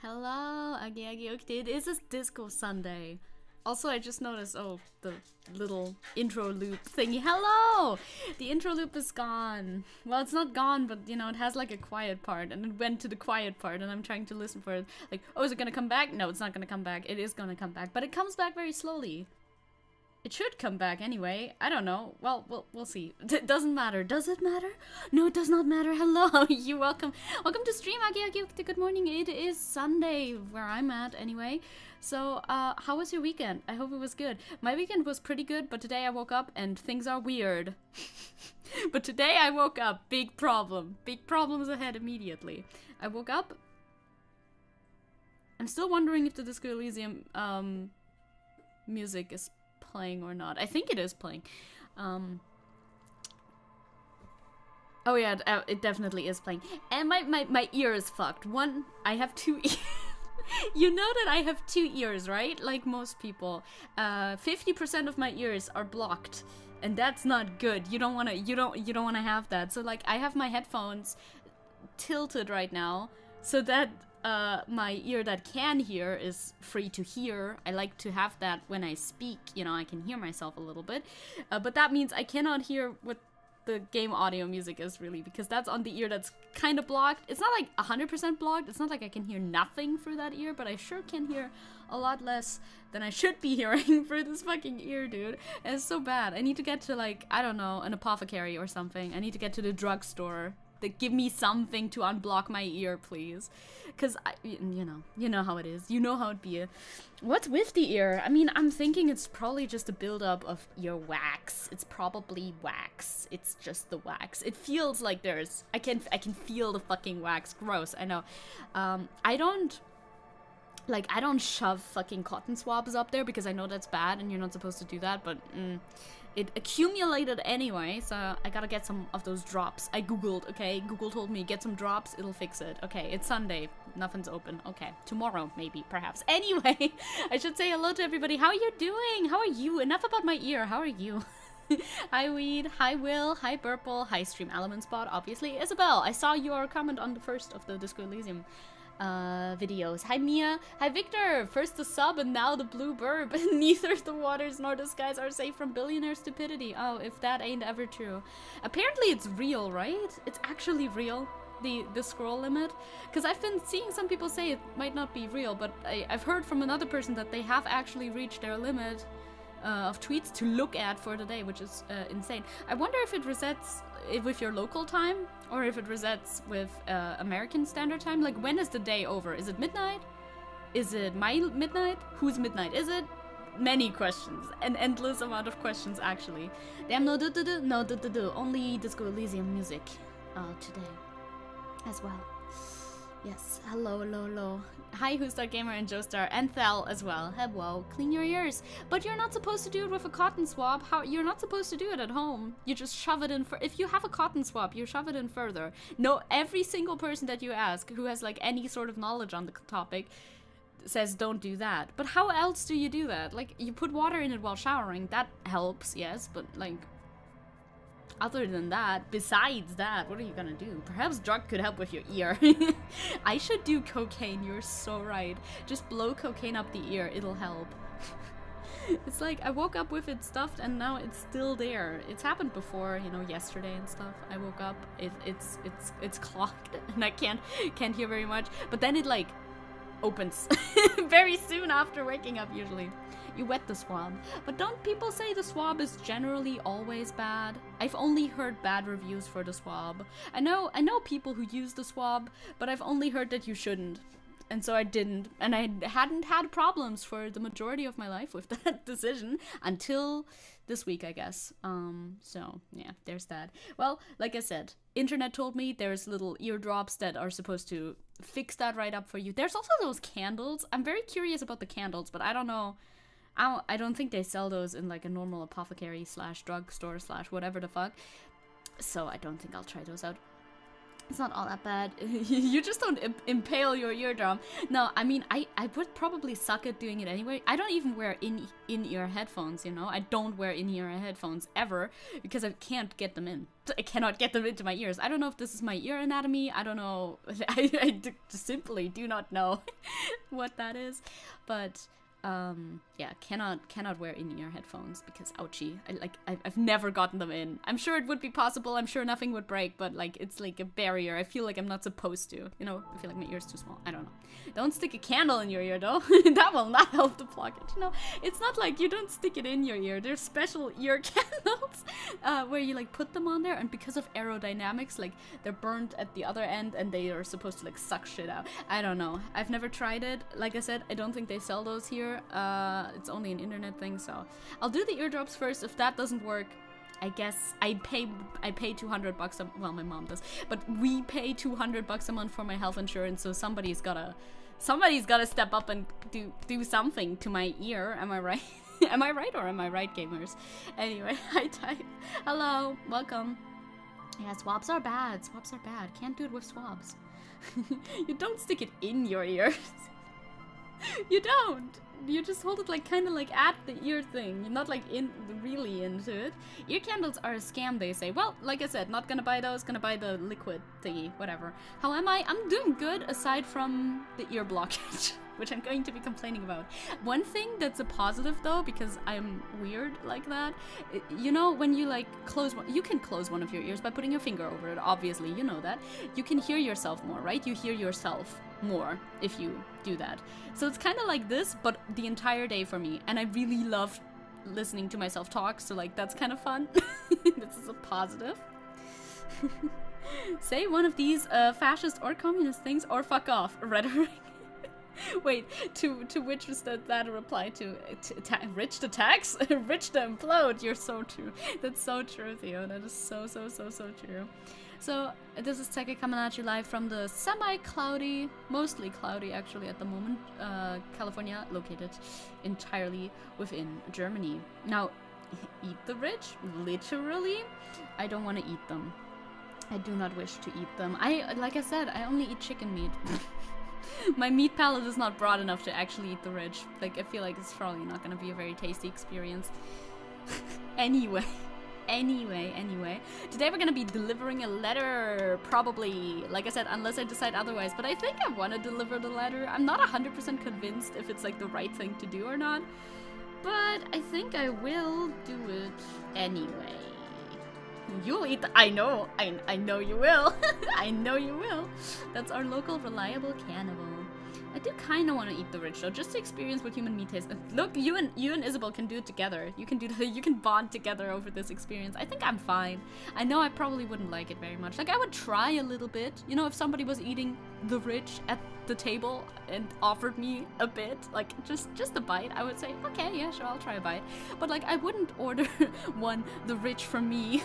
Hello, it is a Disco Sunday. Also, I just noticed, oh, the little intro loop thingy. Hello! The intro loop is gone. Well, it's not gone, but, you know, it has like a quiet part, and it went to the quiet part, and I'm trying to listen for it. Like, oh, is it gonna come back? No, it's not gonna come back. It is gonna come back, but it comes back very slowly. It should come back anyway. I don't know. Well, we'll see. It doesn't matter. Does it matter? No, it does not matter. Hello, you welcome. Welcome to stream, Good morning. It is Sunday, where I'm at anyway. So, how was your weekend? I hope it was good. My weekend was pretty good, but today I woke up and things are weird. But today I woke up. Big problem. Big problems ahead immediately. I woke up. I'm still wondering if the Disco Elysium music is playing or not. I think it is playing. Oh yeah, it definitely is playing. And my ear is fucked. One, I have two ears. You know that I have two ears, right? Like most people. 50% of my ears are blocked. And that's not good. You don't wanna have that. So like I have my headphones tilted right now so that my ear that can hear is free to hear. I like to have that when I speak, you know, I can hear myself a little bit. But that means I cannot hear what the game audio music is really, because that's on the ear that's kind of blocked. It's not like 100% blocked. It's not like I can hear nothing through that ear, but I sure can hear a lot less than I should be hearing through this fucking ear, dude. And it's so bad. I need to get to, like, I don't know, an apothecary or something. I need to get to the drugstore. Give me something to unblock my ear, please. Because, you know how it is. You know how it be. What's with the ear? I mean, I'm thinking it's probably just a buildup of ear wax. It's probably wax. It's just the wax. It feels like there's... I can feel the fucking wax. Gross, I know. I don't shove fucking cotton swabs up there because I know that's bad and you're not supposed to do that, but... It accumulated anyway, so I gotta get some of those drops. I googled, okay? Google told me, get some drops, it'll fix it. Okay, it's Sunday, nothing's open. Okay, tomorrow, maybe, perhaps. Anyway, I should say hello to everybody. How are you doing? How are you? Enough about my ear, how are you? Hi Weed, hi Will, hi Purple, hi StreamElements bot, obviously. Isabel, I saw your comment on the first of the Disco Elysium videos. Hi Mia, hi Victor, first the sub and now the blue burb. Neither the waters nor the skies are safe from billionaire stupidity. Oh, if that ain't ever true. Apparently it's real, right? It's actually real, the scroll limit, because I've been seeing some people say it might not be real, but I've heard from another person that they have actually reached their limit of tweets to look at for the day, which is insane. I wonder if it resets with your local time, or if it resets with American Standard Time. Like, when is the day over? Is it midnight? Is it my midnight? Whose midnight is it? Many questions. An endless amount of questions, actually. Damn, no do-do-do, no do-do-do. Only Disco Elysium music today as well. Yes, hello. Hi, Who's Gamer and Joestar, and Thal as well. Hello, clean your ears. But you're not supposed to do it with a cotton swab. You're not supposed to do it at home. You just shove it in. If you have a cotton swab, you shove it in further. No, every single person that you ask who has like any sort of knowledge on the topic says don't do that. But how else do you do that? Like, you put water in it while showering. That helps, yes, but like... Other than that, besides that, what are you gonna do? Perhaps drug could help with your ear. I should do cocaine, you're so right. Just blow cocaine up the ear, it'll help. It's like, I woke up with it stuffed and now it's still there. It's happened before, you know, yesterday and stuff. I woke up, it's clogged and I can't hear very much. But then it like opens very soon after waking up usually. You wet the swab. But don't people say the swab is generally always bad? I've only heard bad reviews for the swab. I know people who use the swab, but I've only heard that you shouldn't. And so I didn't. And I hadn't had problems for the majority of my life with that decision until this week, I guess. So yeah, there's that. Well, like I said, internet told me there's little eardrops that are supposed to fix that right up for you. There's also those candles. I'm very curious about the candles, but I don't know. I don't think they sell those in like a normal apothecary / drugstore / whatever the fuck. So I don't think I'll try those out. It's not all that bad. You just don't impale your eardrum. No, I mean, I would probably suck at doing it anyway. I don't even wear in-ear headphones, you know? I don't wear in-ear headphones ever because I can't get them in. I cannot get them into my ears. I don't know if this is my ear anatomy. I don't know. I simply do not know what that is. But yeah, cannot wear in-ear headphones because ouchie. I've never gotten them in. I'm sure it would be possible. I'm sure nothing would break, but like it's like a barrier. I feel like I'm not supposed to. You know, I feel like my ear's too small. I don't know. Don't stick a candle in your ear though. That will not help the blockage. You know, it's not like you don't stick it in your ear. There's special ear candles where you like put them on there, and because of aerodynamics, like they're burned at the other end and they are supposed to like suck shit out. I don't know. I've never tried it. Like I said, I don't think they sell those here. It's only an internet thing, so I'll do the eardrops first. If that doesn't work, I guess I pay $200 well, my mom does, but we pay $200 a month for my health insurance, so somebody's gotta step up and do something to my ear. Am I right? Am I right or am I right, gamers? Anyway, I type hello, welcome. Yeah, swabs are bad. Can't do it with swabs. You don't stick it in your ears. You don't. You just hold it like kind of like at the ear thing. You're not like really into it. Ear candles are a scam, they say. Well, like I said, not gonna buy those, gonna buy the liquid thingy, whatever. How am I? I'm doing good aside from the ear blockage, which I'm going to be complaining about. One thing that's a positive though, because I'm weird like that, you know, when you like you can close one of your ears by putting your finger over it, obviously, you know that. You can hear yourself more, right? You hear yourself more if you do that. So it's kind of like this, but the entire day for me, and I really love listening to myself talk, so like that's kind of fun. This is a positive. Say one of these fascist or communist things or fuck off rhetoric. Wait, to which was that a reply to rich to tax? Rich to implode? You're so true. That's so true, Theo. That is so true. So, this is Zecke coming at you live from the semi-cloudy, mostly cloudy actually at the moment, California, located entirely within Germany. Now, eat the rich? Literally, I don't want to eat them. I do not wish to eat them. Like I said, I only eat chicken meat. My meat palate is not broad enough to actually eat the rich. Like, I feel like it's probably not going to be a very tasty experience. Anyway. Today we're gonna be delivering a letter, probably. Like I said, unless I decide otherwise. But I think I want to deliver the letter. I'm not 100% convinced if it's like the right thing to do or not. But I think I will do it anyway. You'll eat I know you will. I know you will. That's our local reliable cannibal. I do kind of want to eat the rich though, just to experience what human meat tastes. Look, you and Isabel can do it together. You can bond together over this experience. I think I'm fine. I know I probably wouldn't like it very much. Like I would try a little bit. You know, if somebody was eating the rich at the table and offered me a bit, like just a bite, I would say, okay, yeah, sure, I'll try a bite. But like I wouldn't order the rich for me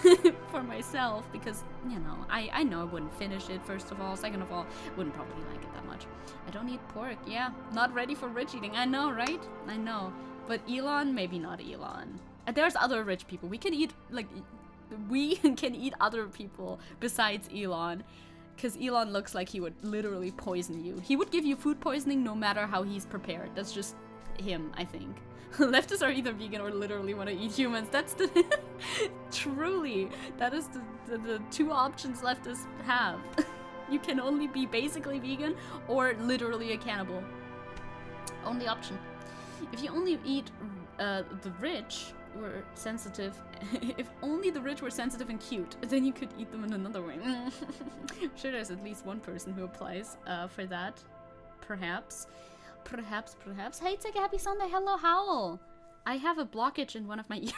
for myself because, you know, I know I wouldn't finish it, first of all. Second of all, wouldn't probably like it that much. I don't eat pork. Yeah, not ready for rich eating. I know, right? I know. But Elon, maybe not Elon. There's other rich people. We can eat, like, we can eat other people besides Elon. Because Elon looks like he would literally poison you. He would give you food poisoning no matter how he's prepared. That's just him, I think. Leftists are either vegan or literally want to eat humans. That's the... Truly. That is the two options leftists have. You can only be basically vegan or literally a cannibal. Only option. If you only eat the rich were sensitive, if only the rich were sensitive and cute, then you could eat them in another way. I'm sure there's at least one person who applies for that. Perhaps. Hey, Zecke, happy Sunday. Hello, Howl. I have a blockage in one of my ears.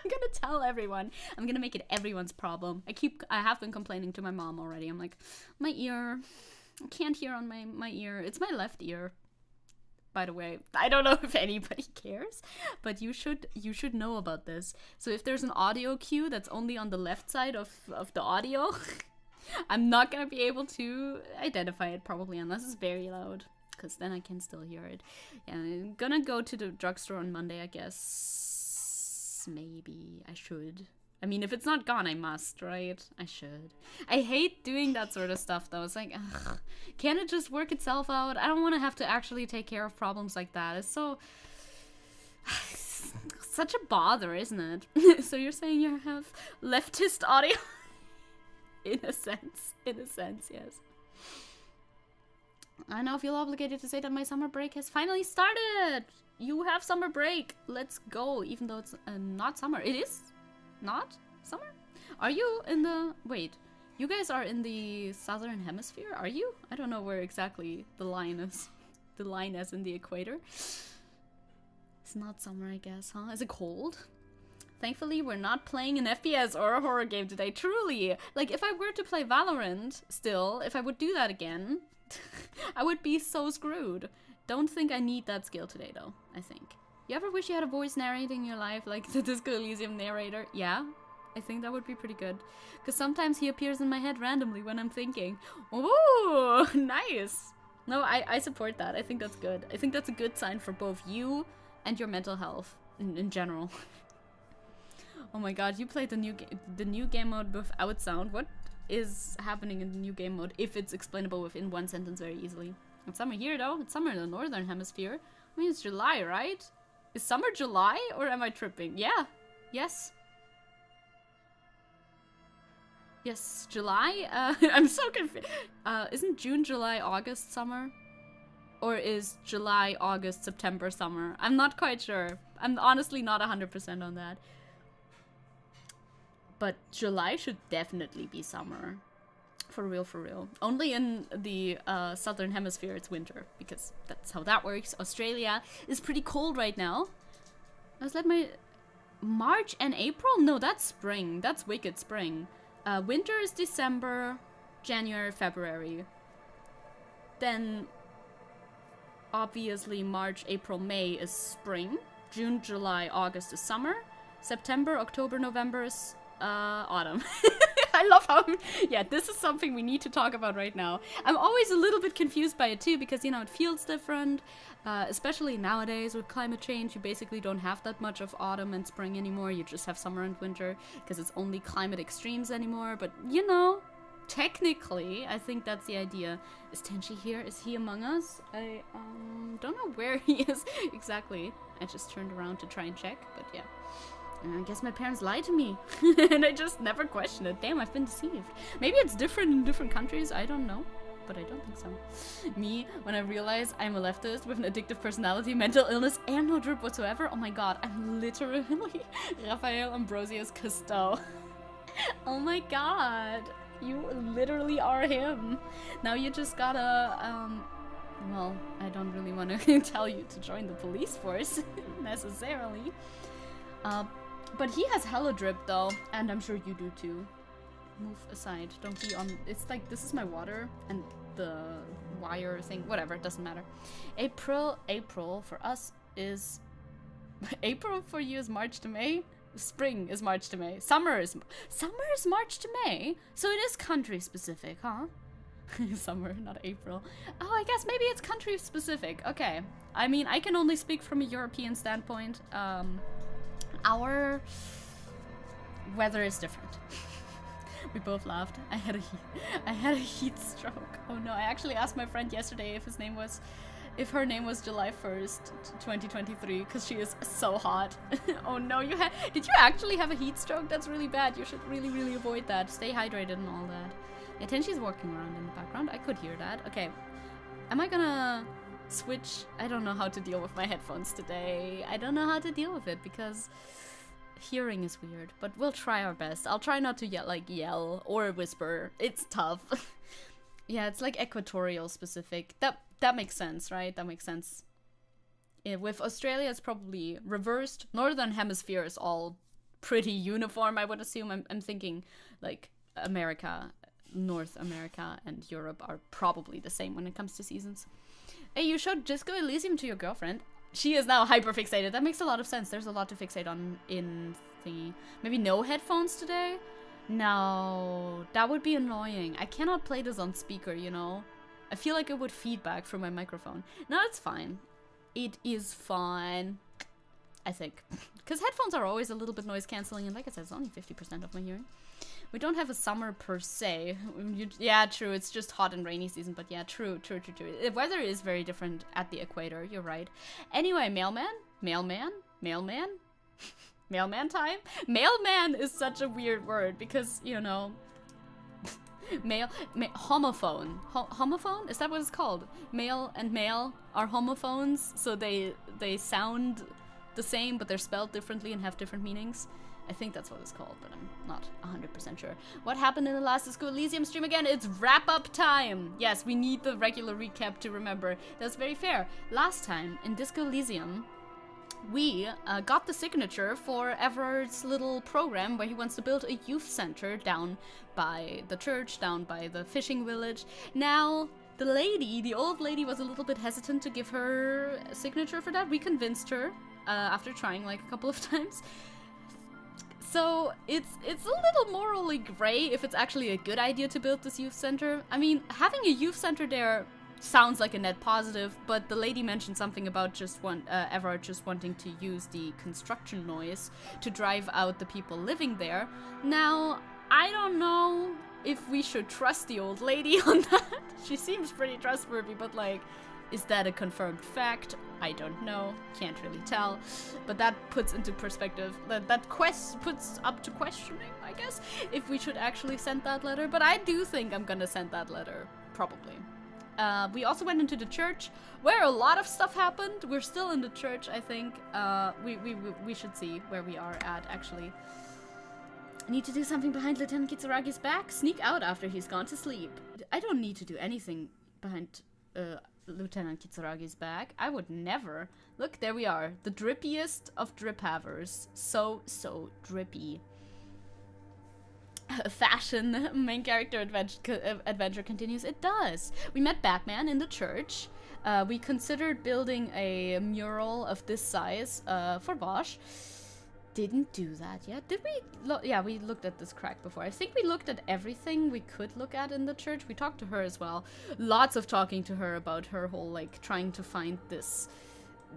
I'm gonna tell everyone. I'm gonna make it everyone's problem. I have been complaining to my mom already. I'm like, my ear, I can't hear on my ear. It's my left ear, by the way. I don't know if anybody cares, but you should know about this. So if there's an audio cue that's only on the left side of the audio, I'm not gonna be able to identify it probably unless it's very loud, because then I can still hear it. Yeah, I'm gonna go to the drugstore on Monday, I guess. Maybe I should. I mean, if it's not gone, I must, right? I should. I hate doing that sort of stuff, though. It's like, ugh, can't it just work itself out? I don't want to have to actually take care of problems like that. It's so... such a bother, isn't it? So you're saying you have leftist audio? In a sense, yes. I now feel obligated to say that my summer break has finally started! You have summer break! Let's go, even though it's not summer. It is? Not summer? Are you in the... Wait, you guys are in the southern hemisphere, are you? I don't know where exactly the line is. The line as in the equator. It's not summer, I guess, huh? Is it cold? Thankfully, we're not playing an FPS or a horror game today, truly. Like, if I were to play Valorant still, if I would do that again, I would be so screwed. Don't think I need that skill today, though, I think. You ever wish you had a voice narrating your life, like the Disco Elysium narrator? Yeah, I think that would be pretty good. Because sometimes he appears in my head randomly when I'm thinking. Ooh, nice! No, I support that. I think that's good. I think that's a good sign for both you and your mental health in general. Oh my god, you played the new game mode without sound. What is happening in the new game mode if it's explainable within one sentence very easily? It's summer here, though. It's summer in the northern hemisphere. I mean, it's July, right? Is summer July, or am I tripping? Yeah. Yes. Yes, July? I'm so confused. Isn't June, July, August summer? Or is July, August, September summer? I'm not quite sure. I'm honestly not 100% on that. But July should definitely be summer. For real, for real. Only in the southern hemisphere it's winter, because that's how that works. Australia is pretty cold right now. I was like, my... March and April? No, that's spring. That's wicked spring. Winter is December, January, February. Then, obviously, March, April, May is spring. June, July, August is summer. September, October, November is autumn. I love how... Yeah, this is something we need to talk about right now. I'm always a little bit confused by it too, because, you know, it feels different. Especially nowadays with climate change, you basically don't have that much of autumn and spring anymore. You just have summer and winter, because it's only climate extremes anymore. But, you know, technically, I think that's the idea. Is Tenchi here? Is he among us? I don't know where he is exactly. I just turned around to try and check, but yeah. I guess my parents lied to me, and I just never questioned it. Damn, I've been deceived. Maybe it's different in different countries, I don't know. But I don't think so. Me, when I realize I'm a leftist with an addictive personality, mental illness, and no drip whatsoever, oh my god, I'm literally Raphael Ambrosius Cousteau. Oh my god, you literally are him. Now you just gotta, well, I don't really want to tell you to join the police force, necessarily. But he has hella drip though, and I'm sure you do too. Move aside, don't be on... It's like, this is my water, and the wire thing, whatever, it doesn't matter. April for us is... April for you is March to May? Spring is March to May. Summer is March to May? So it is country specific, huh? Summer, not April. Oh, I guess maybe it's country specific. Okay. I mean, I can only speak from a European standpoint. Our weather is different. We both laughed. I had a heat stroke. Oh no, I actually asked my friend yesterday if her name was July 1st, 2023, because she is so hot. Oh no, did you actually have a heat stroke? That's really bad. You should really, really avoid that. Stay hydrated and all that. Yeah, Tenchi's walking around in the background. I could hear that. Okay. Am I gonna switch? I don't know how to deal with my headphones today. I don't know how to deal with it because hearing is weird, but we'll try our best. I'll try not to yell or whisper. It's tough. Yeah, it's like equatorial specific. That makes sense, right? That makes sense. Yeah, with Australia, it's probably reversed. Northern hemisphere is all pretty uniform, I would assume. I'm thinking like America, North America, and Europe are probably the same when it comes to seasons. Hey, you showed Disco Elysium to your girlfriend. She is now hyper-fixated. That makes a lot of sense. There's a lot to fixate on in thingy. Maybe no headphones today? No, that would be annoying. I cannot play this on speaker, you know? I feel like it would feedback through my microphone. No, it's fine. It is fine. I think. Because headphones are always a little bit noise cancelling, and like I said, it's only 50% of my hearing. We don't have a summer per se. Yeah, true, it's just hot and rainy season, but yeah, true. The weather is very different at the equator, you're right. Anyway, mailman? Mailman time? Mailman is such a weird word because, you know, homophone. Homophone? Is that what it's called? Male and male are homophones, so they sound the same, but they're spelled differently and have different meanings. I think that's what it's called, but I'm not 100% sure. What happened in the last Disco Elysium stream again? It's wrap-up time! Yes, we need the regular recap to remember. That's very fair. Last time, in Disco Elysium, we got the signature for Everard's little program where he wants to build a youth center down by the church, down by the fishing village. Now, the old lady was a little bit hesitant to give her signature for that. We convinced her after trying like a couple of times. So it's a little morally gray if it's actually a good idea to build this youth center. I mean, having a youth center there sounds like a net positive, but the lady mentioned something about Everard just wanting to use the construction noise to drive out the people living there. Now, I don't know if we should trust the old lady on that. She seems pretty trustworthy, but like, is that a confirmed fact? I don't know. Can't really tell. But that puts into perspective, that puts up to questioning, I guess, if we should actually send that letter. But I do think I'm gonna send that letter, probably. We also went into the church, where a lot of stuff happened. We're still in the church, I think. We should see where we are at, actually. I need to do something behind Lieutenant Kitsuragi's back? Sneak out after he's gone to sleep. I don't need to do anything behind, Lieutenant Kitsuragi's back. I would never. Look, there we are. The drippiest of drip havers. So drippy. Fashion main character adventure continues. It does. We met Batman in the church. We considered building a mural of this size for Bosch. Didn't do that yet. Did we? Yeah, we looked at this crack before. I think we looked at everything we could look at in the church. We talked to her as well. Lots of talking to her about her whole, like, trying to find this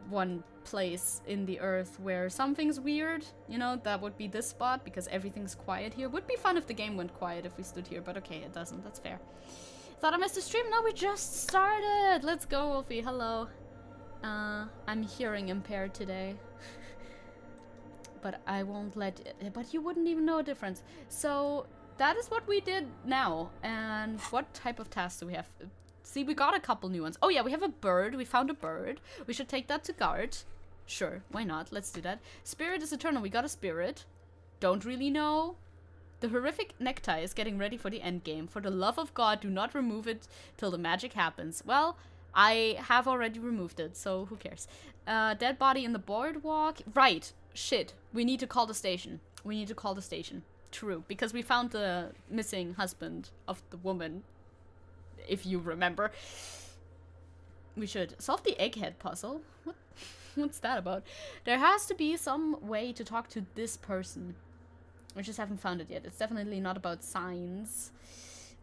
one place in the earth where something's weird. You know, that would be this spot because everything's quiet here. Would be fun if the game went quiet if we stood here, but okay, it doesn't. That's fair. Thought I missed the stream? No, we just started. Let's go, Wolfie. Hello. I'm hearing impaired today. But I won't let it, but you wouldn't even know a difference. So that is what we did now. And what type of tasks do we have? See, we got a couple new ones. Oh yeah, we have a bird. We found a bird. We should take that to guard. Sure, why not? Let's do that. Spirit is eternal. We got a spirit. Don't really know. The horrific necktie is getting ready for the end game. For the love of God, do not remove it till the magic happens. Well, I have already removed it, so who cares? Dead body in the boardwalk. Right. Shit. We need to call the station. We need to call the station. True. Because we found the missing husband of the woman. If you remember. We should solve the egghead puzzle. What's that about? There has to be some way to talk to this person. I just haven't found it yet. It's definitely not about signs.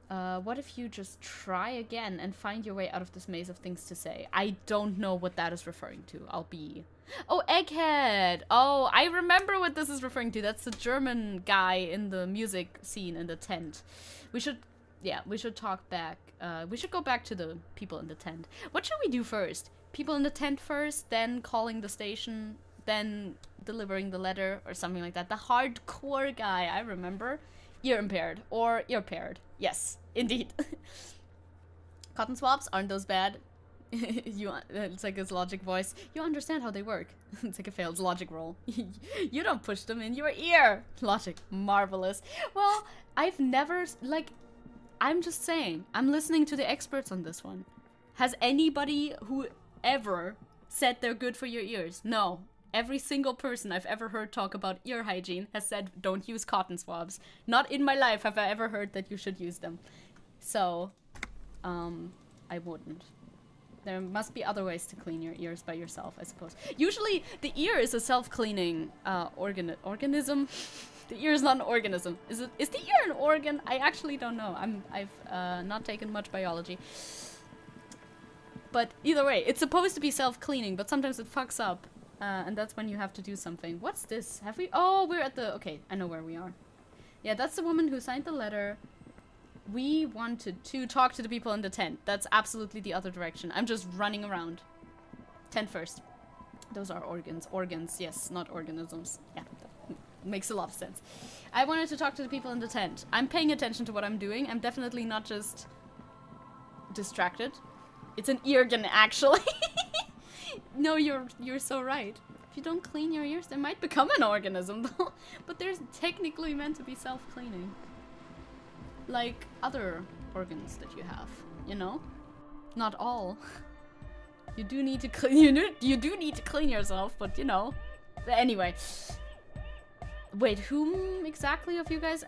What if you just try again and find your way out of this maze of things to say? I don't know what that is referring to. I'll be... Oh, Egghead! Oh, I remember what this is referring to. That's the German guy in the music scene in the tent. We should... Yeah, we should talk back. We should go back to the people in the tent. What should we do first? People in the tent first, then calling the station, then delivering the letter, or something like that. The hardcore guy, I remember. Ear impaired, or ear paired. Yes, indeed. Cotton swabs, aren't those bad? It's like his logic voice. You understand how they work. It's like a failed logic roll. You don't push them in your ear. Logic, marvelous. Well, I've never, like, I'm just saying, I'm listening to the experts on this one. Has anybody who ever said they're good for your ears? No. Every single person I've ever heard talk about ear hygiene has said don't use cotton swabs. Not in my life have I ever heard that you should use them. So, I wouldn't. There must be other ways to clean your ears by yourself, I suppose. Usually, the ear is a self-cleaning organism. The ear is not an organism. Is the ear an organ? I actually don't know. I've not taken much biology. But either way, it's supposed to be self-cleaning, but sometimes it fucks up. And that's when you have to do something. What's this? Have we? Oh, we're at the... Okay, I know where we are. Yeah, that's the woman who signed the letter. We wanted to talk to the people in the tent. That's absolutely the other direction. I'm just running around. Tent first. Those are organs. Organs, yes, not organisms. Yeah, that makes a lot of sense. I wanted to talk to the people in the tent. I'm paying attention to what I'm doing. I'm definitely not just distracted. It's an organ, actually. No, you're so right. If you don't clean your ears, they might become an organism, though. But they're technically meant to be self-cleaning. Like other organs that you have, you know? Not all. You do need to clean. You do need to clean yourself, but you know. Anyway. Wait, whom exactly of you guys?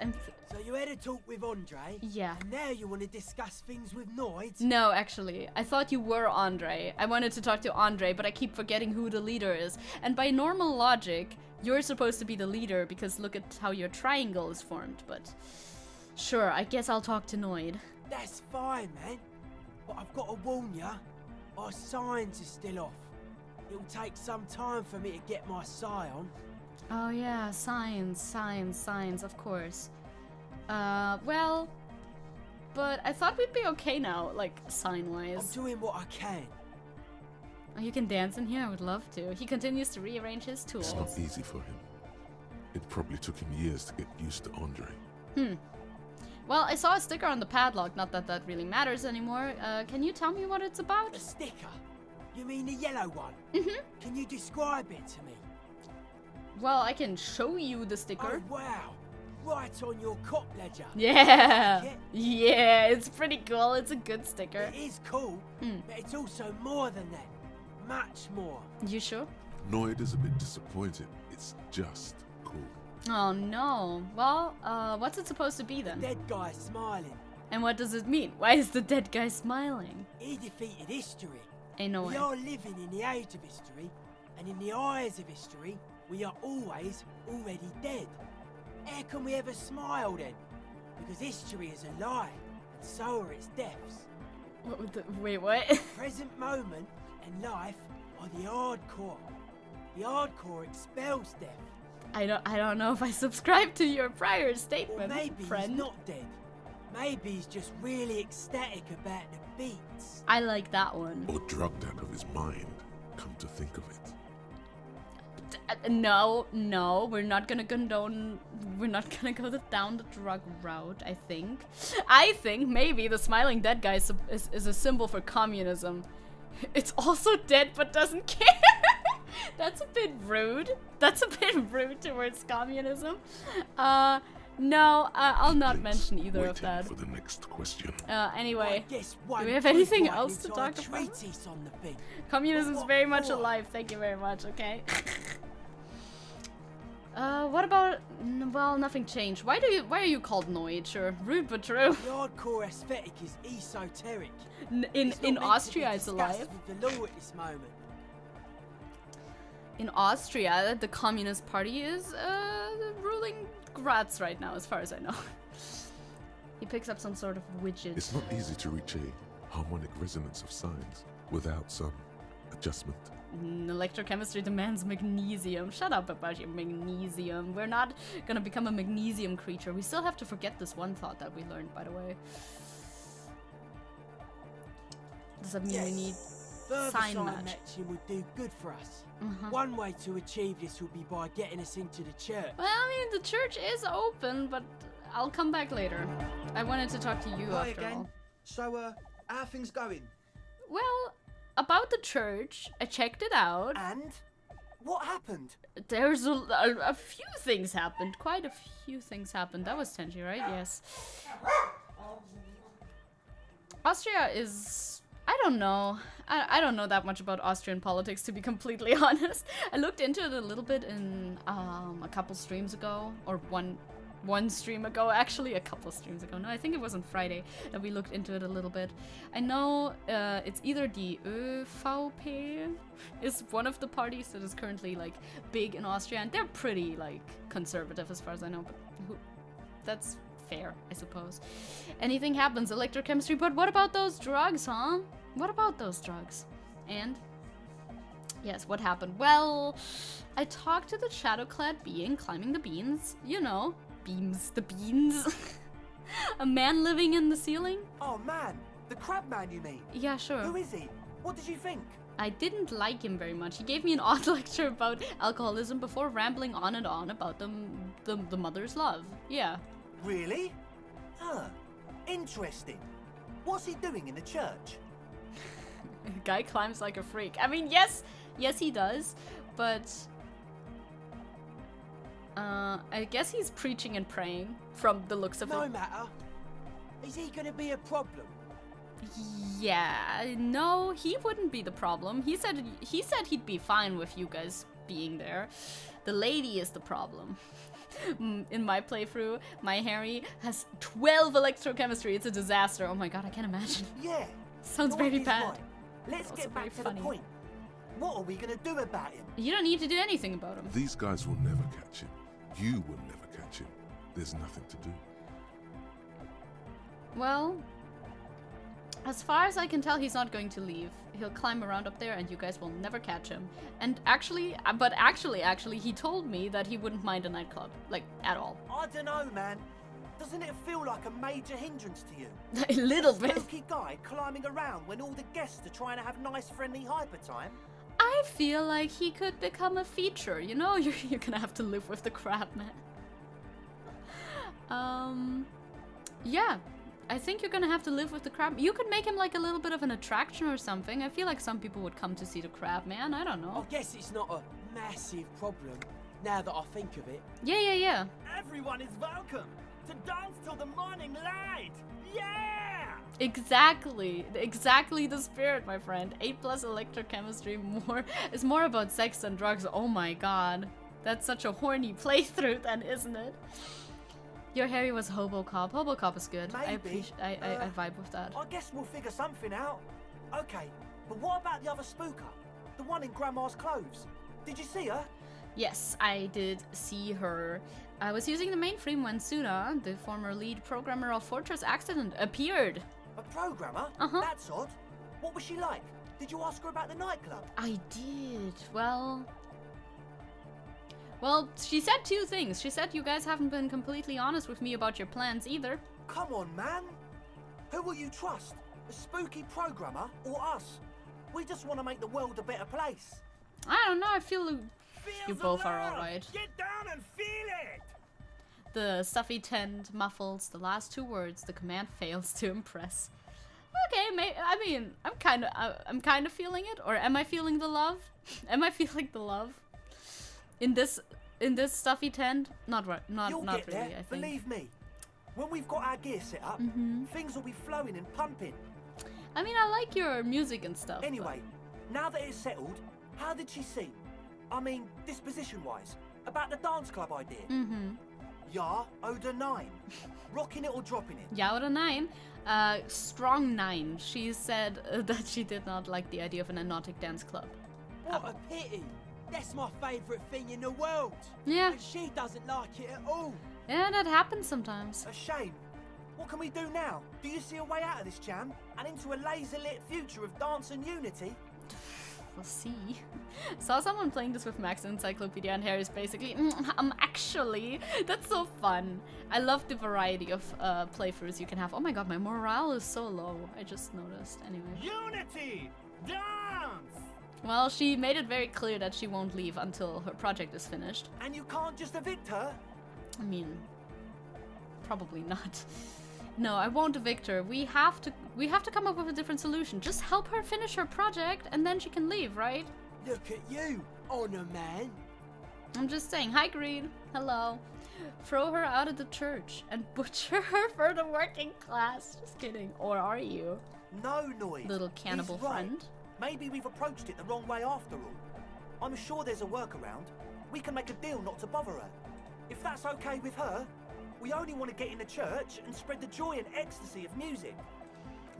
So you had a talk with Andre? Yeah. And now you want to discuss things with Noid? No, actually. I thought you were Andre. I wanted to talk to Andre, but I keep forgetting who the leader is. And by normal logic, you're supposed to be the leader because look at how your triangle is formed, but... Sure, I guess I'll talk to Noid. That's fine, man. But I've got to warn ya, our signs are still off. It'll take some time for me to get my sign on. Oh yeah, signs, of course. Well... But I thought we'd be okay now, like, sign-wise. I'm doing what I can. Oh, you can dance in here? I would love to. He continues to rearrange his tools. It's not easy for him. It probably took him years to get used to Andre. Well, I saw a sticker on the padlock, not that that really matters anymore. Can you tell me what it's about? A sticker? You mean the yellow one? Mm-hmm. Can you describe it to me? Well, I can show you the sticker. Oh, wow. Right on your cop ledger. Yeah. Like it? Yeah, it's pretty cool. It's a good sticker. It is cool, but it's also more than that. Much more. You sure? Noid is a bit disappointed. It's just cool. Oh no. Well, what's it supposed to be then? Dead guy smiling. And what does it mean? Why is the dead guy smiling? He defeated history. Ain't no We way. are living in the age of history, and in the eyes of history, we are always already dead. How can we ever smile then? Because history is a lie, and so are its deaths. Wait, what? Present moment and life are the hardcore. The hardcore expels death. I don't know if I subscribe to your prior Or statement, maybe friend. he's not dead. Maybe he's just really ecstatic about the beats. I like that one. Or drugged out of his mind, come to think of it. No, we're not gonna condone. We're not gonna go down the drug route. I think maybe the smiling dead guy is a symbol for communism. It's also dead but doesn't care. That's a bit rude. That's a bit rude towards communism. No, I'll not mention either of that. For the next question. Anyway, I guess do we have anything else to entire talk about? treatise on the thing. Communism is What very much for? alive. Thank you very much. Okay. What about? Well, nothing changed. Why are you called Noid? Sure, rude but true. The hardcore aesthetic is esoteric. In It's not meant to Austria, be it's discussed alive. with the law at this moment. In Austria, the Communist Party is ruling Graz right now, as far as I know. He picks up some sort of widget. It's not easy to reach a harmonic resonance of signs without some adjustment. Electrochemistry demands magnesium. Shut up about your magnesium. We're not gonna become a magnesium creature. We still have to forget this one thought that we learned, by the way. Does that mean we need Further sign sign match? matching would do good for us. Uh-huh. One way to achieve this would be by getting us into the church. Well, I mean, the church is open, but I'll come back later. I wanted to talk to you Hi after again. all. So, how are things going? Well, about the church, I checked it out. And? What happened? There's a few things happened. Quite a few things happened. That was Tenji, right? Yes. Austria is... I don't know. I don't know that much about Austrian politics, to be completely honest. I looked into it a little bit in a couple streams ago. Or one stream ago, actually. A couple streams ago. No, I think it was on Friday that we looked into it a little bit. I know it's either the ÖVP is one of the parties that is currently, like, big in Austria. And they're pretty, like, conservative as far as I know. But that's fair, I suppose. Anything happens, electrochemistry. But what about those drugs, huh? What about those drugs? And Yes, what happened? Well, I talked to the shadow-clad being climbing the beams. You know, beams, the beans. A man living in the ceiling? Oh man, the crab man you mean? Yeah, sure. Who is he? What did you think? I didn't like him very much. He gave me an odd lecture about alcoholism before rambling on and on about the mother's love. Yeah. Really? Huh. Interesting. What's he doing in the church? Guy climbs like a freak. I mean, yes he does, but I guess he's preaching and praying from the looks of it. No matter. Is he gonna be a problem? Yeah, no, he wouldn't be the problem. He said he'd be fine with you guys being there. The lady is the problem. In my playthrough, my Harry has 12 electrochemistry. It's a disaster. Oh my god, I can't imagine. Yeah. Sounds Lloyd very is bad. right. Let's Also get very back to funny. the point. What are we gonna do about him? You don't need to do anything about him. These guys will never catch him. You will never catch him. There's nothing to do. Well, as far as I can tell, he's not going to leave. He'll climb around up there and you guys will never catch him. And actually, he told me that he wouldn't mind a nightclub. Like, at all. I don't know, man. Doesn't it feel like a major hindrance to you? A little bit. Spooky guy climbing around when all the guests are trying to have nice, friendly hyper time? I feel like he could become a feature, you know? You're gonna have to live with the crab man. Yeah. I think you're gonna have to live with the crab. You could make him like a little bit of an attraction or something. I feel like some people would come to see the crab man. I don't know. I guess it's not a massive problem, now that I think of it. Yeah. Everyone is welcome to dance till the morning light! Yeah! Exactly the spirit, my friend. 8+ electrochemistry is more about sex than drugs. Oh my god. That's such a horny playthrough then, isn't it? Your Harry was Hobocop. Hobocop is good. Maybe. I vibe with that. I guess we'll figure something out. Okay, but what about the other spooker? The one in Grandma's clothes? Did you see her? Yes, I did see her. I was using the mainframe when Suna, the former lead programmer of Fortress Accident, appeared. A programmer? Uh-huh. That's odd. What was she like? Did you ask her about the nightclub? I did. Well, she said two things. She said you guys haven't been completely honest with me about your plans either. Come on, man. Who will you trust? A spooky programmer or us? We just want to make the world a better place. I don't know, I feel you both are alright. Get down and feel it! The stuffy tent muffles the last two words. The command fails to impress. Okay, I mean, I'm kind of feeling it. Or am I feeling the love? Am I feeling the love? In this stuffy tent? Not You'll not get really, there, I think. believe me. When we've got our gear set up, things will be flowing and pumping. I mean, I like your music and stuff. Anyway, now that it's settled, how did she seem? I mean, disposition-wise, about the dance club idea. Ja oder nein? Rocking it or dropping it? Ja oder nein? Strong 9. She said that she did not like the idea of an anotic dance club. What a pity! That's my favourite thing in the world! Yeah. And she doesn't like it at all! Yeah, that happens sometimes. A shame. What can we do now? Do you see a way out of this jam? And into a laser-lit future of dance and unity? We'll see. Saw someone playing this with Max Encyclopedia and Harry's basically, actually, that's so fun. I love the variety of playthroughs you can have. Oh my god, my morale is so low. I just noticed. Anyway. Unity! Dance! Well, she made it very clear that she won't leave until her project is finished. And you can't just evict her? I mean, probably not. No, I won't evict her. We have to come up with a different solution. Just help her finish her project and then she can leave, right? Look at you, honor man. I'm just saying. Hi, Green. Hello. Throw her out of the church and butcher her for the working class. Just kidding. Or are you? No, Noid. Little cannibal He's right. friend. Maybe we've approached it the wrong way after all. I'm sure there's a workaround. We can make a deal not to bother her. If that's okay with her, we only want to get in the church and spread the joy and ecstasy of music.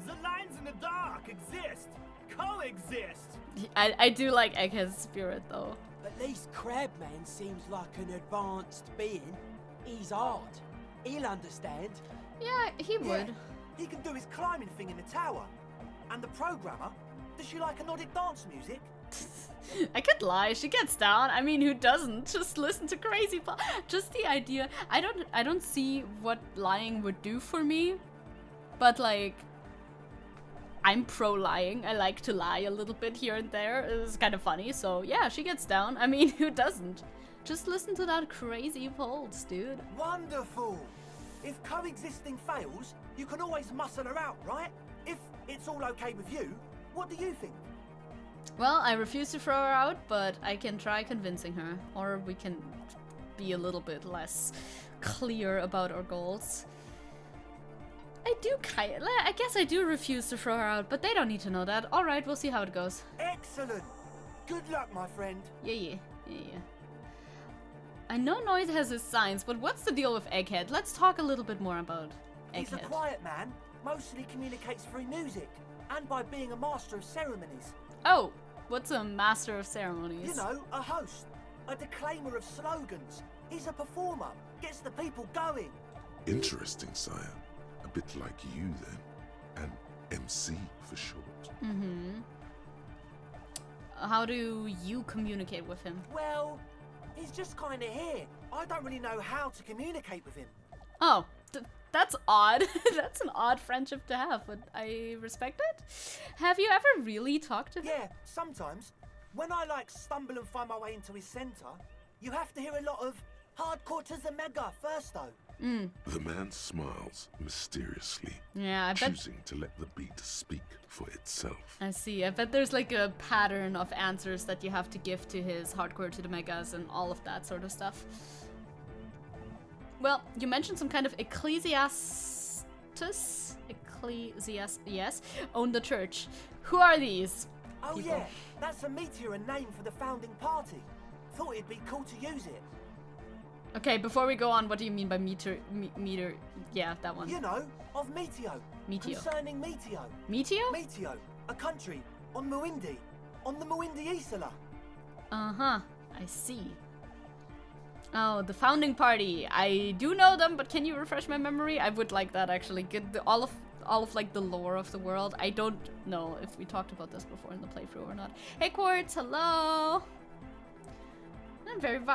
The lines in the dark exist. Coexist. I do like Egghead's spirit, though. At least Crabman seems like an advanced being. He's hard. He'll understand. Yeah, he would. Yeah, he can do his climbing thing in the tower. And the programmer, does she like anodic dance music? I could lie. She gets down. I mean, who doesn't? Just listen to crazy just the idea. I don't see what lying would do for me. But like, I'm pro lying. I like to lie a little bit here and there. It's kind of funny. So yeah, she gets down. I mean, who doesn't? Just listen to that crazy pulse, dude. Wonderful. If coexisting fails, you can always muscle her out, right? If it's all okay with you, what do you think? Well, I refuse to throw her out, but I can try convincing her. Or we can be a little bit less clear about our goals. I guess I do refuse to throw her out, but they don't need to know that. Alright, we'll see how it goes. Excellent. Good luck, my friend. Yeah. I know Noise has his signs, but what's the deal with Egghead? Let's talk a little bit more about Egghead. He's a quiet man, mostly communicates through music, and by being a master of ceremonies. Oh, what's a master of ceremonies? You know, a host, a declaimer of slogans. He's a performer, gets the people going. Interesting, sire. A bit like you, then. An MC for short. Mm-hmm. How do you communicate with him? Well, he's just kind of here. I don't really know how to communicate with him. Oh, that's odd. That's an odd friendship to have, but I respect it. Have you ever really talked to him? Yeah, sometimes. When I stumble and find my way into his center, you have to hear a lot of hardcore to the mega first though. The man smiles mysteriously, Yeah, I bet. choosing to let the beat speak for itself. I see. I bet there's like a pattern of answers that you have to give to his hardcore to the megas and all of that sort of stuff. Well, you mentioned some kind of ecclesiastes? Yes, own the church. Who are these Oh people? yeah, that's a meteor and name for the founding party. Thought it'd be cool to use it. Okay, before we go on, what do you mean by meter? Yeah, that one. You know, of Meteo. Meteo. Concerning Meteo. Meteo? Meteo, a country on Muindi, on the Muindi Isla. Uh-huh, I see. Oh, the founding party. I do know them, but can you refresh my memory? I would like that actually. Get all of like the lore of the world. I don't know if we talked about this before in the playthrough or not. Hey Quartz, hello.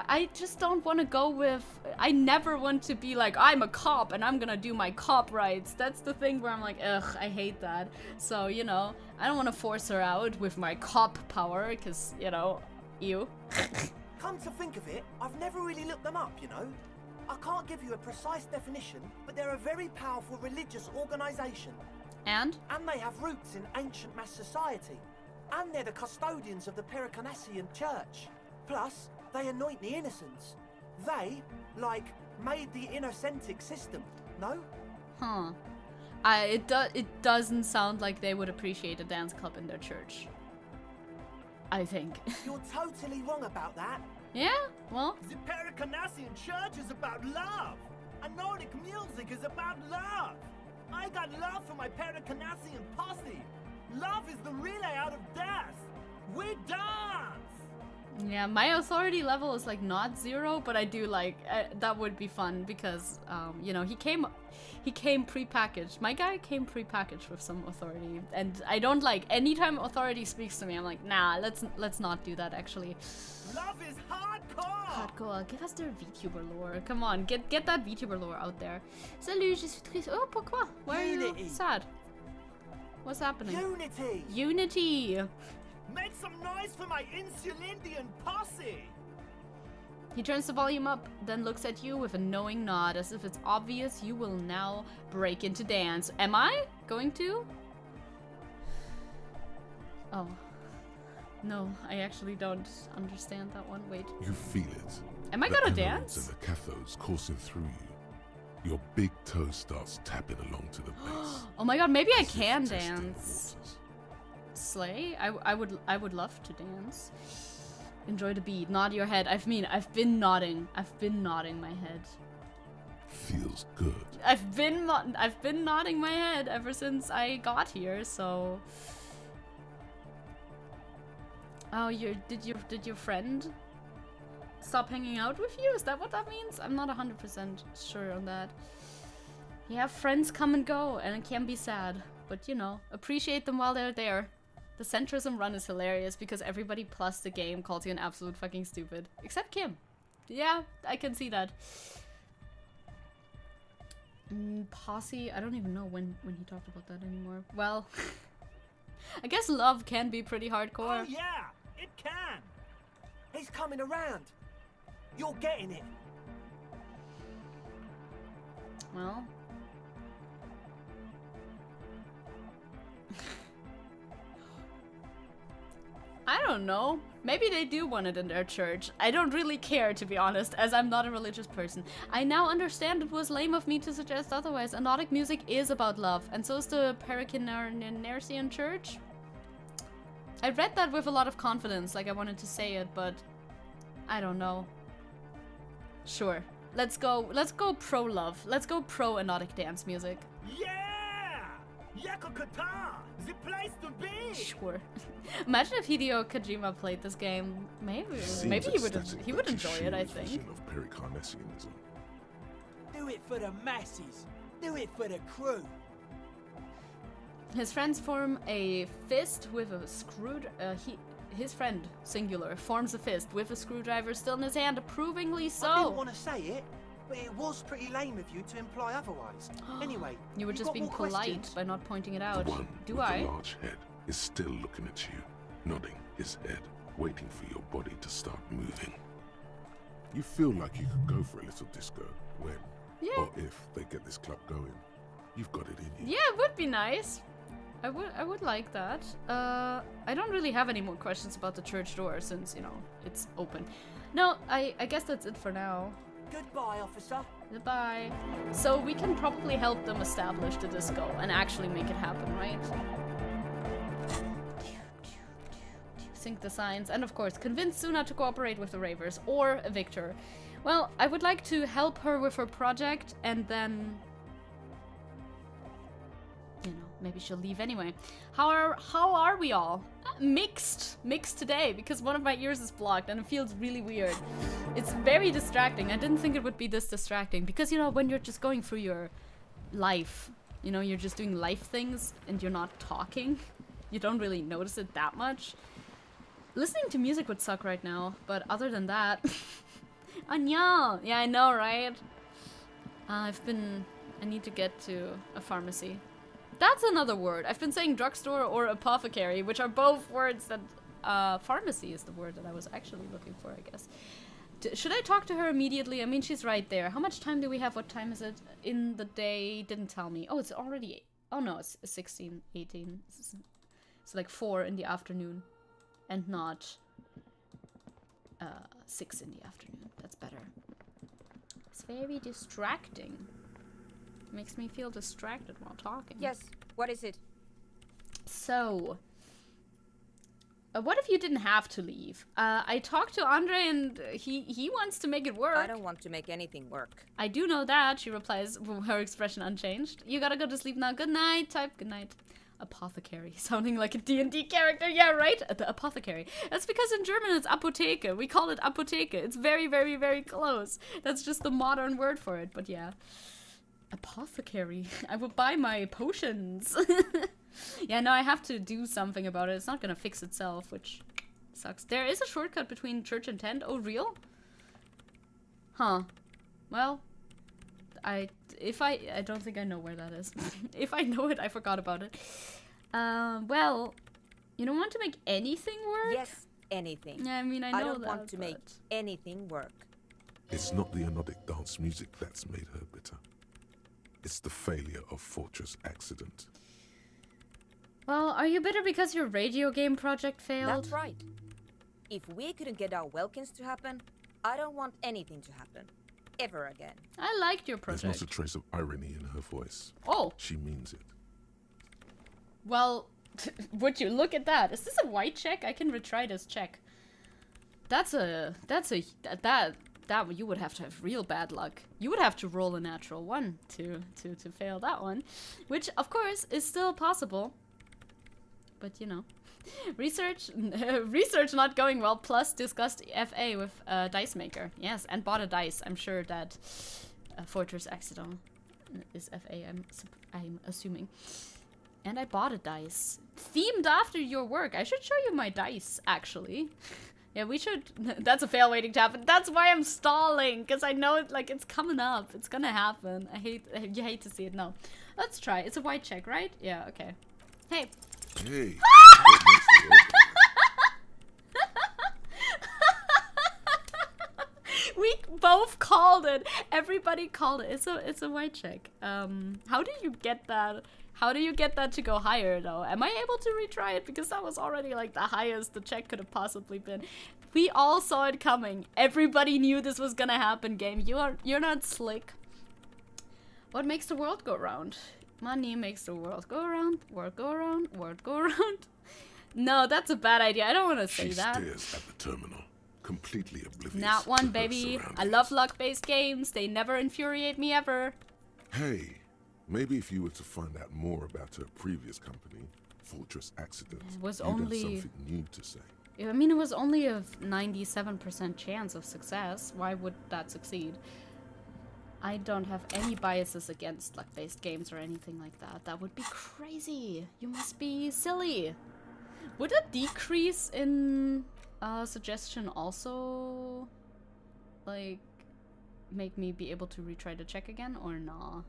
I just don't want to go with. I never want to be like, I'm a cop and I'm gonna do my cop rights. That's the thing where I'm like, ugh, I hate that. So, you know, I don't want to force her out with my cop power, because, you know, ew. Come to think of it, I've never really looked them up, you know. I can't give you a precise definition, but they're a very powerful religious organization. And? And they have roots in ancient mass society. And they're the custodians of the Pericarnassian church. Plus, they anoint the innocents. They, made the innocentic system, no? Huh. It doesn't sound like they would appreciate a dance club in their church. I think. You're totally wrong about that. Yeah? Well? The Pericarnassian church is about love. And Nordic music is about love. I got love for my Pericarnassian posse. Love is the relay out of death. We dance! Yeah, my authority level is like not 0, but I do like that would be fun because you know, he came pre-packaged. My guy came pre-packaged with some authority, and I don't like anytime authority speaks to me. I'm like, nah, let's not do that actually. Love is hardcore. Hardcore. Give us their VTuber lore. Come on, get that VTuber lore out there. Salut, je suis triste. Oh, pourquoi? Why are you Unity. sad? What's happening? Unity! Unity. Make some noise for my Insulindian posse. He turns the volume up, then looks at you with a knowing nod, as if it's obvious you will now break into dance. Am I going to? Oh. No, I actually don't understand that one. Wait. You feel it. Am I The gonna anodes dance? and the cathodes coursing through you. Your big toe starts tapping along to the bass. Oh my god, maybe I as if can testing dance. waters. Slay? I would love to dance. Enjoy the beat. Nod your head. I've been nodding. I've been nodding my head. Feels good. I've been nodding my head ever since I got here, so. Oh, did your friend stop hanging out with you? Is that what that means? I'm not 100% sure on that. Yeah, friends come and go, and it can be sad, but you know, appreciate them while they're there. The centrism run is hilarious because everybody plus the game calls you an absolute fucking stupid. Except Kim. Yeah, I can see that. Posse, I don't even know when he talked about that anymore. Well, I guess love can be pretty hardcore. Oh yeah, it can. He's coming around. You're getting it. Well. I don't know. Maybe they do want it in their church. I don't really care, to be honest, as I'm not a religious person. I now understand it was lame of me to suggest otherwise. Anodic music is about love, and so is the Parakinarsian church. I read that with a lot of confidence, like I wanted to say it, but I don't know. Sure. Let's go pro-love. Let's go pro-anodic dance music. Yeah! Yakokata! The place to be! Sure. Imagine if Hideo Kojima played this game. Maybe he would enjoy it, I think. Of Pericarnassianism. Do it for the masses. Do it for the crew. His friends form a fist with a his friend, singular, forms a fist with a screwdriver still in his hand, approvingly so. I didn't want to say it, but it was pretty lame of you to imply otherwise. Anyway, you were just being polite questions? by not pointing it out. The one Do with I? the large head is still looking at you, nodding his head, waiting for your body to start moving. You feel like you could go for a little disco when, or if they get this club going. You've got it in you. Yeah, it would be nice. I would like that. I don't really have any more questions about the church door since, you know, it's open. No, I guess that's it for now. Goodbye, officer. Goodbye. So we can probably help them establish the disco and actually make it happen, right? Sync the signs, and of course, convince Suna to cooperate with the Ravers, or evict her. Well, I would like to help her with her project, and then... you know, maybe she'll leave anyway. How are we all? Mixed today, because one of my ears is blocked and it feels really weird. It's very distracting. I didn't think it would be this distracting, because, you know, when you're just going through your life, you know, you're just doing life things and you're not talking, you don't really notice it that much. Listening to music would suck right now, but other than that... Anya! Yeah, I know, right? I need to get to a pharmacy. That's another word. I've been saying drugstore or apothecary, which are both words that... pharmacy is the word that I was actually looking for, I guess. Should I talk to her immediately? I mean, she's right there. How much time do we have? What time is it in the day? Didn't tell me. Oh, it's already... oh no, it's 16, 18. It's like 4 in the afternoon. And not 6 in the afternoon. That's better. It's very distracting. Makes me feel distracted while talking. Yes, what is it? So, what if you didn't have to leave? I talked to Andre and he wants to make it work. I don't want to make anything work. I do know that, she replies, her expression unchanged. You gotta go to sleep now. Good night. Type good night. Apothecary, sounding like a D&D character. Yeah, right? The apothecary. That's because in German it's Apotheke. We call it Apotheke. It's very, very, very close. That's just the modern word for it, but yeah. Apothecary. I will buy my potions. Yeah, no, I have to do something about it. It's not gonna fix itself, which sucks. There is a shortcut between church and tent. Oh, real? Huh. Well, I don't think I know where that is. If I know it, I forgot about it. Well, you don't want to make anything work? Yes, anything. Yeah, I mean, I know I don't that, want to make anything work. It's not the anodic dance music that's made her bitter. It's the failure of Fortress Accident. Well, are you bitter because your radio game project failed? That's right. If we couldn't get our Welkins to happen, I don't want anything to happen. Ever again. I liked your project. There's not a trace of irony in her voice. Oh. She means it. Well, would you look at that? Is this a white check? I can retry this check. That you would have to have real bad luck. You would have to roll a natural 1 to fail that one, which of course is still possible. But you know, research not going well. Plus discussed FA with Dice Maker. Yes, and bought a dice. I'm sure that Fortress Accident is FA. I'm assuming. And I bought a dice. Themed after your work. I should show you my dice, actually. Yeah, we should... That's a fail waiting to happen. That's why I'm stalling. Because I know it, like, it's coming up. It's gonna happen. You hate to see it. No. Let's try. It's a white check, right? Yeah, okay. Hey. Hey. We both called it. Everybody called it. It's a white check. How do you get that? How do you get that to go higher, though? Am I able to retry it? Because that was already, like, the highest the check could have possibly been. We all saw it coming. Everybody knew this was gonna happen, game. You're not slick. What makes the world go round? Money makes the world go around. World go around. World go around. No, that's a bad idea. I don't want to say that. She stares at the terminal, completely oblivious. Not one, baby. I love luck-based games. They never infuriate me ever. Hey. Maybe if you were to find out more about her previous company, Fortress Accidents, it was you'd only... have something new to say. I mean, it was only a 97% chance of success. Why would that succeed? I don't have any biases against luck-based games or anything like that. That would be crazy. You must be silly. Would a decrease in suggestion also, like, make me be able to retry the check again, or nah?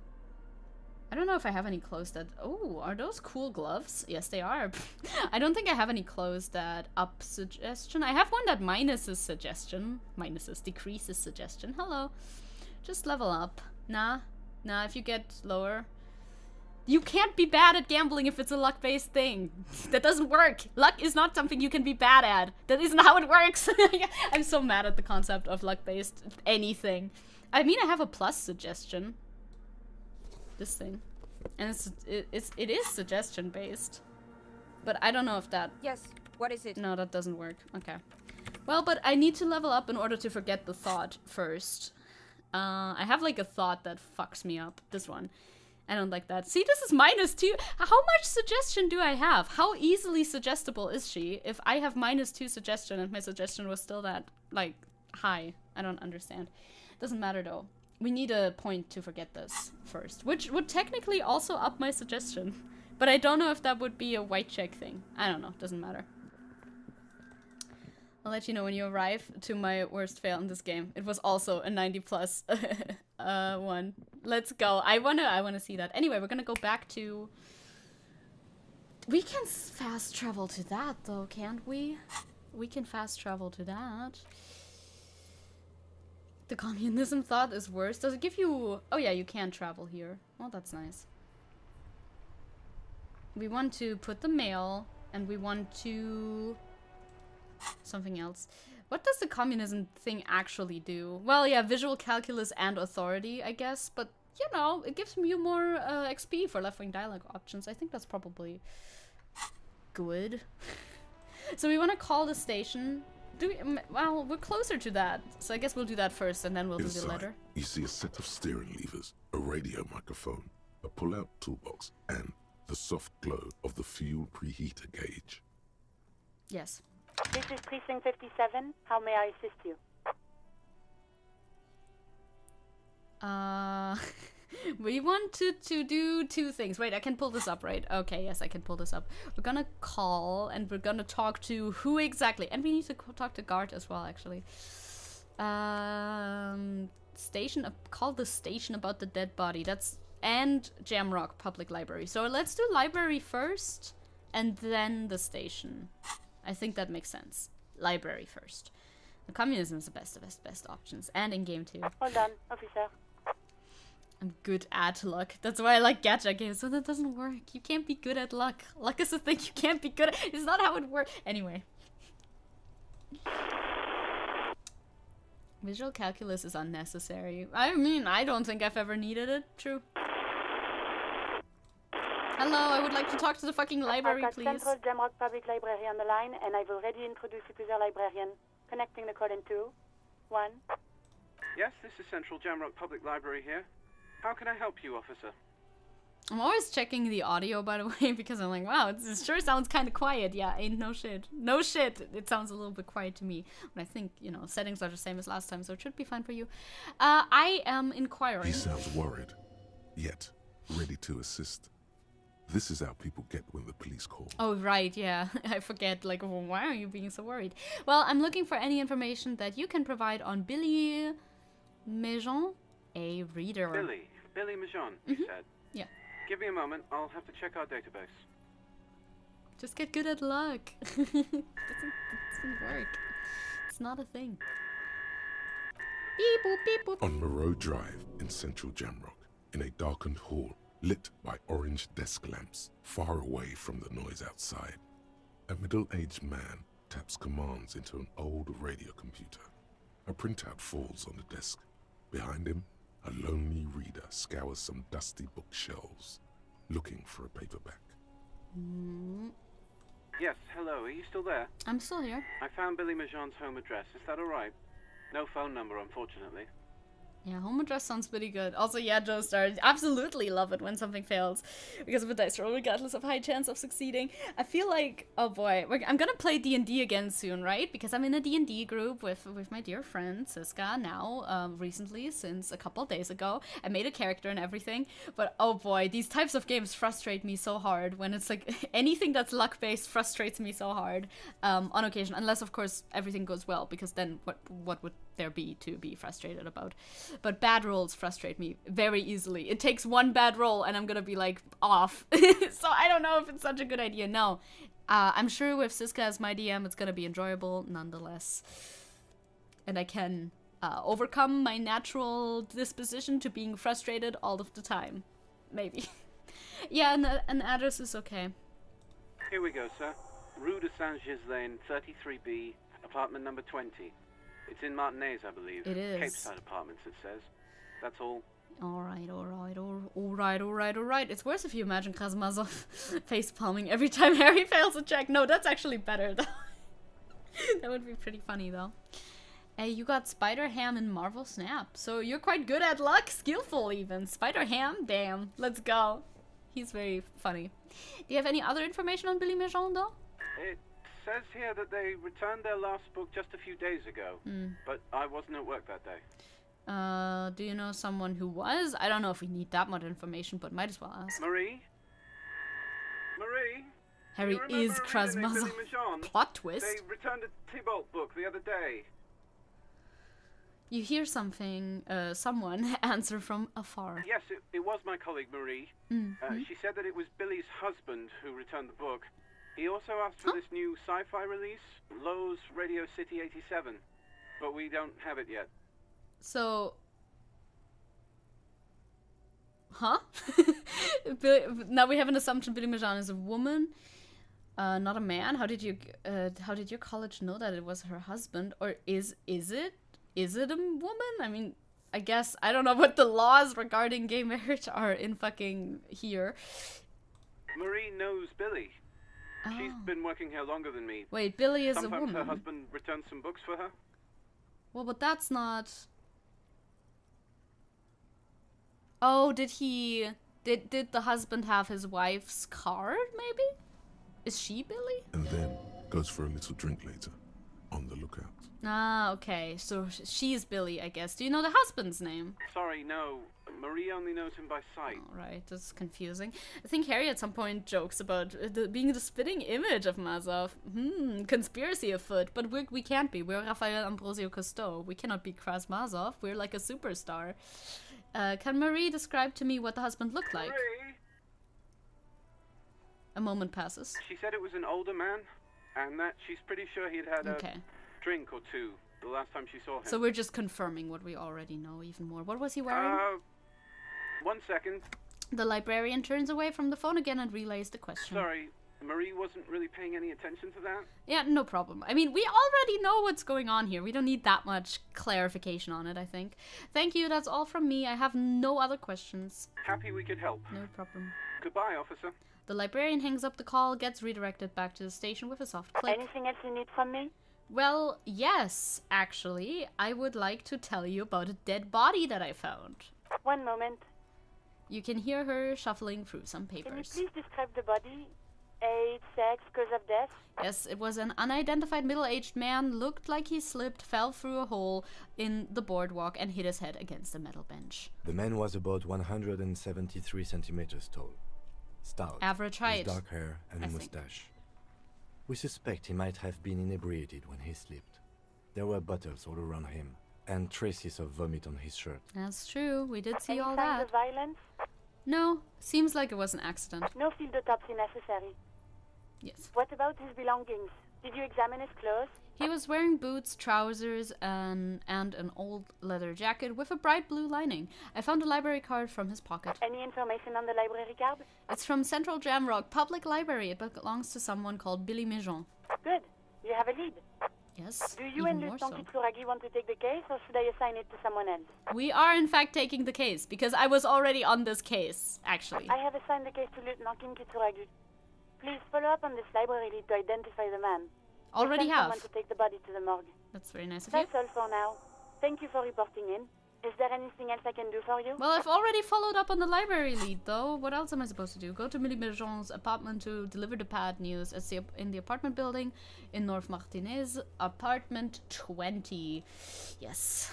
I don't know if I have any closed that... Oh, are those cool gloves? Yes, they are. I don't think I have any closed that up suggestion. I have one that minuses suggestion. Decreases suggestion. Hello. Just level up. Nah, if you get lower... You can't be bad at gambling if it's a luck-based thing. That doesn't work. Luck is not something you can be bad at. That isn't how it works. I'm so mad at the concept of luck-based anything. I mean, I have a plus suggestion. This thing, and it is suggestion based, but I don't know if that... Yes, what is it? No, that doesn't work. Okay, well, but I need to level up in order to forget the thought first. I have like a thought that fucks me up. This one, I don't like that. See, this is -2. How much suggestion do I have? How easily suggestible is she if I have -2 suggestion and my suggestion was still that, like, high? I don't understand. Doesn't matter though. We need a point to forget this first, which would technically also up my suggestion. But I don't know if that would be a white check thing. I don't know. Doesn't matter. I'll let you know when you arrive to my worst fail in this game. It was also a 90+ one. Let's go. I wanna see that. Anyway, we're gonna go back to... We can fast travel to that, though, can't we? We can fast travel to that. The communism thought is worse. Does it give you... Oh yeah, you can travel here. Well, that's nice. We want to put the mail, and we want to... Something else. What does the communism thing actually do? Well, yeah, visual calculus and authority, I guess. But, you know, it gives you more XP for left-wing dialogue options. I think that's probably good. So we want to call the station... Well, we're closer to that, so I guess we'll do that first, and then we'll do the letter. You see a set of steering levers, a radio microphone, a pull-out toolbox, and the soft glow of the fuel preheater gauge. Yes. This is Precinct 57. How may I assist you? We want to do two things. Wait, I can pull this up, right? Okay, yes, I can pull this up. We're gonna call, and we're gonna talk to who exactly? And we need to talk to Guard as well, actually. Call the station about the dead body. That's... And Jamrock Public Library. So let's do library first, and then the station. I think that makes sense. Library first. The communism is the best options. And in-game too. Hold on, officer. I'm good at luck. That's why I like gacha games. So that doesn't work. You can't be good at luck. Luck is a thing you can't be good at. It's not how it works. Anyway. Visual calculus is unnecessary. I mean, I don't think I've ever needed it. True. Hello, I would like to talk to the fucking library, I've got please. Central Jamrock Public Library on the line, and I've already introduced you to the librarian. Connecting the call in 2, 1. Yes, this is Central Jamrock Public Library here. How can I help you, officer? I'm always checking the audio, by the way, because I'm like, wow, it sure sounds kind of quiet. Yeah, ain't no shit. No shit. It sounds a little bit quiet to me. But I think, you know, settings are the same as last time, so it should be fine for you. I am inquiring. He sounds worried, yet ready to assist. This is how people get when the police call. Oh, right, yeah. I forget, like, well, why are you being so worried? Well, I'm looking for any information that you can provide on Billy Mejon, a reader. Billy Mejon, you said? Yeah. Give me a moment, I'll have to check our database. Just get good at luck. Doesn't work. It's not a thing. Beep boop, beep boop. On Moreau Drive in central Jamrock, in a darkened hall, lit by orange desk lamps, far away from the noise outside, a middle-aged man taps commands into an old radio computer. A printout falls on the desk. Behind him, a lonely reader scours some dusty bookshelves, looking for a paperback. Yes, hello, are you still there? I'm still here. I found Billy Mejon's home address, is that alright? No phone number, unfortunately. Yeah, home address sounds pretty good. Also, yeah, Joestar, absolutely love it when something fails. Because of a dice roll, regardless of high chance of succeeding. I feel like, oh boy, I'm gonna play D&D again soon, right? Because I'm in a D&D group with my dear friend, Siska, now, recently, since a couple days ago. I made a character and everything. But, oh boy, these types of games frustrate me so hard. When it's like, anything that's luck-based frustrates me so hard, on occasion. Unless, of course, everything goes well, because then what would there be to be frustrated about? But bad rolls frustrate me very easily. It takes one bad roll and I'm gonna be like off. So I don't know if it's such a good idea. No, I'm sure with Siska as my DM, it's gonna be enjoyable nonetheless. And I can overcome my natural disposition to being frustrated all of the time. Maybe. Yeah, an address is okay. Here we go, sir. Rue de Saint-Ghislain, 33B, apartment number 20. It's in Martinez, I believe. It is. Capeside Apartments, it says. That's all. Alright. It's worse if you imagine Karamazov face palming every time Harry fails a check. No, that's actually better, though. That would be pretty funny, though. Hey, you got Spider Ham and Marvel Snap. So you're quite good at luck, skillful even. Spider Ham? Damn. Let's go. He's very funny. Do you have any other information on Billy Mejon, though? It says here that they returned their last book just a few days ago, but I wasn't at work that day. Do you know someone who was? I don't know if we need that much information, but might as well ask. Marie? Harry is Karamazov. Plot twist. They returned a Tybalt book the other day. You hear something, someone answer from afar. Yes, it was my colleague Marie. She said that it was Billy's husband who returned the book. He also asked for this new sci-fi release, Lowe's Radio City 87, but we don't have it yet. So... Huh? Now we have an assumption Billy Mejon is a woman, not a man. How did your college know that it was her husband? Or is it a woman? I mean, I guess, I don't know what the laws regarding gay marriage are in fucking here. Marie knows Billy. She's been working here longer than me. Wait, Billy is a woman. Sometimes her husband returns some books for her. Well, but that's not... Oh, did the husband have his wife's card, maybe? Is she Billy? And then goes for a little drink later. On the lookout. Ah, okay. So she's Billy, I guess. Do you know the husband's name? Sorry, no. Marie only knows him by sight. Alright, that's confusing. I think Harry at some point jokes about being the spitting image of Mazov. Conspiracy afoot. But we can't be. We're Raphael Ambrosio Cousteau. We cannot be Karamazov. We're like a superstar. Can Marie describe to me what the husband looked like? Marie? A moment passes. She said it was an older man, and that she's pretty sure he'd had a drink or two the last time she saw him. So we're just confirming what we already know even more. What was he wearing? 1 second. The librarian turns away from the phone again and relays the question. Sorry, Marie wasn't really paying any attention to that. Yeah, no problem. I mean, we already know what's going on here. We don't need that much clarification on it, I think. Thank you, that's all from me. I have no other questions. Happy we could help. No problem. Goodbye, officer. The librarian hangs up the call, gets redirected back to the station with a soft click. Anything else you need from me? Well, yes, actually. I would like to tell you about a dead body that I found. One moment. You can hear her shuffling through some papers. Can you please describe the body? Age, sex, cause of death? Yes, it was an unidentified middle-aged man, looked like he slipped, fell through a hole in the boardwalk and hit his head against a metal bench. The man was about 173 centimeters tall. stout, Average with height, dark hair and a mustache. We suspect he might have been inebriated when he slept. There were bottles all around him, and traces of vomit on his shirt. That's true, we did see Any all signs that. of violence? No, seems like it was an accident. No field autopsy necessary. Yes. What about his belongings? Did you examine his clothes? He was wearing boots, trousers, and an old leather jacket with a bright blue lining. I found a library card from his pocket. Any information on the library card? It's from Central Jamrock Public Library. It belongs to someone called Billy Mijon. Good. You have a lead. Yes, Do you even and more so. Lieutenant Tsuragi want to take the case, or should I assign it to someone else? We are in fact taking the case, because I was already on this case, actually. I have assigned the case to Lieutenant Tsuragi. Please follow up on this library lead to identify the man. Already Send have. someone to take the body to the morgue. That's very nice of you. That's all for now. Thank you for reporting in. Is there anything else I can do for you? Well, I've already followed up on the library lead, though. What else am I supposed to do? Go to Billy Mijon's apartment to deliver the bad news. It's in the apartment building in North Martinez, apartment 20. Yes.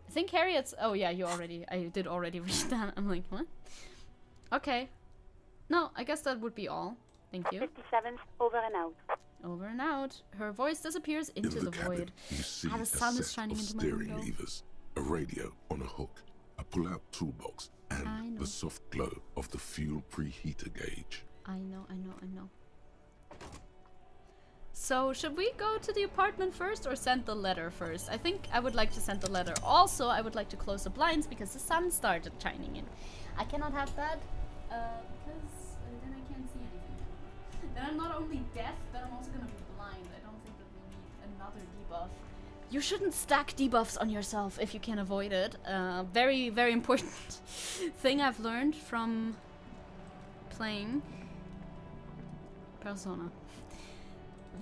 I think Harriet's... Oh, yeah, I did already read that. I'm like, what? Okay. No, I guess that would be all. Thank you. 57th, over and out. Over and out. Her voice disappears into In the cabin, void. you see The a sun is set shining of into my steering window. levers, a radio on a hook, a pull-out toolbox, I and know. the soft glow of the fuel preheater gauge. I know. So, should we go to the apartment first or send the letter first? I think I would like to send the letter. Also, I would like to close the blinds because the sun started shining in. I cannot have that because then I can't see anything. Then I'm not only deaf, but I'm also gonna be blind. I don't think that we need another debuff. You shouldn't stack debuffs on yourself if you can avoid it. Very, very important thing I've learned from playing Persona.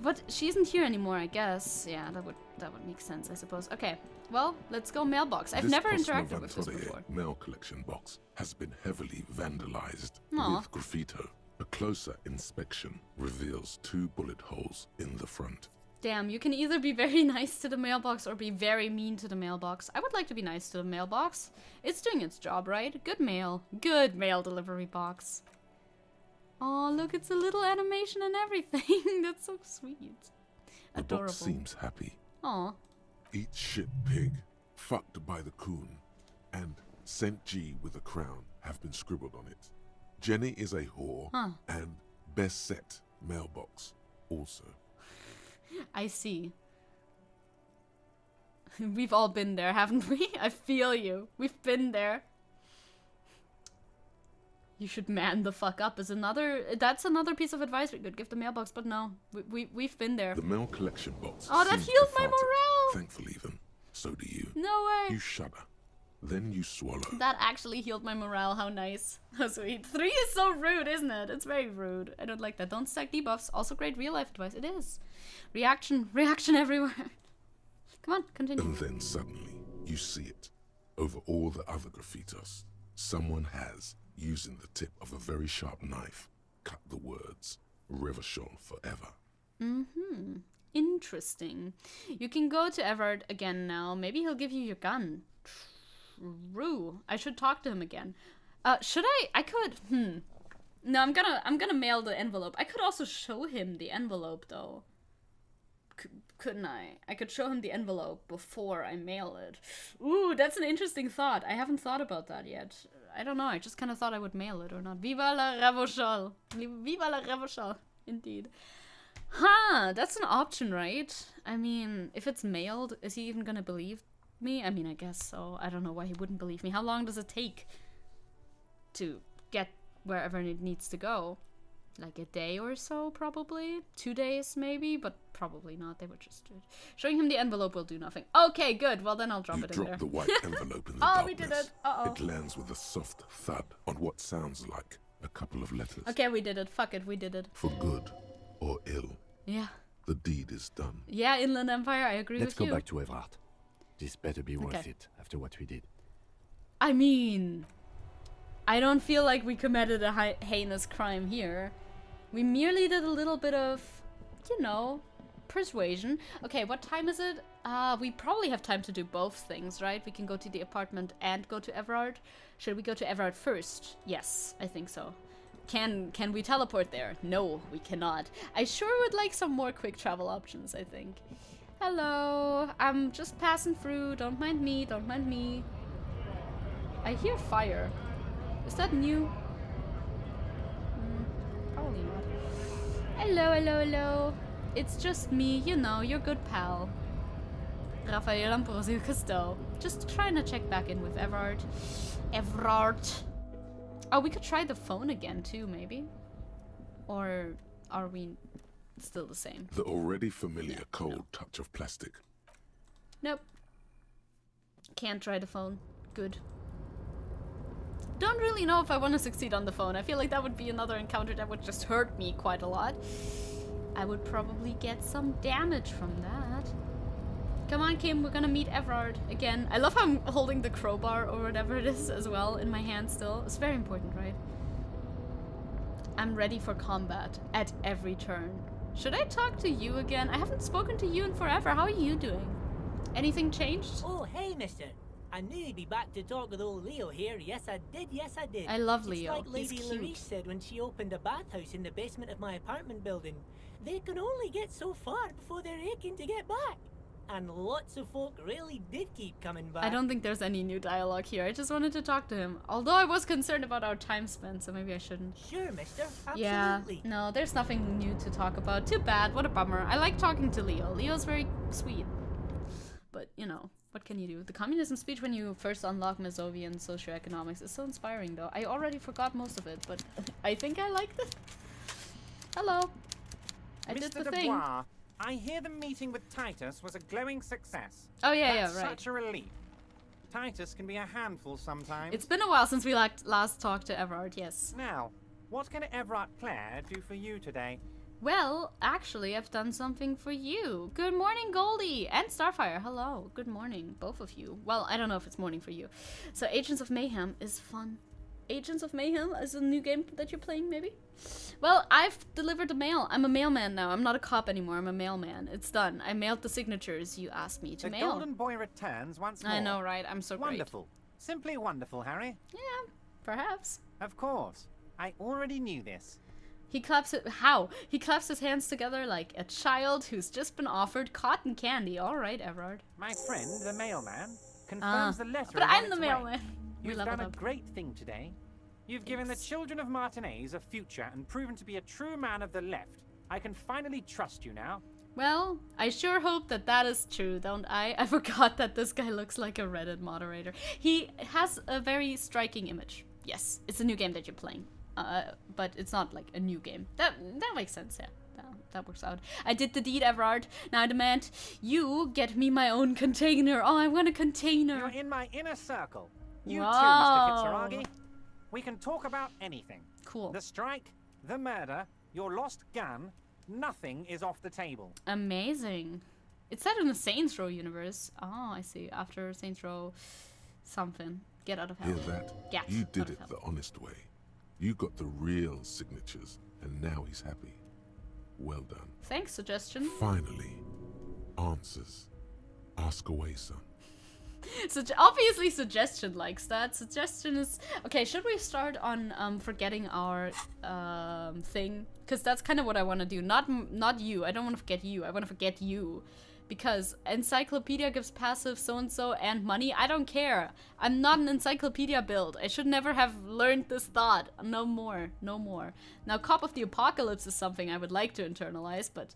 But she isn't here anymore, I guess. Yeah, that would make sense, I suppose. Okay, well, let's go mailbox. I've never interacted with this before. Mail collection box has been heavily vandalized Aw. with graffito. A closer inspection reveals 2 bullet holes in the front. Damn, you can either be very nice to the mailbox or be very mean to the mailbox. I would like to be nice to the mailbox. It's doing its job, right? Good mail. Good mail delivery box. Oh, look, it's a little animation and everything. That's so sweet. Adorable. The box seems happy. Aw. Eat shit pig, fucked by the coon, and Saint G with a crown have been scribbled on it. Jenny is a whore, and best set mailbox also. I see. We've all been there, haven't we? I feel you. We've been there. You should man the fuck up is that's another piece of advice we could give the mailbox, but no. We've been there. The mail collection box. Oh, that seems healed my cathartic. morale! Thankfully even. So do you. No way. You shudder. Then you swallow. That actually healed my morale. How nice. How sweet. 3 is so rude, isn't it? It's very rude. I don't like that. Don't stack debuffs. Also great real life advice. It is. Reaction everywhere. Come on, continue. And then suddenly, you see it. Over all the other graffitos, someone has, using the tip of a very sharp knife, cut the words, Revachol forever. Mm-hmm. Interesting. You can go to Everard again now. Maybe he'll give you your gun. True. I should talk to him again. Should I? I could. No, I'm gonna mail the envelope. I could also show him the envelope though. Couldn't I? I could show him the envelope before I mail it. Ooh, that's an interesting thought. I haven't thought about that yet. I don't know. I just kind of thought I would mail it or not. Viva la Revachol. Viva la Revachol. Indeed. That's an option, right? I mean, if it's mailed, is he even gonna believe me? I mean, I guess so. I don't know why he wouldn't believe me. How long does it take to get wherever it needs to go? Like a day or so, probably? 2 days, maybe? But probably not. They would just do it. Showing him the envelope will do nothing. Okay, good. Well, then I'll drop You it in drop there. the white envelope in the Oh, darkness. we did it. Uh-oh. It lands with a soft thud on what sounds like a couple of letters. Okay, we did it. Fuck it, we did it. For good or ill, Yeah. the deed is done. Yeah, Inland Empire, I agree Let's with you. go back to Evrart. This better be worth it after what we did. I mean, I don't feel like we committed a heinous crime here. We merely did a little bit of, you know, persuasion. Okay, what time is it? We probably have time to do both things, right? We can go to the apartment and go to Everard. Should we go to Everard first? Yes, I think so. Can we teleport there? No, we cannot. I sure would like some more quick travel options, I think. Hello, I'm just passing through. Don't mind me, don't mind me. I hear fire. Is that new? Probably not. Hello, hello, hello. It's just me, you know, your good pal. Raphael Ambrosio Cousteau. Just trying to check back in with Everard. Evrart. Oh, we could try the phone again too, maybe? Or are we still the same? The already familiar cold touch of plastic. Nope. Can't try the phone. Good. Don't really know if I want to succeed on the phone. I feel like that would be another encounter that would just hurt me quite a lot. I would probably get some damage from that. Come on, Kim, we're gonna meet Everard again. I love how I'm holding the crowbar or whatever it is as well in my hand still. It's very important, right? I'm ready for combat at every turn. Should I talk to you again? I haven't spoken to you in forever. How are you doing? Anything changed? Oh, hey, mister. I knew you'd be back to talk with old Leo here. Yes, I did. Yes, I did. I love Leo. It's like Lady Larice said when she opened a bathhouse in the basement of my apartment building. They can only get so far before they're aching to get back. And lots of folk really did keep coming back. I don't think there's any new dialogue here. I just wanted to talk to him. Although I was concerned about our time spent, so maybe I shouldn't. Sure, mister. Absolutely. Yeah, no, there's nothing new to talk about. Too bad. What a bummer. I like talking to Leo. Leo's very sweet. But, you know, what can you do? The communism speech when you first unlock Mazovian socioeconomics is so inspiring, though. I already forgot most of it, but I think I liked it. Hello. I did the thing. I hear the meeting with Titus was a glowing success. Oh, yeah, That's yeah, right. Such a relief. Titus can be a handful sometimes. It's been a while since we last talked to Everard, yes. Now, what can Evrart Claire do for you today? Well, actually, I've done something for you. Good morning, Goldie! And Starfire, hello. Good morning, both of you. Well, I don't know if it's morning for you. So, Agents of Mayhem is fun. Agents of Mayhem is a new game that you're playing, maybe? Well, I've delivered the mail. I'm a mailman now. I'm not a cop anymore. I'm a mailman. It's done. I mailed the signatures you asked me to mail. The Golden Boy returns once more. I know, right? I'm so wonderful. Simply wonderful, Harry. Yeah, perhaps. Of course. I already knew this. He claps it. How? He claps his hands together like a child who's just been offered cotton candy. All right, Everard. My friend, the mailman, confirms the letter. But I'm the mailman. You've done a great thing today. You've given the children of Martinez a future and proven to be a true man of the left. I can finally trust you now. Well, I sure hope that that is true, don't I? I forgot that this guy looks like a Reddit moderator. He has a very striking image. Yes, it's a new game that you're playing. But it's not like a new game. That makes sense, yeah. That works out. I did the deed, Everard. Now I demand you get me my own container. Oh, I want a container. You're in my inner circle. You too, Mr. Kitsuragi. We can talk about anything. Cool. The strike, the murder, your lost gun, nothing is off the table. Amazing. It's set in the Saints Row universe. Oh, I see. After Saints Row something. Get out of hell. Hear that? Get you did out of it hell. the honest way. You got the real signatures, and now he's happy. Well done. Thanks, suggestion. Finally, answers. Ask away, son. So obviously Suggestion likes that. Suggestion is... Okay, should we start on forgetting our thing? Because that's kind of what I want to do. Not you. I don't want to forget you. I want to forget you. Because encyclopedia gives passive so-and-so and money. I don't care. I'm not an encyclopedia build. I should never have learned this thought. No more. No more. Now, Cop of the Apocalypse is something I would like to internalize, but...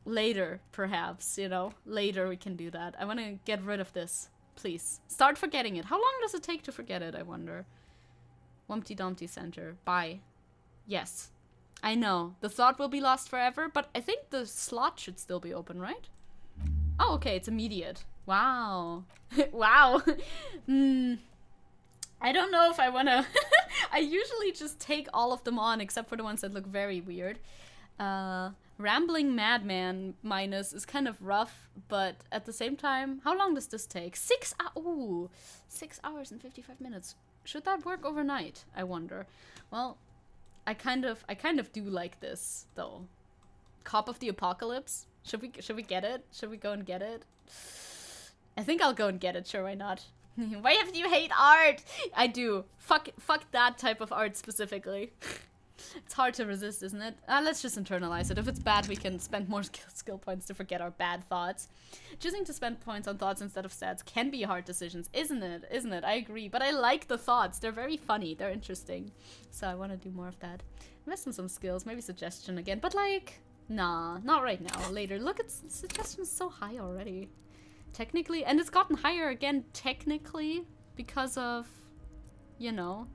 Later, perhaps, you know? Later we can do that. I want to get rid of this. Please. Start forgetting it. How long does it take to forget it, I wonder? Wumpty Dumpty Center. Bye. Yes. I know. The thought will be lost forever, but I think the slot should still be open, right? Oh, okay. It's immediate. Wow. Wow. I don't know if I want to... I usually just take all of them on, except for the ones that look very weird. Rambling Madman minus is kind of rough, but at the same time, how long does this take? 6 hours and 55 minutes. Should that work overnight? I wonder. Well, I kind of do like this though. Cop of the Apocalypse. Should we get it? Should we go and get it? I think I'll go and get it. Sure, why not? Why have you hate art? I do. Fuck that type of art specifically. It's hard to resist, isn't it? Let's just internalize it. If it's bad, we can spend more skill points to forget our bad thoughts. Choosing to spend points on thoughts instead of stats can be hard decisions, isn't it? Isn't it? I agree. But I like the thoughts. They're very funny. They're interesting. So I want to do more of that. Invest in some skills. Maybe suggestion again. But like, nah, not right now. Later. Look, it's suggestion is so high already. Technically. And it's gotten higher again, technically, because of, you know,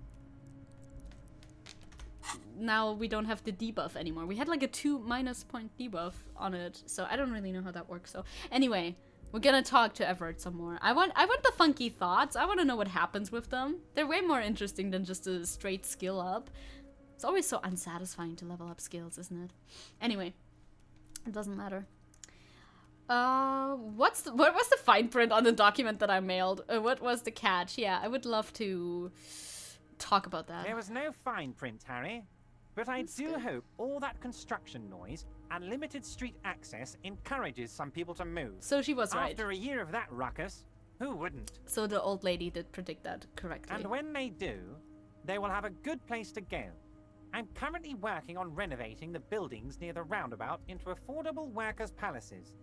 now we don't have the debuff anymore. We had like a 2- point debuff on it, so I don't really know how that works. So anyway, we're gonna talk to Everard some more. I want the funky thoughts. I want to know what happens with them. They're way more interesting than just a straight skill up. It's always so unsatisfying to level up skills, isn't it? Anyway, it doesn't matter. What was the fine print on the document that I mailed? What was the catch? Yeah, I would love to talk about that. There was no fine print, Harry. But I do hope all that construction noise and limited street access encourages some people to move. So she was right. After a year of that ruckus, who wouldn't? So the old lady did predict that correctly. And when they do, they will have a good place to go. I'm currently working on renovating the buildings near the roundabout into affordable workers' palaces.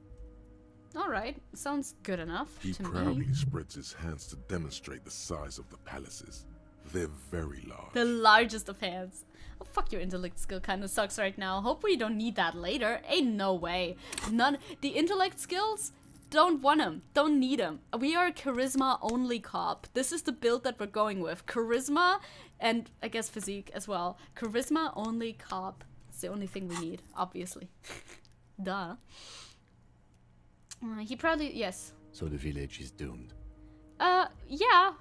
Alright, sounds good enough He to proudly me. spreads his hands to demonstrate the size of the palaces. They're very large. The largest of hands. Oh, fuck, your intellect skill kind of sucks right now. Hope we don't need that later. Ain't no way. None. The intellect skills, don't want them. Don't need them. We are a charisma only cop. This is the build that we're going with. Charisma and I guess physique as well. Charisma only cop. It's the only thing we need, obviously. Duh. He probably, yes. So the village is doomed. Yeah.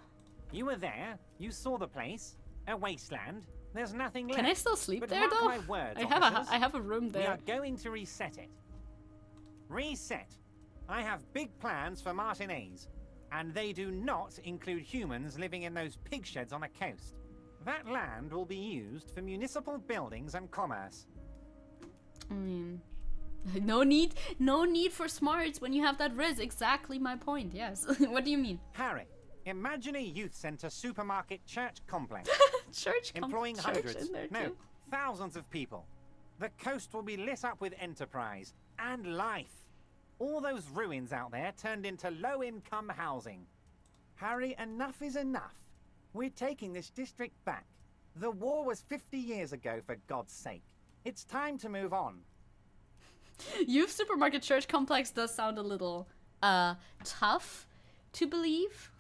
You were there. You saw the place. A wasteland. There's nothing left. Can I still sleep But there mark though? my words, I have a room We there. are going to reset it. Reset. I have big plans for Martinez, and they do not include humans living in those pig sheds on the coast. That land will be used for municipal buildings and commerce. I mean, no need for smarts when you have that res. Exactly my point. Yes. What do you mean? Harry, imagine a youth center, supermarket, church complex. Employing church hundreds, in there no, too. thousands of people. The coast will be lit up with enterprise and life. All those ruins out there turned into low-income housing. Harry, enough is enough. We're taking this district back. The war was 50 years ago, for God's sake. It's time to move on. Youth supermarket church complex does sound a little tough to believe.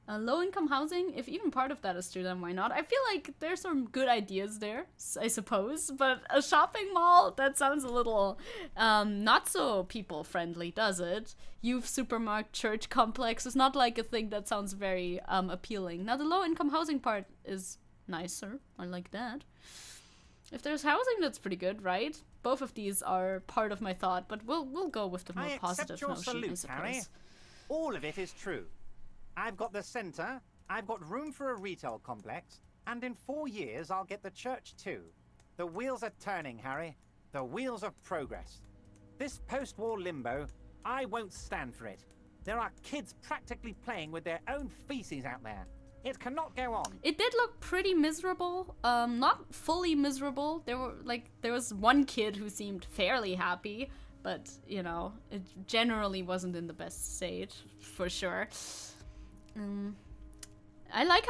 Low-income housing, if even part of that is true, then why not? I feel like there's some good ideas there, I suppose, but a shopping mall, that sounds a little not so people-friendly, does it? Youth supermarket church complex is not like a thing that sounds very appealing. Now, the low-income housing part is nicer. I like that. If there's housing, that's pretty good, right? Both of these are part of my thought, but we'll go with the more positive notion, salute, I suppose. Harry. All of it is true. I've got the center, I've got room for a retail complex, and in 4 years I'll get the church too. The wheels are turning, Harry. The wheels of progress. This post-war limbo, I won't stand for it. There are kids practically playing with their own feces out there. It cannot go on. It did look pretty miserable. Not fully miserable. There was one kid who seemed fairly happy, but you know, it generally wasn't in the best state, for sure. I like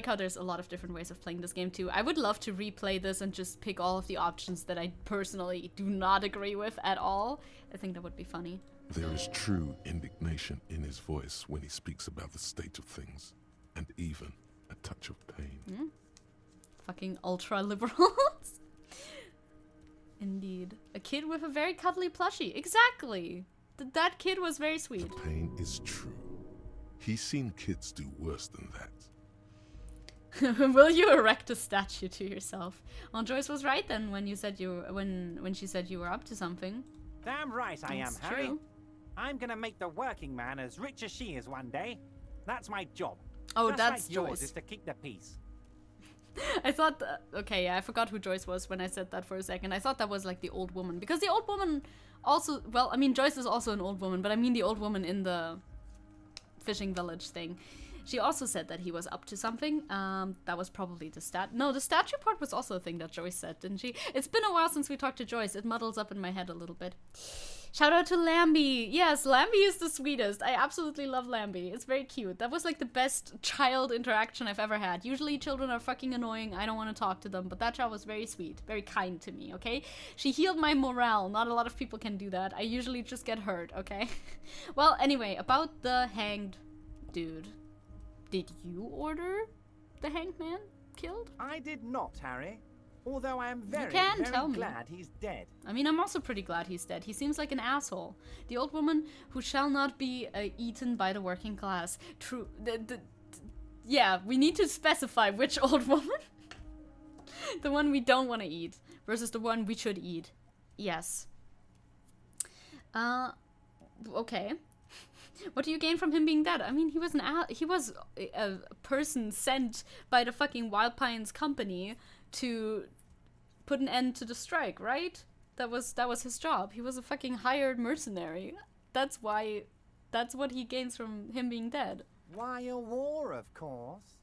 how there's a lot of different ways of playing this game too. I would love to replay this and just pick all of the options that I personally do not agree with at all. I think that would be funny. There is true indignation in his voice when he speaks about the state of things, and even a touch of pain. Fucking ultra-liberals. Indeed. A kid with a very cuddly plushie. Exactly! That kid was very sweet. The pain is true. He's seen kids do worse than that. Will you erect a statue to yourself? Well, Joyce was right then when you said when she said you were up to something. Damn right I am, That's Harry. true. I'm gonna make the working man as rich as she is one day. That's my job. Oh, Just that's like yours Joyce. is to keep the peace. I thought, okay, yeah, I forgot who Joyce was when I said that for a second. I thought that was like the old woman. Because the old woman also, well, I mean, Joyce is also an old woman, but I mean the old woman in the fishing village thing. She also said that he was up to something. That was probably the statue part was also a thing that Joyce said, didn't she? It's been a while since we talked to Joyce. It muddles up in my head a little bit. Shout out to Lambie. Yes, Lambie is the sweetest. I absolutely love Lambie. It's very cute. That was like the best child interaction I've ever had. Usually children are fucking annoying. I don't want to talk to them, but that child was very sweet, very kind to me, okay? She healed my morale. Not a lot of people can do that. I usually just get hurt, okay? Well, anyway, about the hanged dude. Did you order the hanged man killed? I did not, Harry. Although I am very glad he's dead. I mean, I'm also pretty glad he's dead. He seems like an asshole. The old woman who shall not be eaten by the working class. True. Yeah, we need to specify which old woman. The one we don't want to eat versus the one we should eat. Yes. Okay. What do you gain from him being dead? I mean, he was a person sent by the fucking Wild Pines company to put an end to the strike, right? That was his job. He was a fucking hired mercenary. That's what he gains from him being dead. Why a war, of course.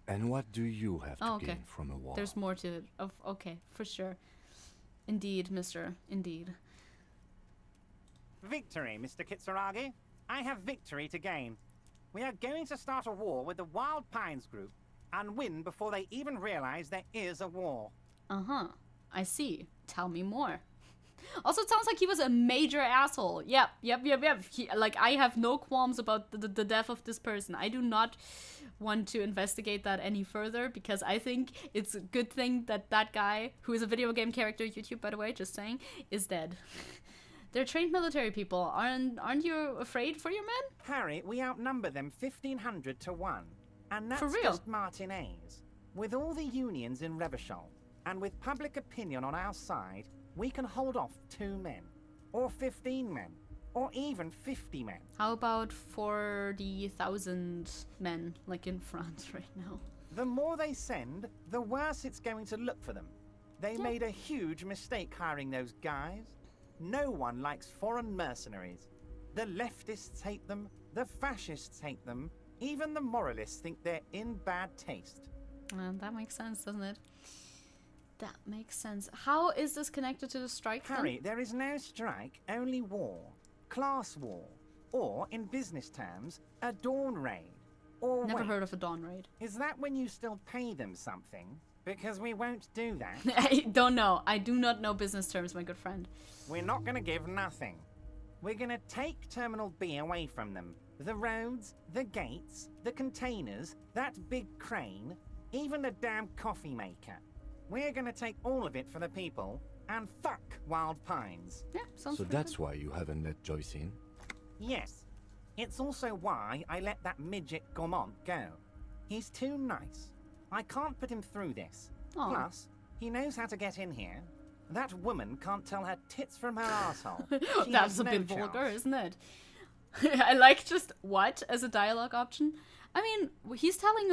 And what do you have to gain from a war? There's more to it. Okay, for sure. Indeed, mister. Indeed. Victory, Mr. Kitsuragi. I have victory to gain. We are going to start a war with the Wild Pines group and win before they even realize there is a war. Uh-huh. I see. Tell me more. Also, it sounds like he was a major asshole. Yep. I have no qualms about the death of this person. I do not want to investigate that any further because I think it's a good thing that that guy, who is a video game character YouTube, by the way, just saying, is dead. They're trained military people. Aren't you afraid for your men? Harry, we outnumber them 1,500 to 1. And that's for real? Just Martinez. With all the unions in Revachol, and with public opinion on our side, we can hold off 2 men, or 15 men, or even 50 men. How about 40,000 men, like in France right now? The more they send, the worse it's going to look for them. They made a huge mistake hiring those guys. No one likes foreign mercenaries. The leftists hate them, the fascists hate them, even the moralists think they're in bad taste. That makes sense, doesn't it? That makes sense. How is this connected to the strike, Harry, then? there is no strike, only war. Class war. Or, in business terms, a dawn raid. Or Never heard of a dawn raid. Is that when you still pay them something? Because we won't do that. I don't know. I do not know business terms, my good friend. We're not going to give nothing. We're going to take Terminal B away from them. The roads, the gates, the containers, that big crane, even the damn coffee maker. We're going to take all of it for the people, and fuck Wild Pines. Yeah, sounds So that's why you haven't let Joyce in? Yes. It's also why I let that midget Gaumont go. He's too nice. I can't put him through this. Aww. Plus, he knows how to get in here. That woman can't tell her tits from her asshole. That's a bit vulgar, isn't it? I like just what as a dialogue option. I mean, he's telling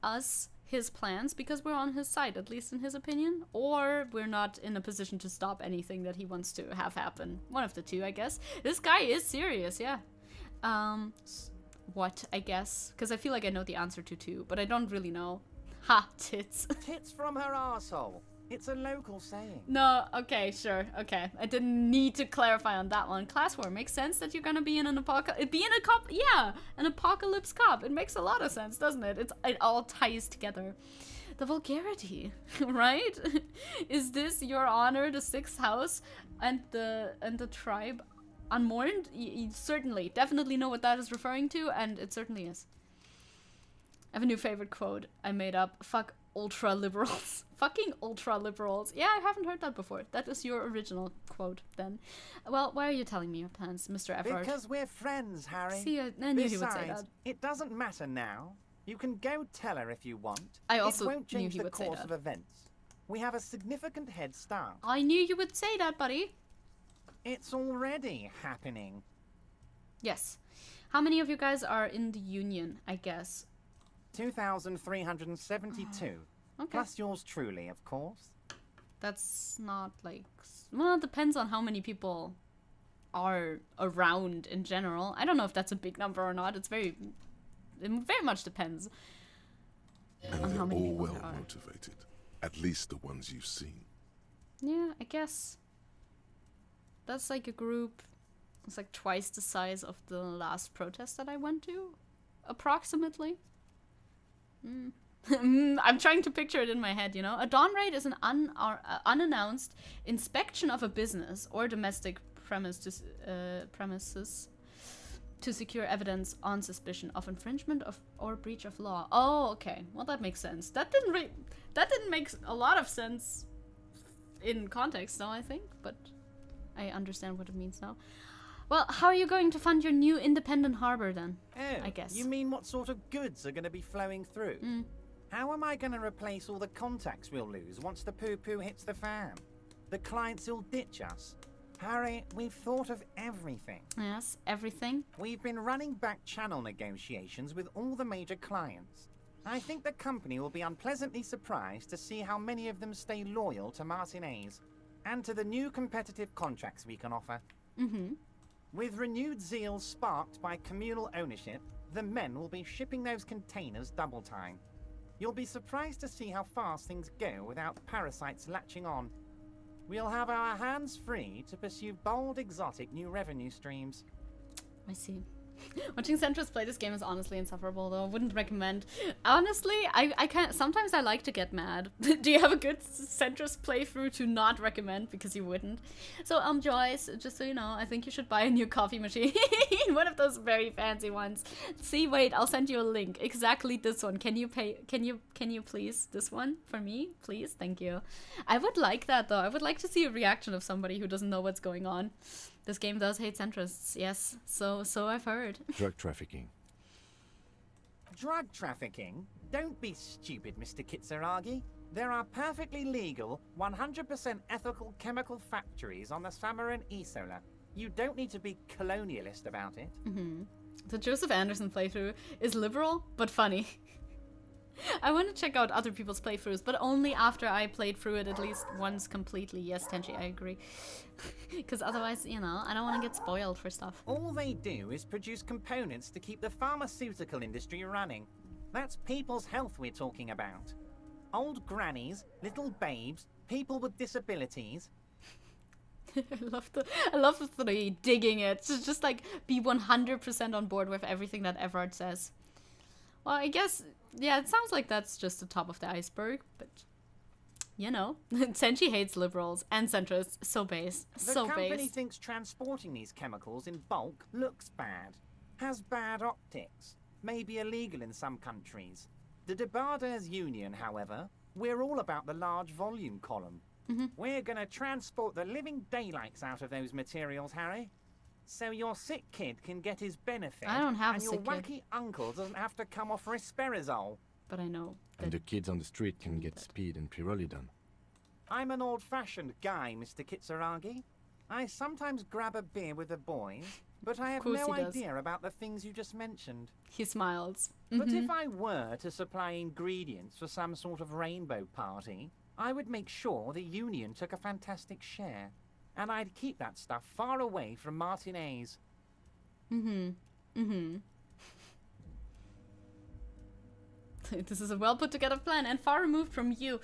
us his plans because we're on his side, at least in his opinion, or we're not in a position to stop anything that he wants to have happen. One of the two, I guess. This guy is serious, yeah. What, I guess? Because I feel like I know the answer to two, but I don't really know. Ha, tits. Tits from her asshole. It's a local saying. No, okay, sure, okay. I didn't need to clarify on that one. Class war makes sense that you're gonna be in an apocalypse. Yeah, an apocalypse cop. It makes a lot of sense, doesn't it? It all ties together. The vulgarity, right? Is this your honor, the sixth house, and the tribe unmourned? You certainly, definitely know what that is referring to, and it certainly is. I have a new favorite quote I made up. Fuck ultra liberals. Fucking ultra liberals. Yeah, I haven't heard that before. That was your original quote then. Well, why are you telling me your plans, Mr. Everard? Because we're friends, Harry. See, I knew he would say that. It doesn't matter now. You can go tell her if you want. I also it won't change knew he the would say course that. of events. We have a significant head start. I knew you would say that, buddy. It's already happening. Yes. How many of you guys are in the union, I guess? 2,372. Okay. Plus yours truly, of course. That's not like... Well, it depends on how many people are around in general. I don't know if that's a big number or not. It's very It very much depends And on they're how many all people well there are. motivated. At least the ones you've seen. Yeah, I guess. That's like a group. It's like twice the size of the last protest that I went to, approximately. I'm trying to picture it in my head, you know? A dawn raid is an unannounced inspection of a business or domestic premises to secure evidence on suspicion of infringement of or breach of law. Oh, okay. Well, that makes sense. That didn't make a lot of sense in context, though, I think, but I understand what it means now. Well, how are you going to fund your new independent harbor then? Oh, I guess. You mean what sort of goods are going to be flowing through? How am I going to replace all the contacts we'll lose once the poo-poo hits the fan? The clients will ditch us. Harry, we've thought of everything. Yes, everything. We've been running back channel negotiations with all the major clients. I think the company will be unpleasantly surprised to see how many of them stay loyal to Martinez and to the new competitive contracts we can offer. With renewed zeal sparked by communal ownership, the men will be shipping those containers double time. You'll be surprised to see how fast things go without parasites latching on. We'll have our hands free to pursue bold, exotic new revenue streams. I see. Watching Centrist play this game is honestly insufferable, though. I wouldn't recommend. Honestly, I can't. Sometimes I like to get mad. Do you have a good Centrist playthrough to not recommend? Because you wouldn't. So, Joyce, just so you know, I think you should buy a new coffee machine. One of those very fancy ones. See, wait, I'll send you a link. Exactly this one. Can you pay? Can you please this one for me, please? Thank you. I would like that though. I would like to see a reaction of somebody who doesn't know what's going on. This game does hate centrists, yes. So I've heard. Drug trafficking. Drug trafficking? Don't be stupid, Mr. Kitsuragi. There are perfectly legal, 100% ethical chemical factories on the Samaran Isola. You don't need to be colonialist about it. The Joseph Anderson playthrough is liberal, but funny. I want to check out other people's playthroughs, but only after I played through it at least once completely. Yes, Tenchi, I agree. Because otherwise, you know, I don't want to get spoiled for stuff. All they do is produce components to keep the pharmaceutical industry running. That's people's health we're talking about. Old grannies, little babes, people with disabilities. I love the three digging it. Just like be 100% on board with everything that Everard says. Well, I guess, yeah, it sounds like that's just the top of the iceberg, but, you know, Tenchi hates liberals and centrists, so base, so base. The company thinks transporting these chemicals in bulk looks bad, has bad optics, may be illegal in some countries. The Debarders Union, however, we're all about the large volume column. We're gonna transport the living daylights out of those materials, Harry. So your sick kid can get his benefit. I don't have and a your sick wacky kid. uncle doesn't have to come off risperazole. But I know. And the kids on the street can get speed and pyrrolidon. I'm an old-fashioned guy, Mr. Kitsuragi. I sometimes grab a beer with the boys, but I have no idea about the things you just mentioned. He smiles. But if I were to supply ingredients for some sort of rainbow party, I would make sure the Union took a fantastic share. And I'd keep that stuff far away from Martinez. This is a well put together plan and far removed from you.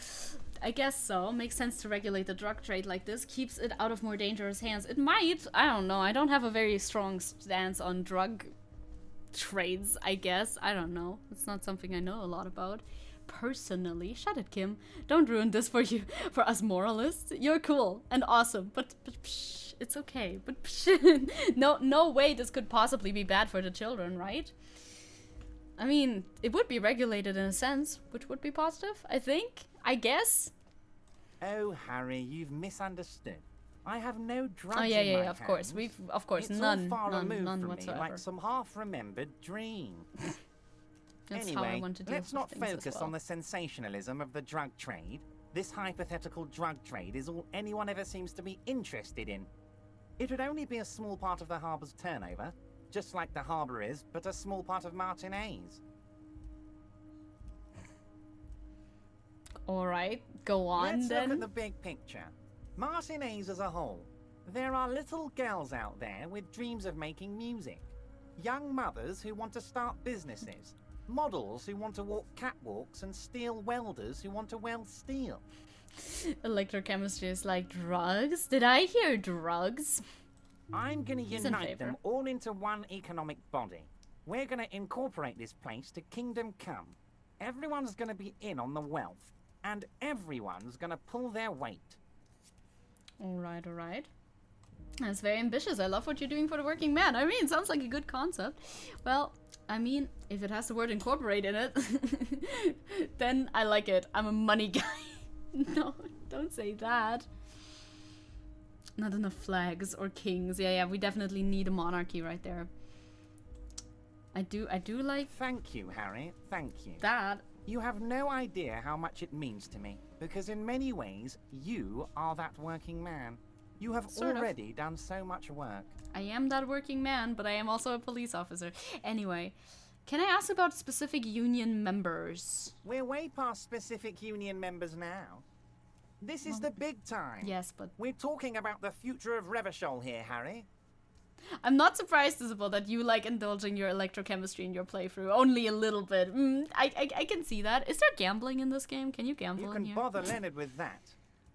I guess so. Makes sense to regulate the drug trade like this. Keeps it out of more dangerous hands. It might. I don't know. I don't have a very strong stance on drug trades, I guess. I don't know. It's not something I know a lot about. Personally, shut it, Kim. Don't ruin this for you, for us moralists. You're cool and awesome, but psh, it's okay. But psh, no way this could possibly be bad for the children, right? I mean, it would be regulated in a sense, which would be positive, I think. I guess. Oh, Harry, you've misunderstood. I have no drugs in my hands. Of course. It's none all far removed none from whatsoever. me, like some half-remembered dream. That's how I Anyway, want to deal let's with not things as focus well. on the sensationalism of the drug trade. This hypothetical drug trade is all anyone ever seems to be interested in. It would only be a small part of the harbour's turnover, just like the harbour is, but a small part of Martinez. Alright, go on Let's then. look at the big picture. Martinez as a whole. There are little girls out there with dreams of making music. Young mothers who want to start businesses. Models who want to walk catwalks and steel welders who want to weld steel. Electrochemistry is like drugs? Did I hear drugs? I'm gonna He's in unite favor. them all into one economic body. We're gonna incorporate this place to Kingdom Come. Everyone's gonna be in on the wealth, and everyone's gonna pull their weight. Alright, alright. That's very ambitious. I love what you're doing for the working man. I mean, it sounds like a good concept. Well, I mean, if it has the word incorporate in it, then I like it. I'm a money guy. No, don't say that. Not enough flags or kings. Yeah, we definitely need a monarchy right there. I do like... Thank you, Harry. Thank you. That. You have no idea how much it means to me, because in many ways, you are that working man. You have already done so much work. I am that working man, but I am also a police officer. Anyway, can I ask about specific union members? We're way past specific union members now. This is the big time. Yes, but... We're talking about the future of Revachol here, Harry. I'm not surprised, Isabel, that you like indulging your electrochemistry in your playthrough. Only a little bit. I can see that. Is there gambling in this game? Can you gamble in here? You can bother Leonard with that.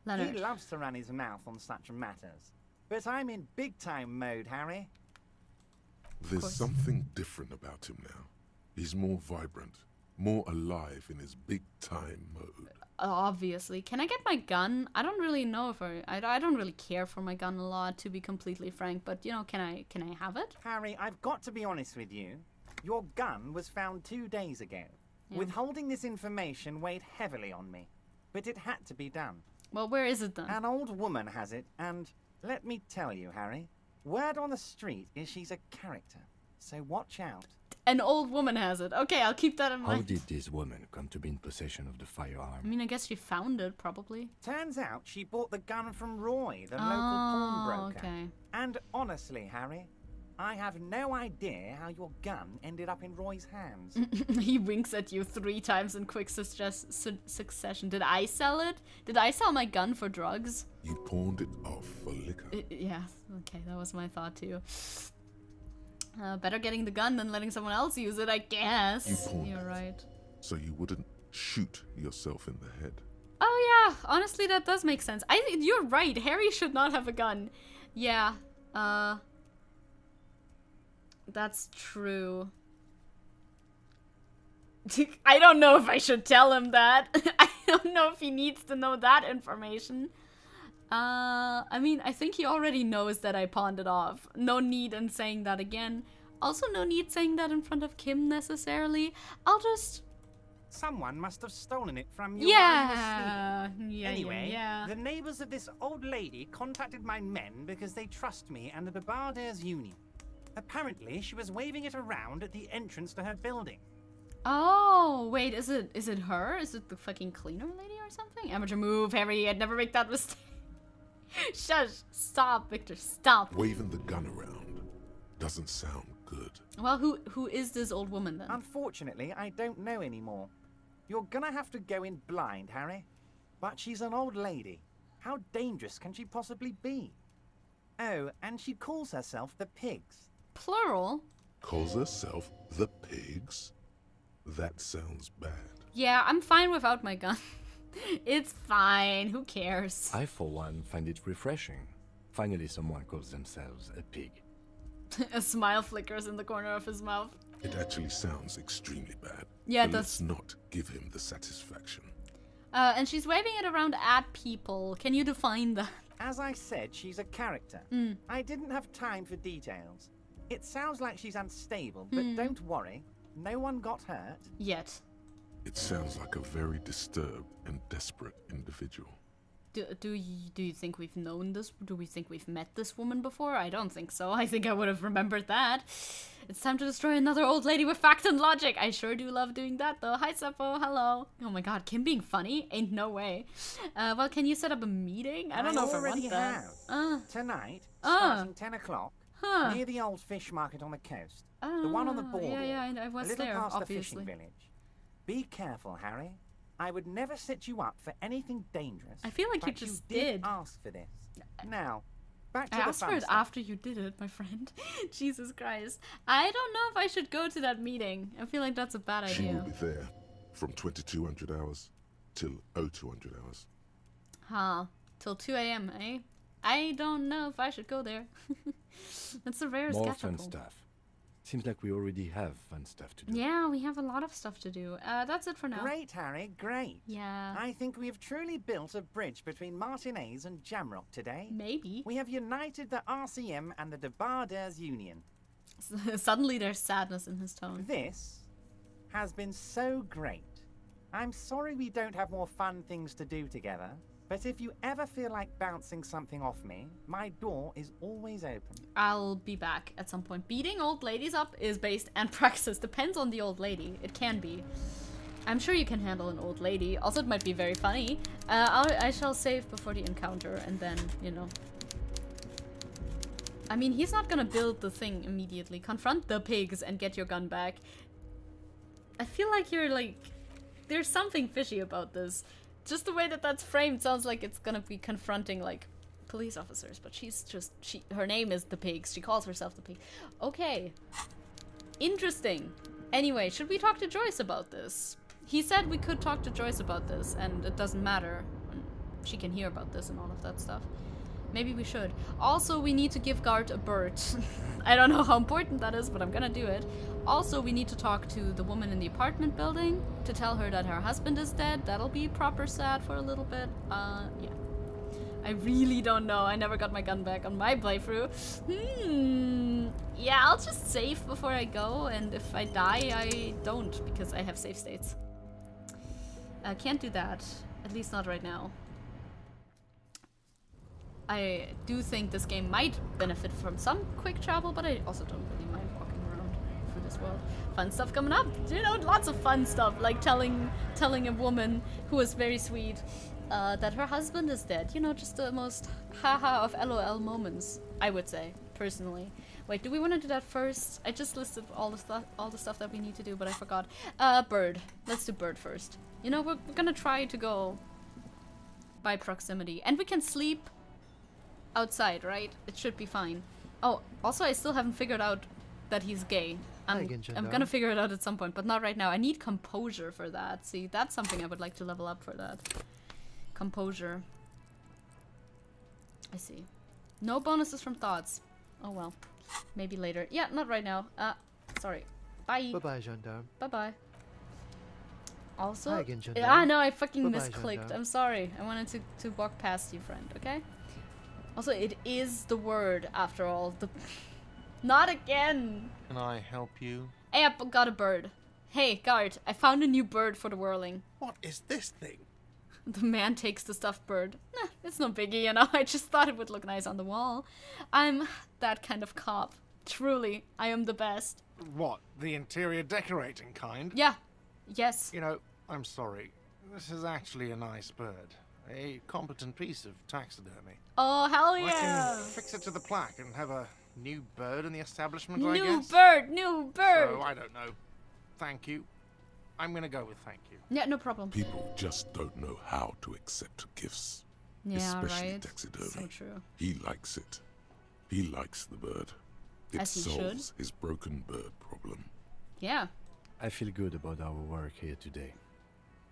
Leonard. He loves to run his mouth on such matters. But I'm in big-time mode, Harry. There's something different about him now. He's more vibrant, more alive in his big-time mode. Obviously. Can I get my gun? I don't really know if I don't really care for my gun a lot, to be completely frank. But, you know, can I have it? Harry, I've got to be honest with you. Your gun was found 2 days ago. Yeah. Withholding this information weighed heavily on me. But it had to be done. Well, where is it then? An old woman has it, and let me tell you, Harry, word on the street is she's a character. So watch out. An old woman has it. Okay, I'll keep that in mind. How did this woman come to be in possession of the firearm? I mean, I guess she found it, probably. Turns out she bought the gun from Roy, the local pawnbroker. Okay. And honestly, Harry, I have no idea how your gun ended up in Roy's hands. He winks at you 3 times in quick succession. Did I sell it? Did I sell my gun for drugs? You pawned it off for liquor. Yeah, okay, that was my thought too. Better getting the gun than letting someone else use it, I guess. You pawned You're it, right. so you wouldn't shoot yourself in the head. Oh yeah, honestly that does make sense. You're right, Harry should not have a gun. Yeah, that's true. I don't know if I should tell him that. I don't know if he needs to know that information. I mean, I think he already knows that I pawned it off. No need in saying that again. Also, no need saying that in front of Kim necessarily. I'll just... Someone must have stolen it from you. Yeah. Anyway, yeah. the neighbors of this old lady contacted my men because they trust me and the Barbadairs Union. Apparently, she was waving it around at the entrance to her building. Oh, wait, is it her? Is it the fucking cleaner lady or something? Amateur move, Harry. I'd never make that mistake. Shush. Stop, Victor. Stop. Waving the gun around doesn't sound good. Well, who is this old woman then? Unfortunately, I don't know anymore. You're gonna have to go in blind, Harry. But she's an old lady. How dangerous can she possibly be? Oh, and she calls herself the Pigs. Plural? Calls herself the Pigs? That sounds bad. Yeah, I'm fine without my gun. It's fine. Who cares? I, for one, find it refreshing. Finally, someone calls themselves a pig. A smile flickers in the corner of his mouth. It actually sounds extremely bad. Yeah, but it let's does. not give him the satisfaction. And she's waving it around at people. Can you define that? As I said, she's a character. I didn't have time for details. It sounds like she's unstable, but don't worry. No one got hurt. Yet. It sounds like a very disturbed and desperate individual. Do you think we've known this? Do we think we've met this woman before? I don't think so. I think I would have remembered that. It's time to destroy another old lady with fact and logic. I sure do love doing that though. Hi Seppo, hello. Oh my god, Kim being funny? Ain't no way. Well, can you set up a meeting? I don't know if I want that. Tonight, starting 10 o'clock, near the old fish market on the coast. The one on the boardwalk. Yeah, I was a little there, past obviously. the fishing village. Be careful, Harry. I would never set you up for anything dangerous. I feel like you but just did did. ask for this. Now, back to I the asked fun for it stuff. after you did it, my friend. Jesus Christ. I don't know if I should go to that meeting. I feel like that's a bad She will idea. be there from 2200 hours till 0200 hours. Huh. Till 2 a.m., eh? I don't know if I should go there. That's a rare More scaffold. fun stuff. Seems like we already have fun stuff to do. Yeah, we have a lot of stuff to do. That's it for now. Great, Harry, great. Yeah. I think we have truly built a bridge between Martinez and Jamrock today. Maybe. We have united the RCM and the Debarders Union. Suddenly there's sadness in his tone. This has been so great. I'm sorry we don't have more fun things to do together, but if you ever feel like bouncing something off me, my door is always open. I'll be back at some point. Beating old ladies up is based and praxis. Depends on the old lady. It can be. I'm sure you can handle an old lady. Also, it might be very funny. I shall save before the encounter and then, you know. I mean, he's not gonna build the thing immediately. Confront the pigs and get your gun back. I feel like you're like... There's something fishy about this. Just the way that that's framed sounds like it's gonna be confronting, like, police officers. But she's just... her name is the pigs. She calls herself the pig. Okay. Interesting. Anyway, should we talk to Joyce about this? He said we could talk to Joyce about this, and it doesn't matter. She can hear about this and all of that stuff. Maybe we should. Also, we need to give Guard a bird. I don't know how important that is, but I'm gonna do it. Also, we need to talk to the woman in the apartment building to tell her that her husband is dead. That'll be proper sad for a little bit. Yeah. I really don't know. I never got my gun back on my playthrough. Yeah, I'll just save before I go, and if I die, I don't, because I have save states. I can't do that. At least not right now. I do think this game might benefit from some quick travel, but I also don't really mind walking around through this world. Fun stuff coming up, you know, lots of fun stuff, like telling a woman who was very sweet that her husband is dead. You know, just the most haha of LOL moments, I would say, personally. Wait, do we want to do that first? I just listed all the stuff that we need to do, but I forgot. Bird. Let's do bird first. You know, we're gonna try to go by proximity, and we can sleep outside, right? It should be fine. Oh, also I still haven't figured out that he's gay. I'm gonna figure it out at some point, but not right now. I need composure for that. See, that's something I would like to level up for that. Composure. I see. No bonuses from thoughts. Oh well. Maybe later. Yeah, not right now. Sorry. Bye. Bye-bye, gendarme. Bye-bye. Also... Hi again, gendarme. Ah, no, I fucking Bye-bye, misclicked. gendarme. I'm sorry. I wanted to walk past you, friend, okay? Also, it is the word, after all. The... Not again! Can I help you? Hey, I got a bird. Hey, guard, I found a new bird for the whirling. What is this thing? The man takes the stuffed bird. Nah, it's no biggie, you know. I just thought it would look nice on the wall. I'm that kind of cop. Truly, I am the best. What, the interior decorating kind? Yeah. Yes. You know, I'm sorry. This is actually a nice bird. A competent piece of taxidermy. Oh, hell I yeah! can fix it to the plaque and have a new bird in the establishment, I guess. New bird! So, I don't know. Thank you. I'm gonna go with thank you. Yeah, no problem. People just don't know how to accept gifts. Yeah, especially right. taxidermy. So true. He likes it. He likes the bird. It As he solves should. his broken bird problem. Yeah. I feel good about our work here today.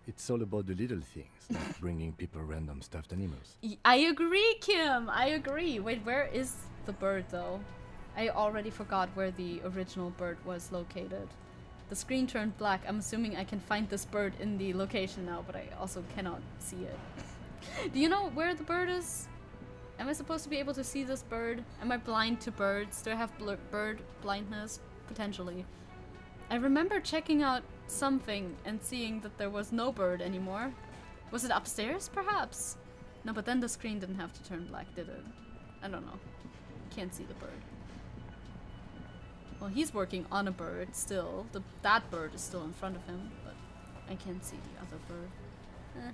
It's all about the little things, like bringing people random stuffed animals. I agree, Kim. I agree. Wait, where is the bird, though? I already forgot where the original bird was located. The screen turned black. I'm assuming I can find this bird in the location now, but I also cannot see it. Do you know where the bird is? Am I supposed to be able to see this bird? Am I blind to birds? Do I have bird blindness? Potentially. I remember checking out something and seeing that there was no bird anymore. Was it upstairs, perhaps? No, but then the screen didn't have to turn black, did it? I don't know. Can't see the bird. Well, he's working on a bird still. That bird is still in front of him, but I can't see the other bird.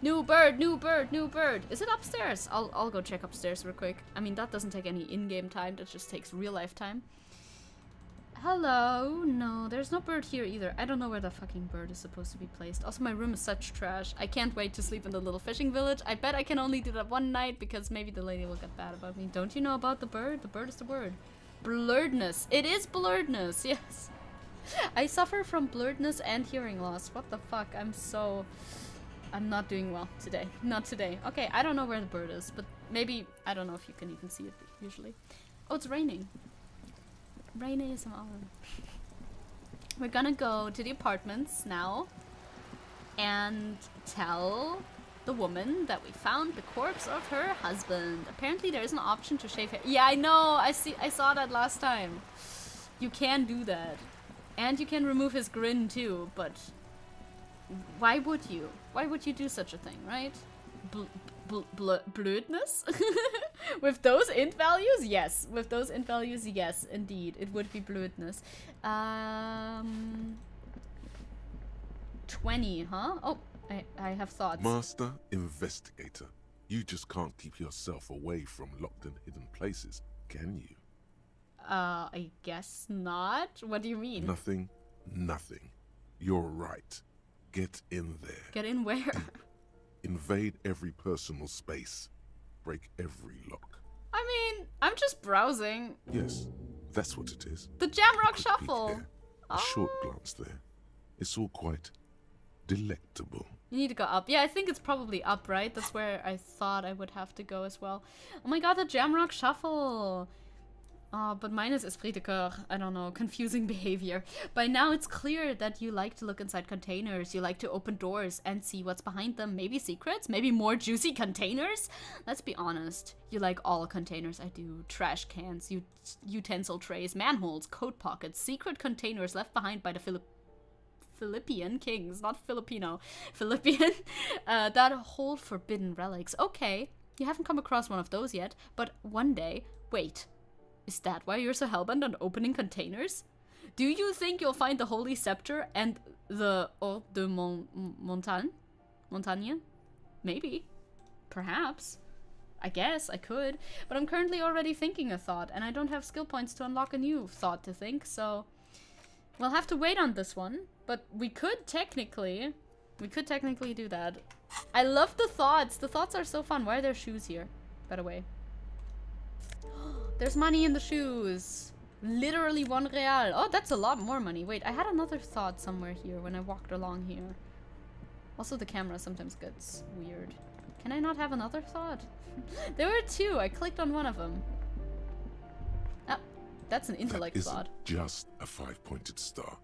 New bird, new bird, new bird. Is it upstairs? I'll go check upstairs real quick. I mean, that doesn't take any in-game time. That just takes real-life time. Hello? No, there's no bird here either. I don't know where the fucking bird is supposed to be placed. Also, my room is such trash. I can't wait to sleep in the little fishing village. I bet I can only do that one night because maybe the lady will get bad about me. Don't you know about the bird? The bird is the word. Blurredness. It is blurredness, yes. I suffer from blurredness and hearing loss. What the fuck? I'm not doing well today. Not today. Okay, I don't know where the bird is, but maybe, I don't know if you can even see it usually. Oh, it's raining. Rainy is We're gonna go to the apartments now and tell the woman that we found the corpse of her husband. Apparently there is an option to shave hair. Yeah, I know. I saw that last time. You can do that. And you can remove his grin too, but why would you? Why would you do such a thing, right? Blurredness? With those int values? Yes. With those int values, yes, indeed. It would be blurredness. 20, huh? Oh, I have thoughts. Master Investigator, you just can't keep yourself away from locked and hidden places, can you? I guess not. What do you mean? Nothing. You're right. Get in there. Get in where? Invade every personal space. Break every lock. I mean, I'm just browsing. Yes, that's what it is. The Jamrock Shuffle. Here, a short glance there. It's all quite delectable. You need to go up. Yeah, I think it's probably up, right? That's where I thought I would have to go as well. Oh my god, the Jamrock Shuffle. But mine is esprit de coeur. I don't know, confusing behavior. By now it's clear that you like to look inside containers. You like to open doors and see what's behind them. Maybe secrets? Maybe more juicy containers? Let's be honest. You like all containers. I do. Trash cans, utensil trays, manholes, coat pockets, secret containers left behind by the Philippian kings. Not Filipino. Philippian. That hold forbidden relics. Okay, you haven't come across one of those yet, but one day. Wait. Is that why you're so hellbent on opening containers? Do you think you'll find the Holy Scepter and the Eau de Montagne? Maybe. Perhaps. I guess I could. But I'm currently already thinking a thought, and I don't have skill points to unlock a new thought to think, so... We'll have to wait on this one. But we could technically do that. I love the thoughts. The thoughts are so fun. Why are there shoes here, by the way? There's money in the shoes. Literally 1 real. Oh, that's a lot more money. Wait, I had another thought somewhere here when I walked along here. Also, the camera sometimes gets weird. Can I not have another thought? There were 2. I clicked on one of them. Ah, that's an intellect thought. That isn't just a 5-pointed star.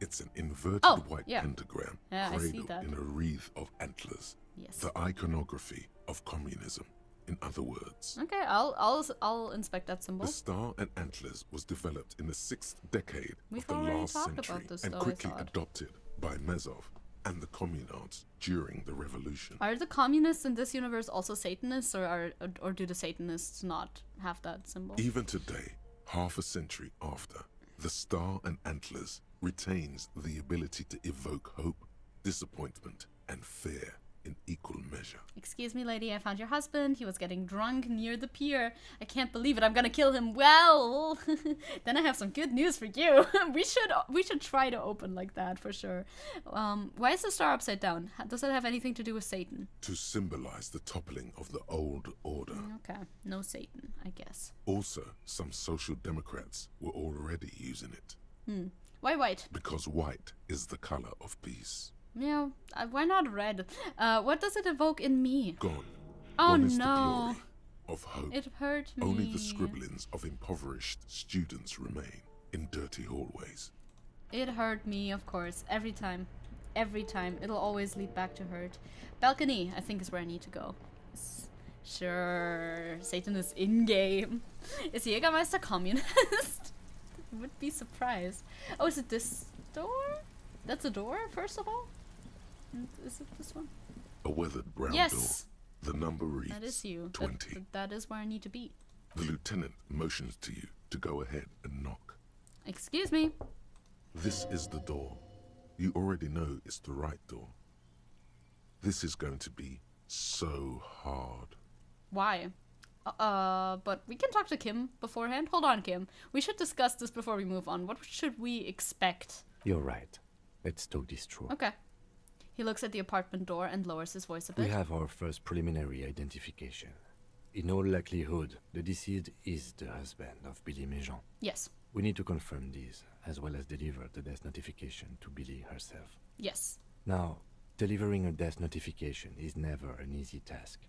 It's an inverted white pentagram cradled in a wreath of antlers. Yes. The iconography of communism. In other words. Okay, I'll inspect that symbol. The star and antlers was developed in the 6th decade of the last century and quickly adopted by Mezov and the communards during the revolution. Are the communists in this universe also Satanists, or do the Satanists not have that symbol? Even today, half a century after, the star and antlers retains the ability to evoke hope, disappointment, and fear in equal measure. Excuse me, lady, I found your husband. He was getting drunk near the pier. I can't believe it. I'm gonna kill him. Well, then I have some good news for you. we should try to open like that for sure. Why is the star upside down? Does that have anything to do with Satan? To symbolize the toppling of the old order. Okay, no Satan, I guess. Also, some social democrats were already using it. Why white? Because white is the color of peace. Yeah, why not red? What does it evoke in me? Gone. Oh Gone is no. The glory of hope. It hurt me. Only the scribblings of impoverished students remain in dirty hallways. It hurt me, of course. Every time. Every time. It'll always lead back to hurt. Balcony, I think, is where I need to go. Sure. Satan is in-game. Is Jägermeister communist? Would be surprised. Oh, is it this door? That's a door, first of all? Is it this one? A weathered brown yes. door. The number reads that is you. 20. That is where I need to be. The lieutenant motions to you to go ahead and knock. Excuse me. This is the door. You already know it's the right door. This is going to be so hard. Why? But we can talk to Kim beforehand. Hold on, Kim. We should discuss this before we move on. What should we expect? You're right. Let's talk this through. Okay. He looks at the apartment door and lowers his voice a bit. We have our first preliminary identification. In all likelihood, the deceased is the husband of Billy Méjean. Yes. We need to confirm these, as well as deliver the death notification to Billy herself. Yes. Now, delivering a death notification is never an easy task.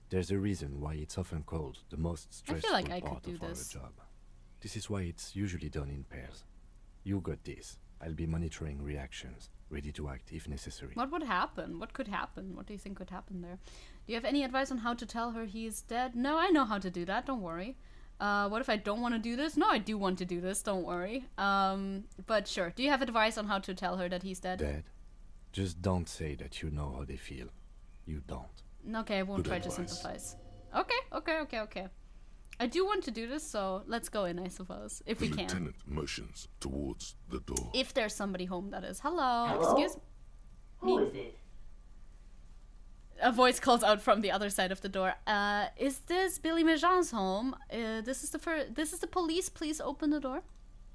There's a reason why it's often called the most stressful part of our job. This is why it's usually done in pairs. You got this. I'll be monitoring reactions, ready to act if necessary. What would happen? What could happen? What do you think could happen there? Do you have any advice on how to tell her he's dead? No, I know how to do that, don't worry. What if I don't want to do this? No, I do want to do this, don't worry. But sure, do you have advice on how to tell her that he's dead? Dead? Just don't say that you know how they feel. You don't. Okay, I won't try to sympathize. Okay. I do want to do this, so let's go in, I suppose, if we can. Lieutenant motions towards the door. If there's somebody home, that is. Hello? Excuse Who is it? A voice calls out from the other side of the door. Is this Billy Méjean's home? This is the police. Please open the door.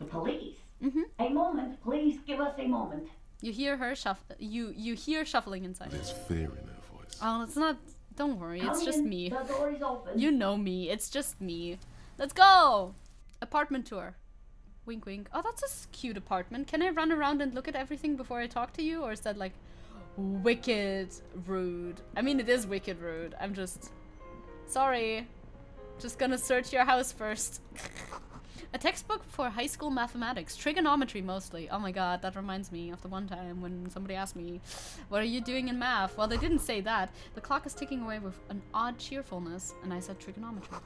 The police? Mm-hmm. A moment, please give us a moment. You hear her you hear shuffling inside. There's fear in her voice. Oh, it's not. Don't worry, it's just me. The door is open. You know me. It's just me. Let's go. Apartment tour. Wink, wink. Oh, that's a cute apartment. Can I run around and look at everything before I talk to you, or is that like wicked rude? I mean, it is wicked rude. I'm just sorry. Just gonna search your house first. A textbook for high school mathematics. Trigonometry mostly. Oh my god, that reminds me of the one time when somebody asked me, what are you doing in math? Well, they didn't say that. The clock is ticking away with an odd cheerfulness, and I said trigonometry.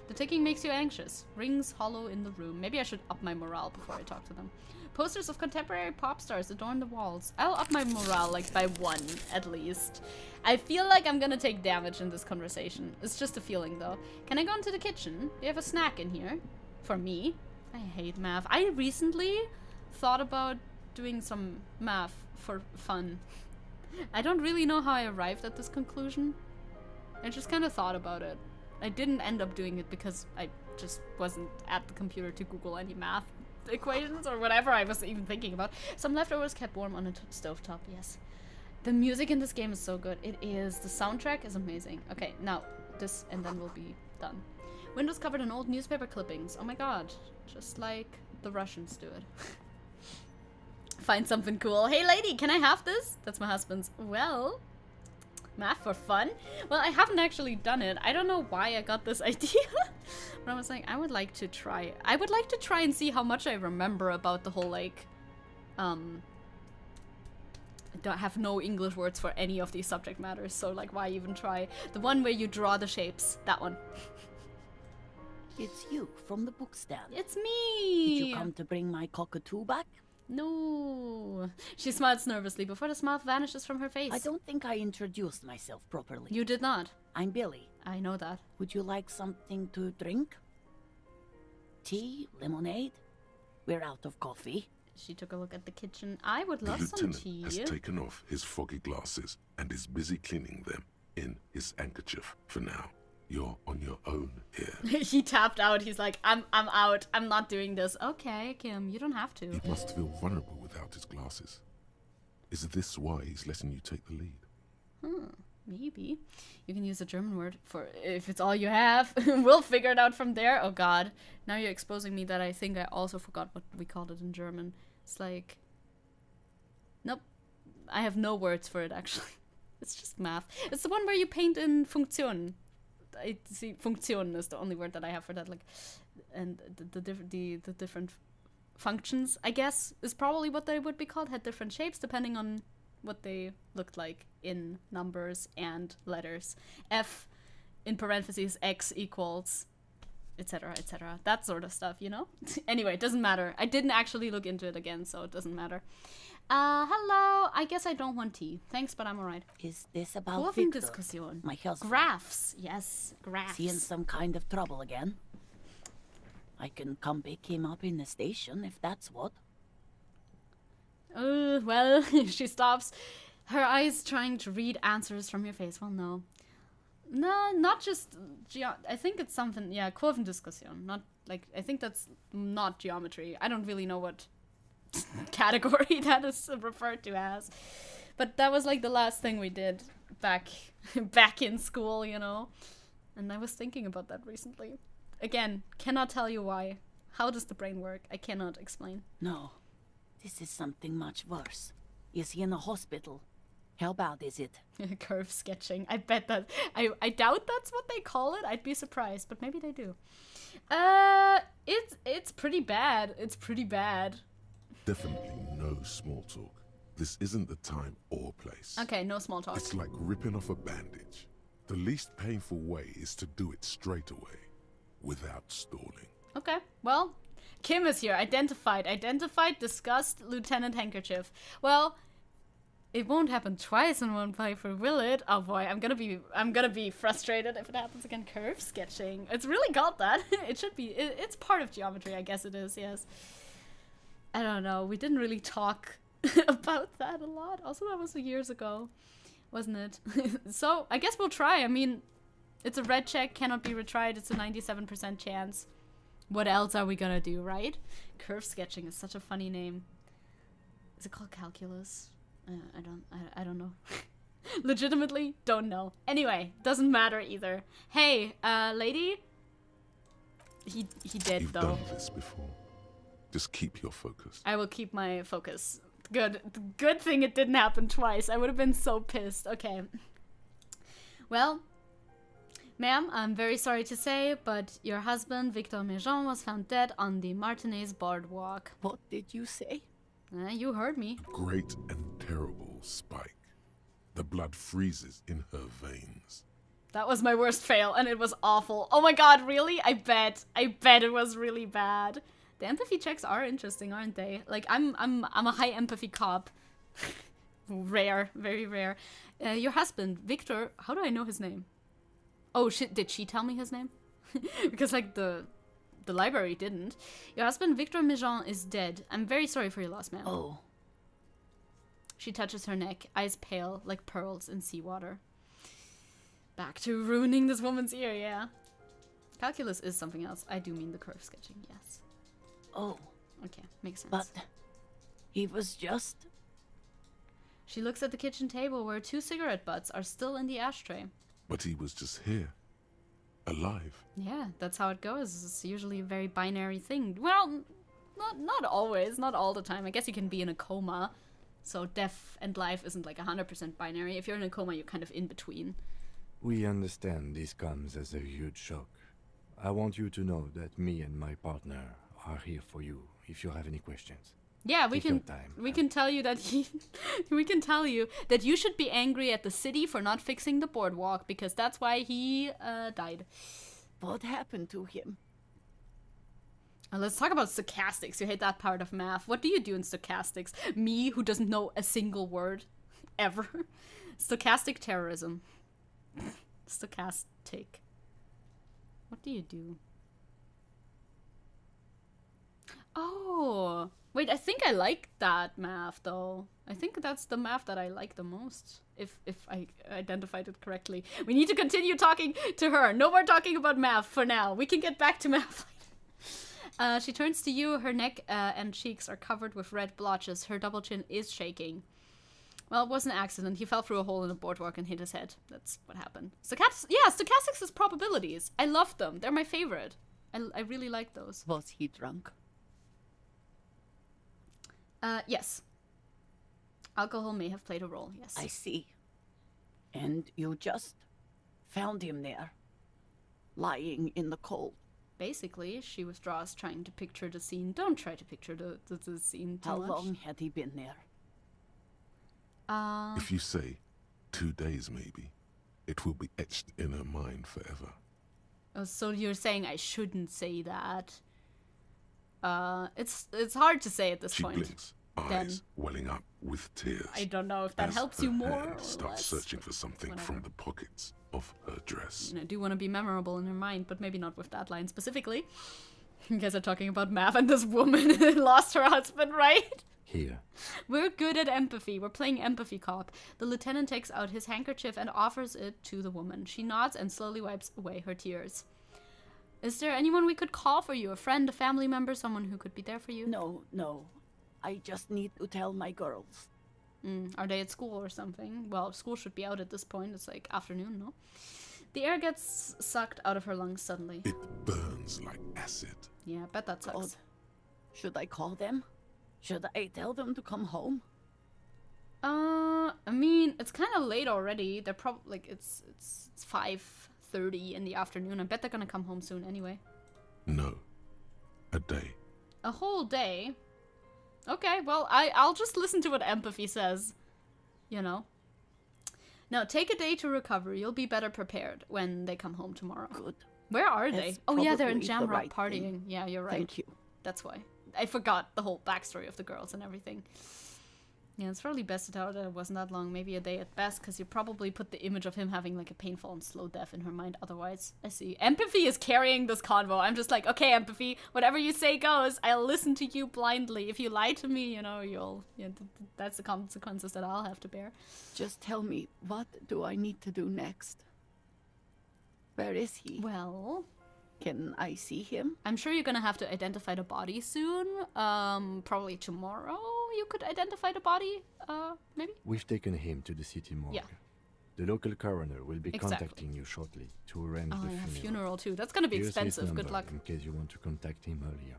The ticking makes you anxious. Rings hollow in the room. Maybe I should up my morale before I talk to them. Posters of contemporary pop stars adorn the walls. I'll up my morale like by 1 at least. I feel like I'm gonna take damage in this conversation. It's just a feeling though. Can I go into the kitchen? Do you have a snack in here? For me? I hate math. I recently thought about doing some math for fun. I don't really know how I arrived at this conclusion. I just kind of thought about it. I didn't end up doing it because I just wasn't at the computer to Google any math equations or whatever I was even thinking about. Some leftovers kept warm on a stovetop, yes. The music in this game is so good. It is. The soundtrack is amazing. Okay, now this and then we'll be done. Windows covered in old newspaper clippings. Oh my god. Just like the Russians do it. Find something cool. Hey lady, can I have this? That's my husband's. Well, math for fun? Well, I haven't actually done it. I don't know why I got this idea. But I was like, I would like to try. I would like to try and see how much I remember about the whole like, I don't have no English words for any of these subject matters. So like, why even try? The one where you draw the shapes. That one. It's you from the book stand. It's me! Did you come to bring my cockatoo back? No. She smiles nervously before the smile vanishes from her face. I don't think I introduced myself properly. You did not. I'm Billy. I know that. Would you like something to drink? Tea? Lemonade? We're out of coffee. She took a look at the kitchen. I would love some tea. The lieutenant has taken off his foggy glasses and is busy cleaning them in his handkerchief for now. You're on your own here. He tapped out. He's like, I'm out. I'm not doing this. Okay, Kim, you don't have to. He must feel vulnerable without his glasses. Is this why he's letting you take the lead? Maybe. You can use a German word for if it's all you have. We'll figure it out from there. Oh god. Now you're exposing me that I think I also forgot what we called it in German. It's like... Nope. I have no words for it, actually. It's just math. It's the one where you paint in Funktion. I see, Funktion is the only word that I have for that, like, and the different functions, I guess, is probably what they would be called, had different shapes depending on what they looked like in numbers and letters. F in parentheses, X equals, etc., etc. That sort of stuff, you know? Anyway, it doesn't matter. I didn't actually look into it again, so it doesn't matter. Hello. I guess I don't want tea. Thanks, but I'm alright. Is this about Victor, my husband? Graphs. Yes, graphs. Is he in some kind of trouble again? I can come pick him up in the station if that's what. Well, she stops, her eyes trying to read answers from your face. Well, no. No, not just I think it's something, yeah, Kurvendiskussion. Not, like, I think that's not geometry. I don't really know what category that is referred to as. But that was, like, the last thing we did back in school, you know? And I was thinking about that recently. Again, cannot tell you why. How does the brain work? I cannot explain. No, this is something much worse. Is he in a hospital? How bad is it? Curve sketching. I bet that... I doubt that's what they call it. I'd be surprised, but maybe they do. It's pretty bad. It's pretty bad. Definitely no small talk. This isn't the time or place. Okay, no small talk. It's like ripping off a bandage. The least painful way is to do it straight away, without stalling. Okay, well, Kim is here. Identified, discussed, Lieutenant Handkerchief. Well... It won't happen twice in one playthrough, will it? Oh boy, I'm gonna be frustrated if it happens again. Curve sketching. It's really got that. It should be. It's part of geometry, I guess it is, yes. I don't know. We didn't really talk about that a lot. Also, that was years ago, wasn't it? So, I guess we'll try. I mean, it's a red check, cannot be retried. It's a 97% chance. What else are we gonna do, right? Curve sketching is such a funny name. Is it called calculus? I don't know. Legitimately, don't know. Anyway, doesn't matter either. Hey, lady? He did, You've though. done this before. Just keep your focus. I will keep my focus. Good thing it didn't happen twice. I would have been so pissed. Okay. Well, ma'am, I'm very sorry to say, but your husband, Victor Méjean, was found dead on the Martinez boardwalk. What did you say? You heard me. Great and terrible spike. The blood freezes in her veins. That was my worst fail, and it was awful. Oh my god, really? I bet it was really bad. The empathy checks are interesting, aren't they? Like, I'm a high empathy cop. Rare, very rare. Your husband, Victor, how do I know his name? Oh shit, did she tell me his name? Because, like, the library didn't. Your husband, Victor Méjean, is dead. I'm very sorry for your loss, ma'am. Oh. She touches her neck, eyes pale like pearls in seawater. Back to ruining this woman's ear, yeah. Calculus is something else. I do mean the curve sketching, yes. Oh. Okay, makes sense. But he was just... She looks at the kitchen table where 2 cigarette butts are still in the ashtray. But he was just here. Alive. Yeah, that's how it goes. It's usually a very binary thing. Well, not always, not all the time. I guess you can be in a coma, so death and life isn't like 100% binary. If you're in a coma, you're kind of in between. We understand this comes as a huge shock. I want you to know that me and my partner are here for you if you have any questions. Yeah, we can tell you that we can tell you that you should be angry at the city for not fixing the boardwalk because that's why he died. What happened to him? Let's talk about stochastics. You hate that part of math. What do you do in stochastics? Me, who doesn't know a single word ever. Stochastic terrorism. Stochastic. What do you do? Oh, wait, I think I like that math, though. I think that's the math that I like the most, if I identified it correctly. We need to continue talking to her. No more talking about math for now. We can get back to math later. She turns to you. Her neck and cheeks are covered with red blotches. Her double chin is shaking. Well, it was an accident. He fell through a hole in the boardwalk and hit his head. That's what happened. Stochastics is probabilities. I love them. They're my favorite. I really like those. Was he drunk? Yes. Alcohol may have played a role, yes. I see. And you just found him there, lying in the cold. Basically, she withdraws, trying to picture the scene. Don't try to picture the scene too much. How long had he been there? If you say 2 days, maybe, it will be etched in her mind forever. Oh, so you're saying I shouldn't say that? It's hard to say at this point. She blinks, eyes welling up with tears. I don't know if that helps you more or starts less. Searching for something from the pockets of her dress. I do want to be memorable in her mind, but maybe not with that line specifically. You guys are talking about math, and this woman lost her husband, right? Here. We're good at empathy. We're playing empathy cop. The lieutenant takes out his handkerchief and offers it to the woman. She nods and slowly wipes away her tears. Is there anyone we could call for you? A friend, a family member, someone who could be there for you? No. I just need to tell my girls. Are they at school or something? Well, school should be out at this point. It's like afternoon, no? The air gets sucked out of her lungs suddenly. It burns like acid. Yeah, I bet that sucks. God. Should I call them? Should I tell them to come home? I mean, it's kind of late already. They're probably like it's 5:30 in the afternoon. I bet they're gonna come home soon anyway. No. A day. A whole day? Okay, well, I'll just listen to what empathy says. You know. Now, take a day to recover. You'll be better prepared when they come home tomorrow. Good. Where are they? Oh yeah, they're in Jamrock right partying. thing. Yeah, you're right. Thank you. That's why. I forgot the whole backstory of the girls and everything. Yeah, it's probably best to tell her that it wasn't that long, maybe a day at best, because you probably put the image of him having like a painful and slow death in her mind otherwise. I see. Empathy is carrying this convo. I'm just like, okay, empathy, whatever you say goes. I'll listen to you blindly. If you lie to me, you know, that's the consequences that I'll have to bear. Just tell me, what do I need to do next? Where is he? Well... Can I see him? I'm sure you're gonna have to identify the body soon. Probably tomorrow you could identify the body, maybe? We've taken him to the city morgue. Yeah. The local coroner will be contacting you shortly to arrange the funeral. Funeral too. That's gonna be Here's expensive. his number Good luck. in case you want to contact him earlier.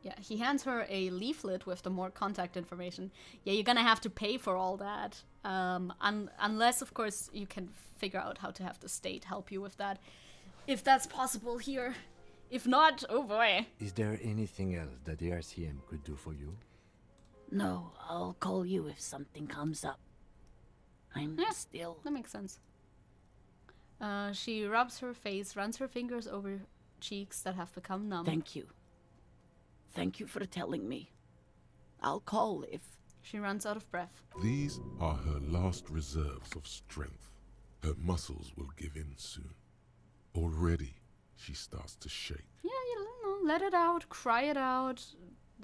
Yeah, he hands her a leaflet with the more contact information. Yeah, you're gonna have to pay for all that. Unless, of course, you can figure out how to have the state help you with that. If that's possible here. If not, oh boy. Is there anything else that the RCM could do for you? No, I'll call you if something comes up. I'm still... That makes sense. She rubs her face, runs her fingers over cheeks that have become numb. Thank you. Thank you for telling me. I'll call if... She runs out of breath. These are her last reserves of strength. Her muscles will give in soon. Already, she starts to shake. Yeah, you know, let it out, cry it out,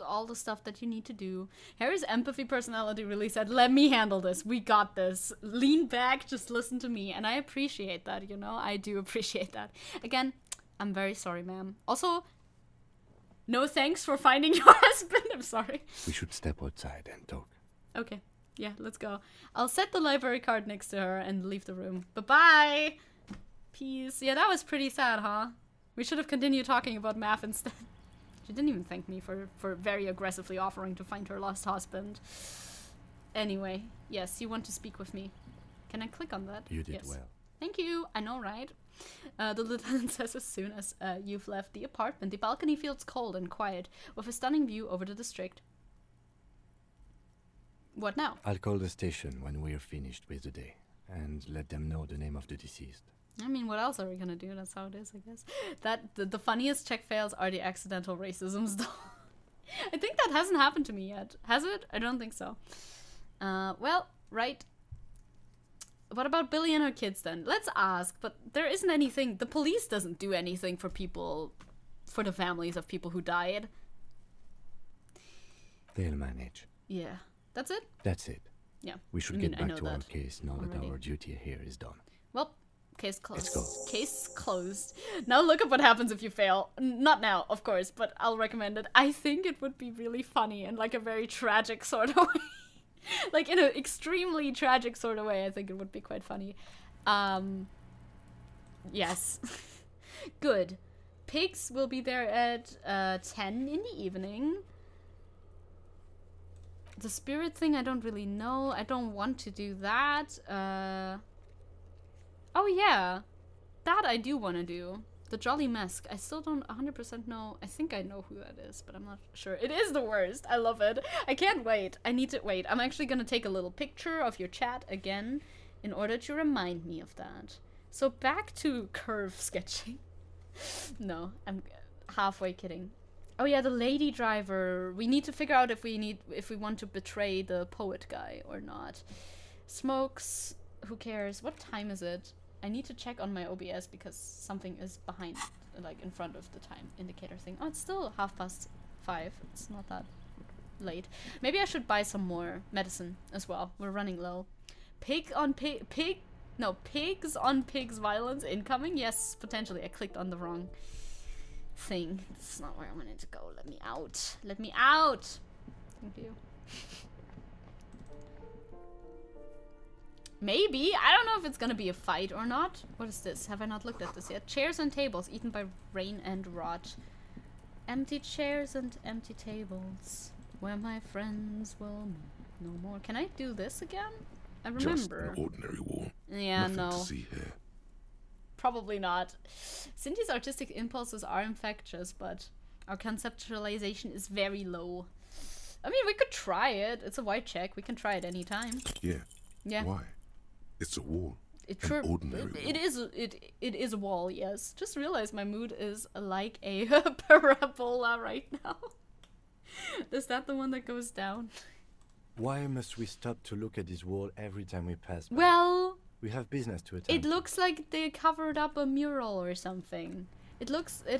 all the stuff that you need to do. Harry's empathy personality really said, let me handle this, we got this. Lean back, just listen to me. And I appreciate that, you know, I do appreciate that. Again, I'm very sorry, ma'am. Also, no thanks for finding your husband, I'm sorry. We should step outside and talk. Okay, yeah, let's go. I'll set the library card next to her and leave the room. Bye-bye! Peace. Yeah, that was pretty sad, huh? We should have continued talking about math instead. She didn't even thank me for very aggressively offering to find her lost husband. Anyway, yes, you want to speak with me. Can I click on that? You did yes. well. Thank you. I know, right? The lieutenant says as soon as you've left the apartment, the balcony feels cold and quiet, with a stunning view over the district. What now? I'll call the station when we're finished with the day, and let them know the name of the deceased. I mean, what else are we gonna do? That's how it is, I guess. The funniest check fails are the accidental racisms, though. I think that hasn't happened to me yet. Has it? I don't think so. Well, right. What about Billy and her kids, then? Let's ask, but there isn't anything. The police doesn't do anything for people, for the families of people who died. They'll manage. Yeah. That's it? That's it. Yeah. We should get back to our case now that our duty here is done. Well, case closed. Let's go. Case closed. Now look at what happens if you fail. Not now, of course, but I'll recommend it. I think it would be really funny in like a very tragic sort of way. Like in an extremely tragic sort of way, I think it would be quite funny. Yes. Good. Pigs will be there at 10 in the evening. The spirit thing, I don't really know. I don't want to do that. Oh yeah, that I do want to do. The Jolly Mask. I still don't 100% know. I think I know who that is, but I'm not sure. It is the worst. I love it. I can't wait. I need to wait. I'm actually going to take a little picture of your chat again in order to remind me of that. So back to curve sketching. No, I'm halfway kidding. Oh yeah, the lady driver. We need to figure out if we want to betray the poet guy or not. Smokes. Who cares? What time is it? I need to check on my OBS because something is behind, like in front of the time indicator thing. Oh, it's still 5:30. It's not that late. Maybe I should buy some more medicine as well. We're running low. Pigs on pigs violence incoming? Yes, potentially. I clicked on the wrong thing. This is not where I wanted to go. Let me out. Let me out! Thank you. Maybe. I don't know if it's gonna be a fight or not. What is this? Have I not looked at this yet? Chairs and tables eaten by rain and rot. Empty chairs and empty tables. Where my friends will no more. Can I do this again? I remember. Just an ordinary wall. Yeah, Nothing no. to see here. Probably not. Cindy's artistic impulses are infectious, but our conceptualization is very low. I mean, we could try it. It's a white check. We can try it anytime. Yeah. Yeah. Why? It's a wall. It's an ordinary wall. It is a wall, yes. Just realized my mood is like a parabola right now. Is that the one that goes down? Why must we stop to look at this wall every time we pass by? Well, we have business to attend. It looks like they covered up a mural or something. It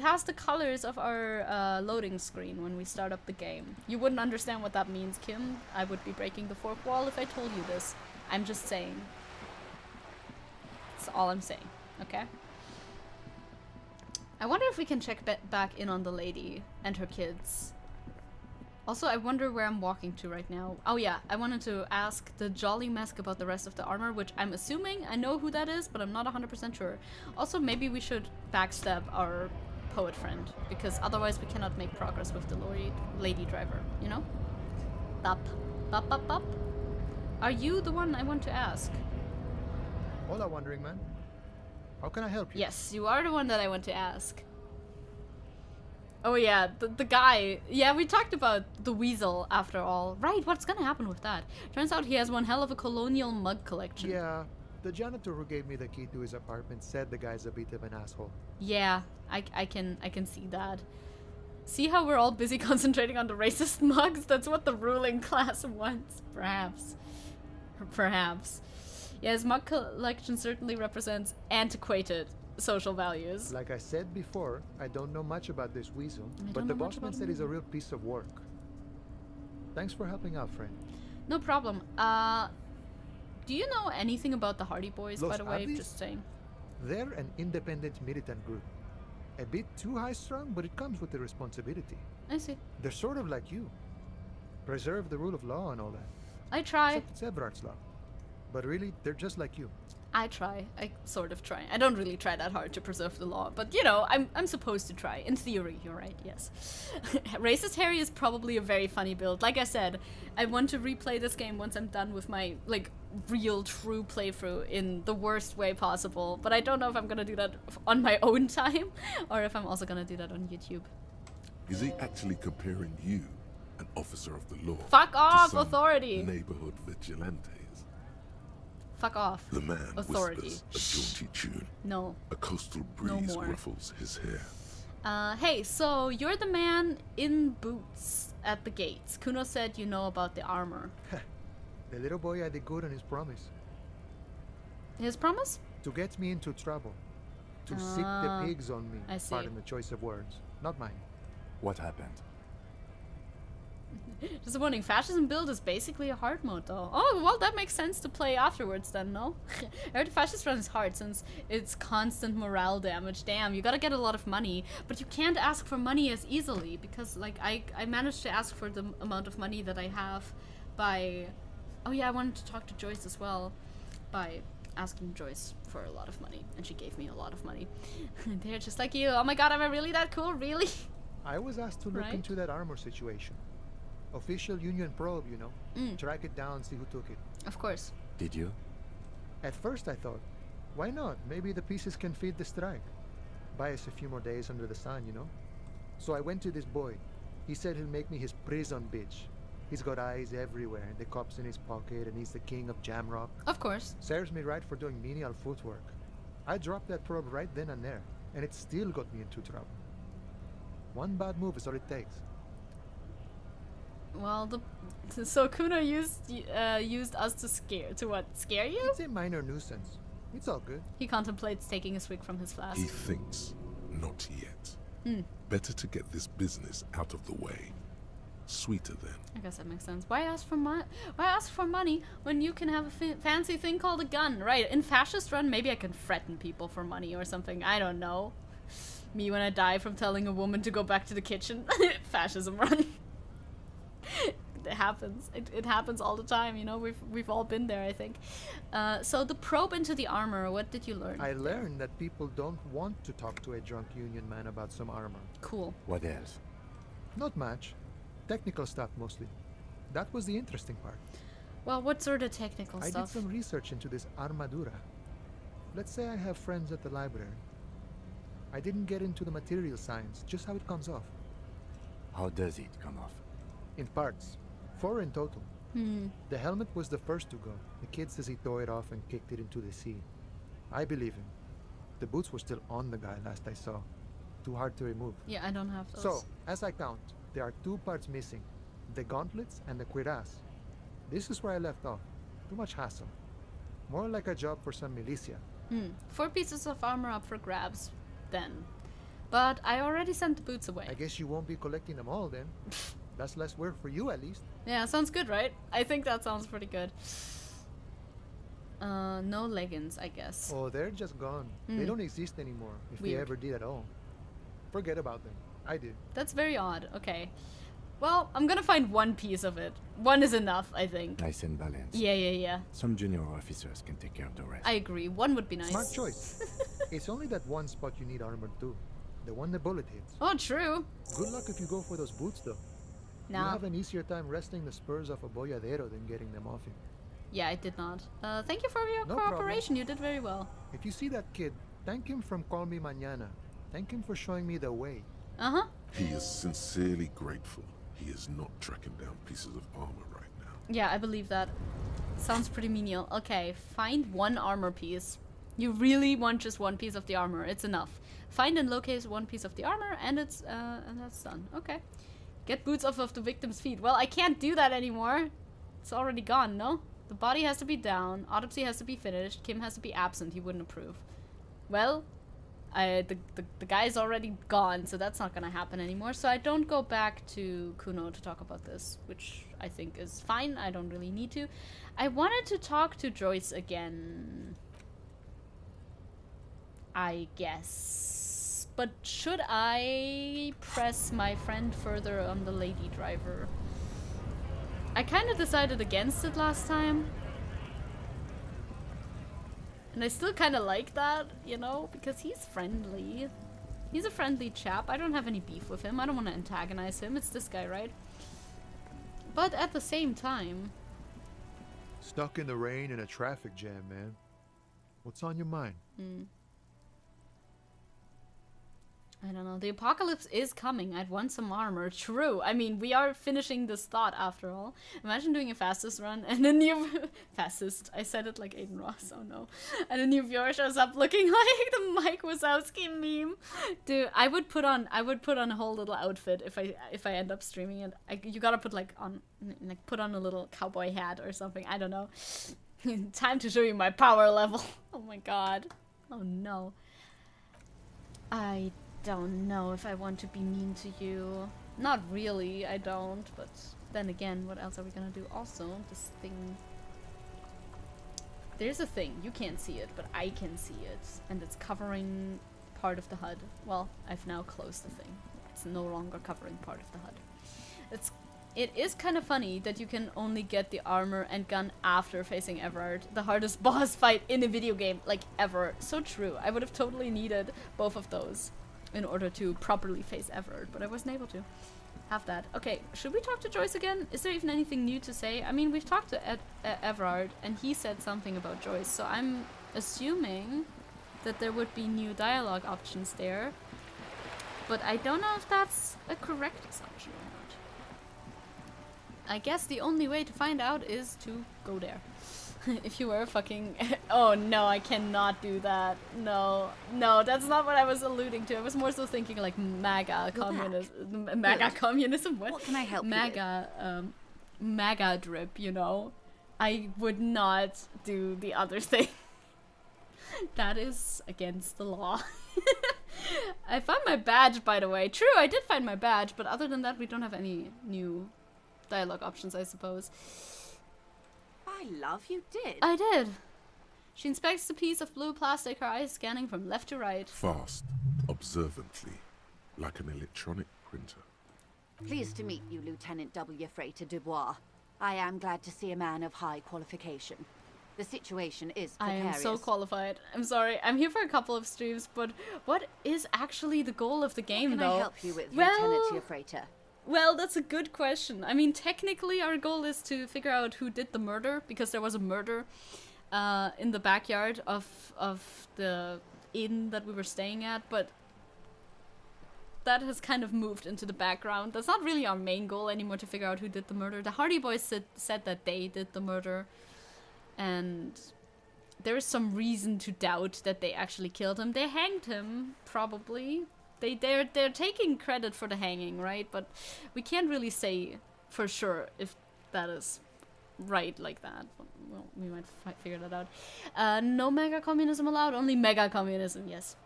has the colors of our loading screen when we start up the game. You wouldn't understand what that means, Kim. I would be breaking the fourth wall if I told you this. I'm just saying. That's all I'm saying, okay? I wonder if we can check back in on the lady and her kids. Also, I wonder where I'm walking to right now. Oh yeah, I wanted to ask the Jolly Mask about the rest of the armor, which I'm assuming I know who that is, but I'm not 100% sure. Also, maybe we should backstab our poet friend, because otherwise we cannot make progress with the lady driver, you know? Bop. Bop, bop, bop. Are you the one I want to ask? Hola, Wandering Man. How can I help you? Yes, you are the one that I want to ask. Oh yeah, the guy. Yeah, we talked about the weasel after all. Right, what's gonna happen with that? Turns out he has one hell of a colonial mug collection. Yeah, the janitor who gave me the key to his apartment said the guy's a bit of an asshole. Yeah, I can see that. See how we're all busy concentrating on the racist mugs? That's what the ruling class wants. Perhaps. Perhaps. Yeah, his mug collection certainly represents antiquated social values. Like I said before, I don't know much about this weasel, but the bossman said he's a real piece of work. Thanks for helping out, friend. No problem. Do you know anything about the Hardy Boys, by the way? Just saying. They're an independent militant group. A bit too high-strung, but it comes with the responsibility. I see. They're sort of like you. Preserve the rule of law and all that. I try. Except it's Evrart's law. But really, they're just like you. I try. I sort of try. I don't really try that hard to preserve the law, but you know, I'm supposed to try. In theory, you're right, yes. Racist Harry is probably a very funny build. Like I said, I want to replay this game once I'm done with my, like, real, true playthrough in the worst way possible, but I don't know if I'm gonna do that on my own time, or if I'm also gonna do that on YouTube. Is he actually comparing you, an officer of the law, fuck off, to some authority! Neighborhood vigilantes? Fuck off. The man authority. whispers a jaunty tune. No. A coastal breeze ruffles his hair. Hey, so you're the man in boots at the gates. Kuno said you know about the armor. The little boy had it good on his promise. His promise? To get me into trouble. To sick the pigs on me. I see. Pardon the choice of words. Not mine. What happened? Just a warning, fascism build is basically a hard mode though. Oh, well that makes sense to play afterwards then, no? I heard fascist run is hard since it's constant morale damage. Damn, you gotta get a lot of money, but you can't ask for money as easily because like I managed to ask for the amount of money that I have by... Oh yeah, I wanted to talk to Joyce as well by asking Joyce for a lot of money, and she gave me a lot of money. They're just like you. Oh my god, am I really that cool? Really? I was asked to look into that armor situation. Official union probe, you know. Track it down, see who took it. Of course. Did you? At first I thought, why not? Maybe the pieces can feed the strike. Buy us a few more days under the sun, you know. So I went to this boy. He said he'll make me his prison bitch. He's got eyes everywhere, and the cops in his pocket, and he's the king of Jamrock. Of course. Serves me right for doing menial footwork. I dropped that probe right then and there, and it still got me into trouble. One bad move is all it takes. Well, so Kuno used us to scare you? It's a minor nuisance. It's all good. He contemplates taking a swig from his flask. He thinks, not yet. Better to get this business out of the way. Sweeter then. I guess that makes sense. Why ask for money when you can have a fancy thing called a gun? Right, in Fascist Run, maybe I can threaten people for money or something. I don't know. Me when I die from telling a woman to go back to the kitchen. Fascism Run. It happens. It happens all the time, you know. We've all been there, I think. So the probe into the armor, what did you learn? I learned that people don't want to talk to a drunk union man about some armor. Cool. What else? Not much. Technical stuff mostly. That was the interesting part. Well, what sort of technical stuff? I did some research into this armadura. Let's say I have friends at the library. I didn't get into the material science, just how it comes off. How does it come off? In parts. 4 in total. The helmet was the first to go. The kid says he tore it off and kicked it into the sea. I believe him. The boots were still on the guy last I saw. Too hard to remove. Yeah, I don't have those. So, as I count, there are 2 parts missing. The gauntlets and the cuirass. This is where I left off. Too much hassle. More like a job for some militia. 4 pieces of armor up for grabs, then. But I already sent the boots away. I guess you won't be collecting them all then. That's less work for you, at least. Yeah, sounds good, right? I think that sounds pretty good. No leggings, I guess. Oh, they're just gone. They don't exist anymore, if they ever did at all. Forget about them. I did. That's very odd. Okay. Well, I'm gonna find 1 piece of it. 1 is enough, I think. Nice and balanced. Yeah. Some junior officers can take care of the rest. I agree. 1 would be nice. Smart choice. It's only that one spot you need armor too. The one the bullet hits. Oh, true. Good luck if you go for those boots, though. No. You have an easier time wresting the spurs off a boyadero than getting them off him. Yeah, I did not. Thank you for your cooperation. You did very well. If you see that kid, thank him from Call Me Mañana. Thank him for showing me the way. He is sincerely grateful. He is not tracking down pieces of armor right now. Yeah, I believe that. Sounds pretty menial. Okay, find 1 armor piece. You really want just 1 piece of the armor. It's enough. Find and locate 1 piece of the armor, and it's and that's done. Okay. Get boots off of the victim's feet. Well, I can't do that anymore. It's already gone, no? The body has to be down. Autopsy has to be finished. Kim has to be absent. He wouldn't approve. Well, the guy's already gone, so that's not gonna happen anymore. So I don't go back to Kuno to talk about this, which I think is fine. I don't really need to. I wanted to talk to Joyce again, I guess. But should I press my friend further on the lady driver? I kind of decided against it last time. And I still kind of like that, you know, because he's friendly. He's a friendly chap. I don't have any beef with him. I don't want to antagonize him. It's this guy, right? But at the same time... Stuck in the rain in a traffic jam, man. What's on your mind? I don't know. The apocalypse is coming. I'd want some armor. True. I mean, we are finishing this thought after all. Imagine doing a fastest run and a new... fastest. I said it like Aiden Ross. Oh no. And a new viewer shows up looking like the Mike Wazowski meme. Dude, I would put on a whole little outfit if I end up streaming it. You gotta put put on a little cowboy hat or something. I don't know. Time to show you my power level. Oh my god. Oh no. I don't know if I want to be mean to you. Not really, I don't, but then again, what else are we gonna do? Also, this thing... There's a thing, you can't see it, but I can see it, and it's covering part of the HUD. Well, I've now closed the thing. It's no longer covering part of the HUD. It is kind of funny that you can only get the armor and gun after facing Everard, the hardest boss fight in a video game, like ever. So true. I would have totally needed both of those in order to properly face Everard, but I wasn't able to have that. Okay, should we talk to Joyce again? Is there even anything new to say? I mean, we've talked to Evrart, and he said something about Joyce, so I'm assuming that there would be new dialogue options there, but I don't know if that's a correct assumption or not. I guess the only way to find out is to go there. If you were fucking... Oh no, I cannot do that. No, that's not what I was alluding to. I was more so thinking like MAGA communism. MAGA communism? What can I help MAGA, MAGA drip, you know? I would not do the other thing. That is against the law. I found my badge, by the way. True, I did find my badge, but other than that, we don't have any new dialogue options, I suppose. By love, you did. I did. She inspects the piece of blue plastic, her eyes scanning from left to right. Fast, observantly, like an electronic printer. Pleased to meet you, Lieutenant W. Frater Dubois. I am glad to see a man of high qualification. The situation is precarious. I am so qualified. I'm sorry. I'm here for a couple of streams, but what is actually the goal of the game, What though? can I help you with, Lieutenant T. Frater? Well, that's a good question. I mean, technically, our goal is to figure out who did the murder, because there was a murder in the backyard of the inn that we were staying at, but that has kind of moved into the background. That's not really our main goal anymore, to figure out who did the murder. The Hardy Boys said that they did the murder, and there is some reason to doubt that they actually killed him. They hanged him, probably. They're taking credit for the hanging, right? But we can't really say for sure if that is right like that. Well, we might figure that out. No mega communism allowed, only mega communism, yes.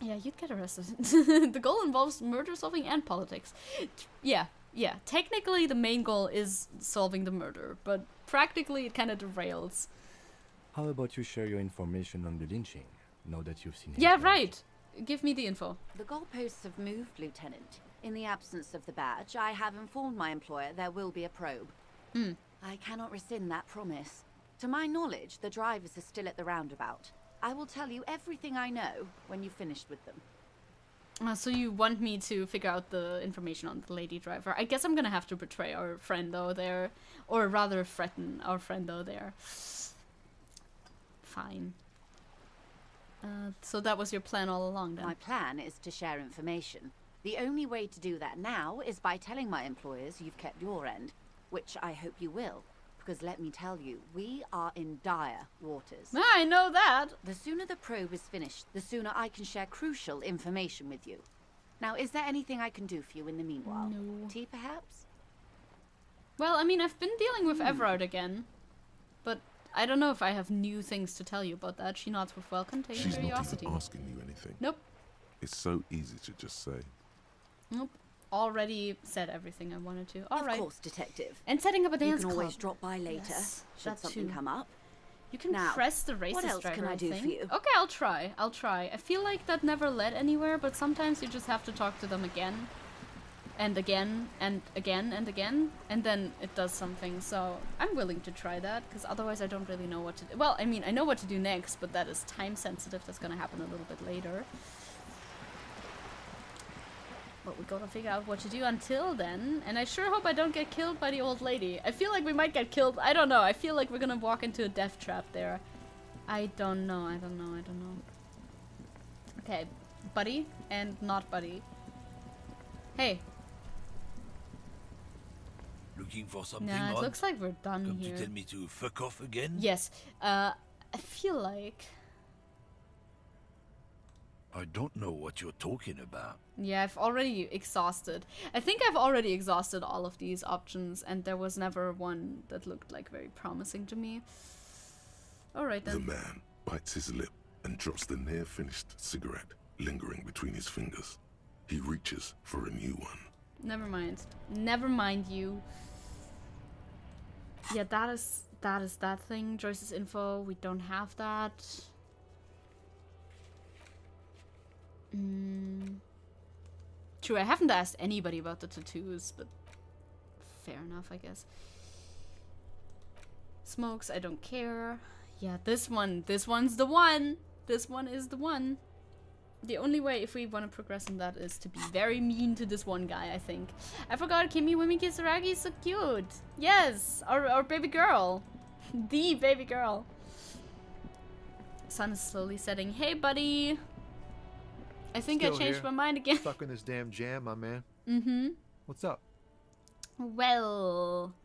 Yeah, you'd get arrested. The goal involves murder solving and politics. Yeah. Technically, the main goal is solving the murder, but practically it kind of derails. How about you share your information on the lynching, now that you've seen it? Yeah, right. Give me the info. The goalposts have moved, Lieutenant. In the absence of the badge, I have informed my employer there will be a probe. I cannot rescind that promise. To my knowledge, the drivers are still at the roundabout. I will tell you everything I know when you've finished with them. So you want me to figure out the information on the lady driver. I guess I'm gonna have to betray our friend though there. Or rather threaten our friend though there. Fine. So that was your plan all along then? My plan is to share information. The only way to do that now is by telling my employers you've kept your end, which I hope you will. Because let me tell you, we are in dire waters. I know that. The sooner the probe is finished, the sooner I can share crucial information with you. Now, is there anything I can do for you in the meanwhile? No. Tea, perhaps? Well, I mean, I've been dealing with Everard again. But I don't know if I have new things to tell you about that. She nods with well-contained curiosity. She's not even asking you anything. Nope. It's so easy to just say. Nope. Already said everything I wanted to. All right. Of course, Detective. And setting up a dance club. You can always club. drop by later, yes, should something come up. You can now, press the racist what else driver, can I do for you? Okay, I'll try. I feel like that never led anywhere, but sometimes you just have to talk to them again. And again, and again, and again. And then it does something, so I'm willing to try that, because otherwise I don't really know what to do. Well, I mean, I know what to do next, but that is time sensitive. That's gonna happen a little bit later. But we gotta figure out what to do until then. And I sure hope I don't get killed by the old lady. I feel like we might get killed. I don't know. I feel like we're gonna walk into a death trap there. I don't know. Okay. Buddy and not buddy. Hey. Looking for something, Nah, it Ron? looks like we're done Come here. to tell me to fuck off again? Yes. I feel like... I don't know what you're talking about. Yeah, I've already exhausted. I think I've already exhausted all of these options, and there was never one that looked like very promising to me. Alright then. The man bites his lip and drops the near-finished cigarette lingering between his fingers. He reaches for a new one. Never mind. Never mind you. Yeah, that is that thing. Joyce's info. We don't have that. True, I haven't asked anybody about the tattoos, but fair enough, I guess. Smokes, I don't care. Yeah, this one's the one. This one is the one. The only way, if we want to progress in that, is to be very mean to this one guy, I think. I forgot Kimmy Women Kisaragi is so cute. Yes, our baby girl. The baby girl. Sun is slowly setting. Hey, buddy. I think Still I changed here. my mind again. Stuck in this damn jam, my man. Mm-hmm. What's up? Well,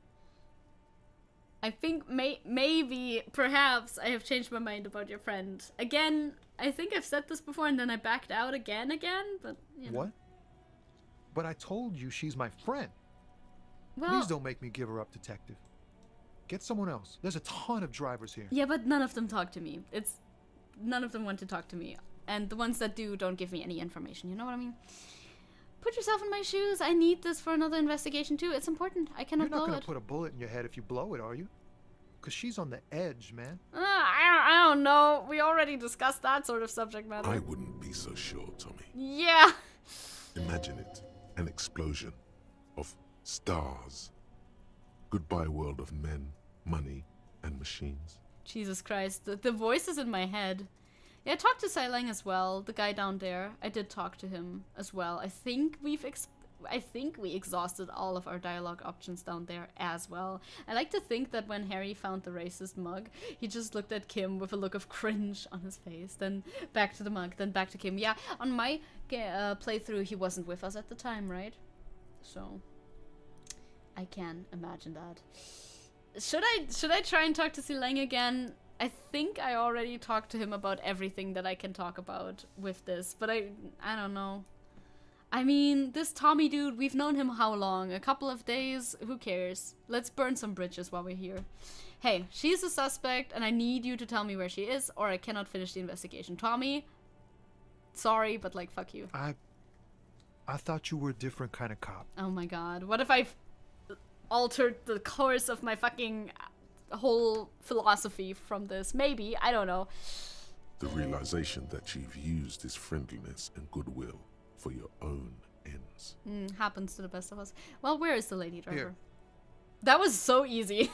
I think maybe, perhaps, I have changed my mind about your friend. Again, I think I've said this before and then I backed out again, but, you know. What? But I told you she's my friend. Well, Please don't make me give her up, Detective. Get someone else. There's a ton of drivers here. yeah, but none of them talk to me. None of them want to talk to me. And the ones that do don't give me any information, you know what I mean? Put yourself in my shoes. I need this for another investigation too. It's important. I cannot blow it. You're not gonna put a bullet in your head if you blow it, are you? Because she's on the edge, man. I don't know. We already discussed that sort of subject matter. I wouldn't be so sure, Tommy. Yeah. Imagine it. An explosion of stars. Goodbye world of men, money, and machines. Jesus Christ. The voice is in my head. Yeah, I talked to Sileng as well, the guy down there. I did talk to him as well. I think we exhausted all of our dialogue options down there as well. I like to think that when Harry found the racist mug, he just looked at Kim with a look of cringe on his face, then back to the mug, then back to Kim. Yeah, on my playthrough, he wasn't with us at the time, right? So I can imagine that. Should I try and talk to Sileng again? I think I already talked to him about everything that I can talk about with this, but I don't know. I mean, this Tommy dude, we've known him how long? A couple of days? Who cares? Let's burn some bridges while we're here. Hey, she's a suspect, and I need you to tell me where she is, or I cannot finish the investigation. Tommy, sorry, but like, fuck you. I thought you were a different kind of cop. Oh my god. What if I've altered the course of my fucking whole philosophy from this? Maybe, I don't know. The realization that you've used his friendliness and goodwill for your own ends. Happens to the best of us. Well, where is the lady driver? Here. That was so easy.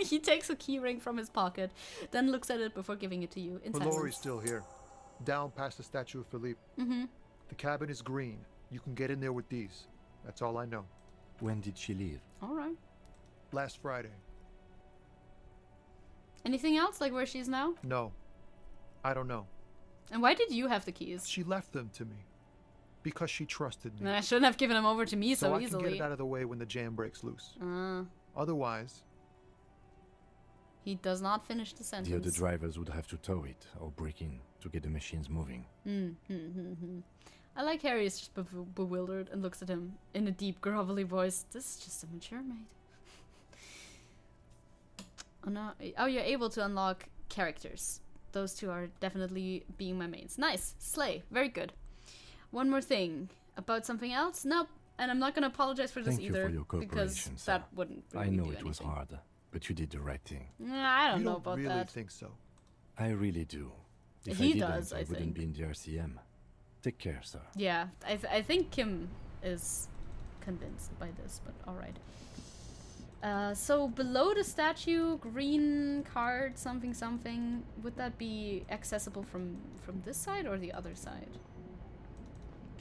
He takes a key ring from his pocket, then looks at it before giving it to you. In silence. Valori's still here. Down past the statue of Philippe. The cabin is green. You can get in there with these. That's all I know. When did she leave? Alright. Last Friday. Anything else, like where she is now? No. I don't know. And why did you have the keys? She left them to me. Because she trusted me. And I shouldn't have given them over to me so easily. So I can get it out of the way when the jam breaks loose. Otherwise... He does not finish the sentence. The other drivers would have to tow it or break in to get the machines moving. I like Harry is just bewildered and looks at him in a deep, grovelly voice. This is just a mature mate. Oh no! Oh, you're able to unlock characters. Those two are definitely being my mains. Nice, slay, very good. One more thing about something else. Nope, and I'm not gonna apologize for this either for your because that wouldn't. Really I know do it was anything. hard, but you did the right thing. I don't know about that. You don't really that. think so? I really do. If He I didn't, does, I wouldn't think. be in the RCM. Take care, sir. Yeah, I think Kim is convinced by this, but alright. So below the statue, green card, something, would that be accessible from this side or the other side?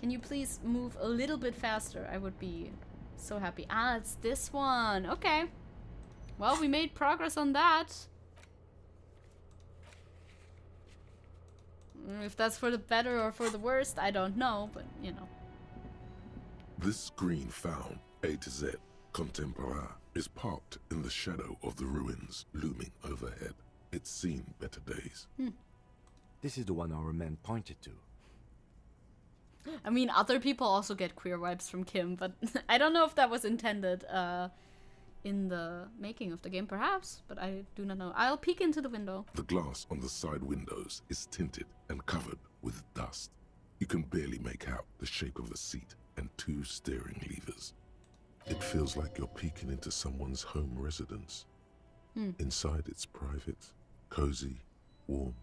Can you please move a little bit faster? I would be so happy. Ah, it's this one. Okay. Well, we made progress on that. If that's for the better or for the worst, I don't know, but you know. This green found, A to Z, contemporaire, is parked in the shadow of the ruins looming overhead. It's seen better days. This is the one our man pointed to. I mean, other people also get queer vibes from Kim, but I don't know if that was intended in the making of the game, perhaps, but I do not know. I'll peek into the window. The glass on the side windows is tinted and covered with dust. You can barely make out the shape of a seat and 2 steering levers. It feels like you're peeking into someone's home residence. Inside it's private, cozy, warm,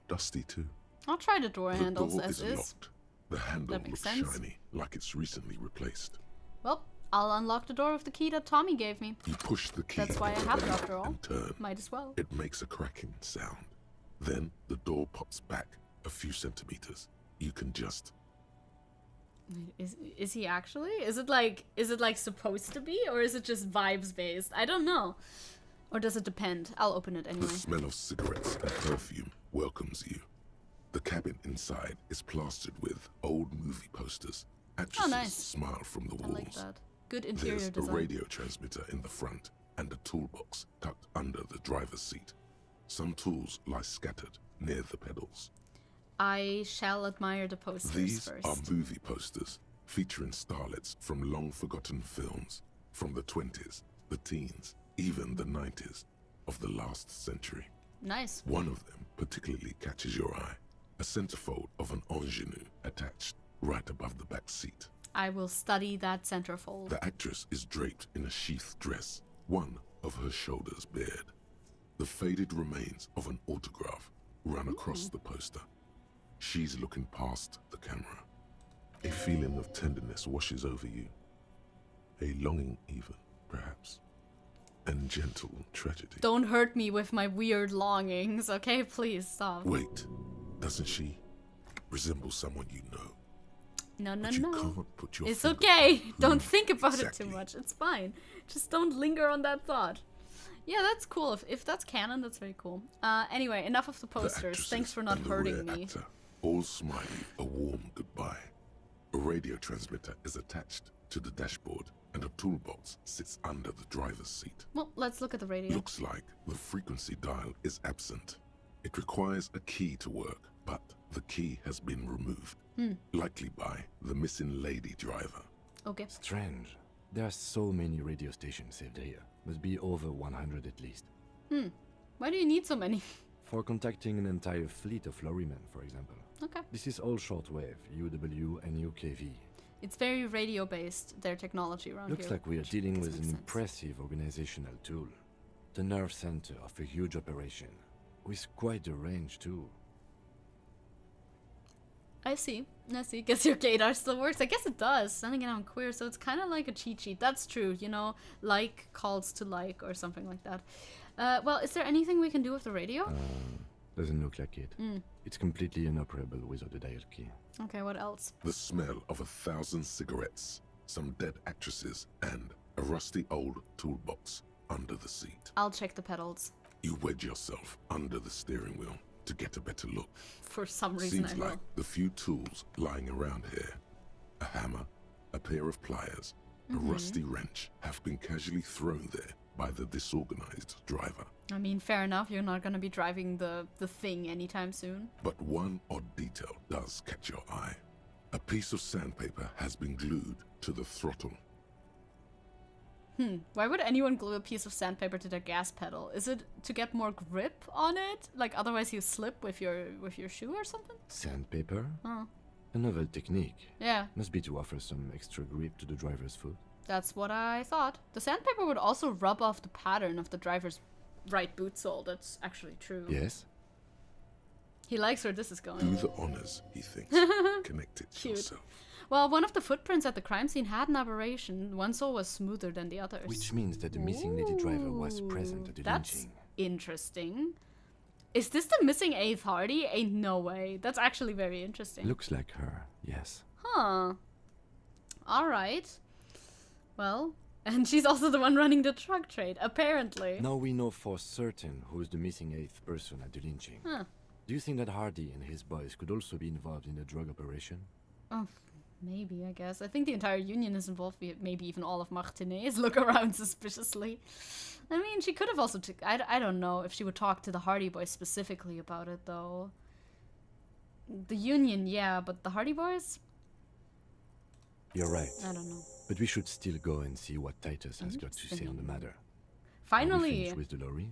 dusty too. I'll try the door handles The door as is is. locked. The handle looks shiny, like it's recently replaced. Well, I'll unlock the door with the key that Tommy gave me. You push the key That's why I have it after all. and turn. Might as well. It makes a cracking sound. Then the door pops back a few centimeters. You can just... Is he actually? Is it like supposed to be, or is it just vibes based? I don't know. Or does it depend? I'll open it anyway. The smell of cigarettes and perfume welcomes you. The cabin inside is plastered with old movie posters. Actresses nice. smile from the walls. I like that. Good interior There's design. a radio transmitter in the front and a toolbox tucked under the driver's seat. Some tools lie scattered near the pedals. I shall admire the posters These first. are movie posters featuring starlets from long-forgotten films from the 20s, the teens, even the 90s of the last century. Nice. One of them particularly catches your eye. A centerfold of an ingenue attached right above the back seat. I will study that centerfold. The actress is draped in a sheath dress, one of her shoulders bared. The faded remains of an autograph run across the poster. She's looking past the camera. A feeling of tenderness washes over you. A longing even, perhaps. And gentle tragedy. Don't hurt me with my weird longings, okay? Please stop. Wait, doesn't she resemble someone you know? No, but you can't put your it's finger okay. on Don't think about exactly. it too much. It's fine. Just don't linger on that thought. Yeah, that's cool. If that's canon, that's very cool. Anyway, enough of the posters. Thanks for not hurting me. Actor, all smiling a warm goodbye. A radio transmitter is attached to the dashboard, and a toolbox sits under the driver's seat. Well, let's look at the radio. Looks like the frequency dial is absent. It requires a key to work, but the key has been removed. Likely by the missing lady driver. Okay. Strange. There are so many radio stations saved here. Must be over 100 at least. Why do you need so many? For contacting an entire fleet of lorrymen, for example. Okay. This is all shortwave, UW and UKV. It's very radio-based, their technology around Looks here. like we are dealing with an impressive organizational tool. The nerve center of a huge operation. With quite a range, too. I see. Guess your gaydar still works. I guess it does. Then again, I'm queer, so it's kind of like a cheat sheet. That's true, you know? Like calls to like or something like that. Well, is there anything we can do with the radio? Doesn't look like it. It's completely inoperable without a dial key. Okay, what else? The smell of 1,000 cigarettes, some dead actresses, and a rusty old toolbox under the seat. I'll check the pedals. You wedge yourself under the steering wheel to get a better look. For some reason, Seems I will. like the few tools lying around here, a hammer, a pair of pliers, a rusty wrench, have been casually thrown there by the disorganized driver. I mean, fair enough. You're not going to be driving the thing anytime soon. But one odd detail does catch your eye. A piece of sandpaper has been glued to the throttle. Why would anyone glue a piece of sandpaper to their gas pedal? Is it to get more grip on it? Like otherwise you slip with your shoe or something? Sandpaper? Oh. A novel technique. Yeah. Must be to offer some extra grip to the driver's foot. That's what I thought. The sandpaper would also rub off the pattern of the driver's right boot sole. That's actually true. Yes? He likes where this is going. Do the honors, he thinks. Connect it to yourself. Well, one of the footprints at the crime scene had an aberration. One sole was smoother than the others. Which means that the missing lady driver was present at the lynching. Interesting. Is this the missing 8th Hardy? Ain't no way. That's actually very interesting. Looks like her, yes. Huh. Alright. Well, and she's also the one running the truck trade, apparently. Now we know for certain who's the missing 8th person at the lynching. Huh. Do you think that Hardy and his boys could also be involved in the drug operation? Oh, maybe, I guess. I think the entire union is involved. Maybe even all of Martinez look around suspiciously. I mean, she could have also... I don't know if she would talk to the Hardy Boys specifically about it, though. The union, yeah, but the Hardy Boys? You're right. I don't know. But we should still go and see what Titus has got to say on the matter. Finally. Are we finished with the lorry?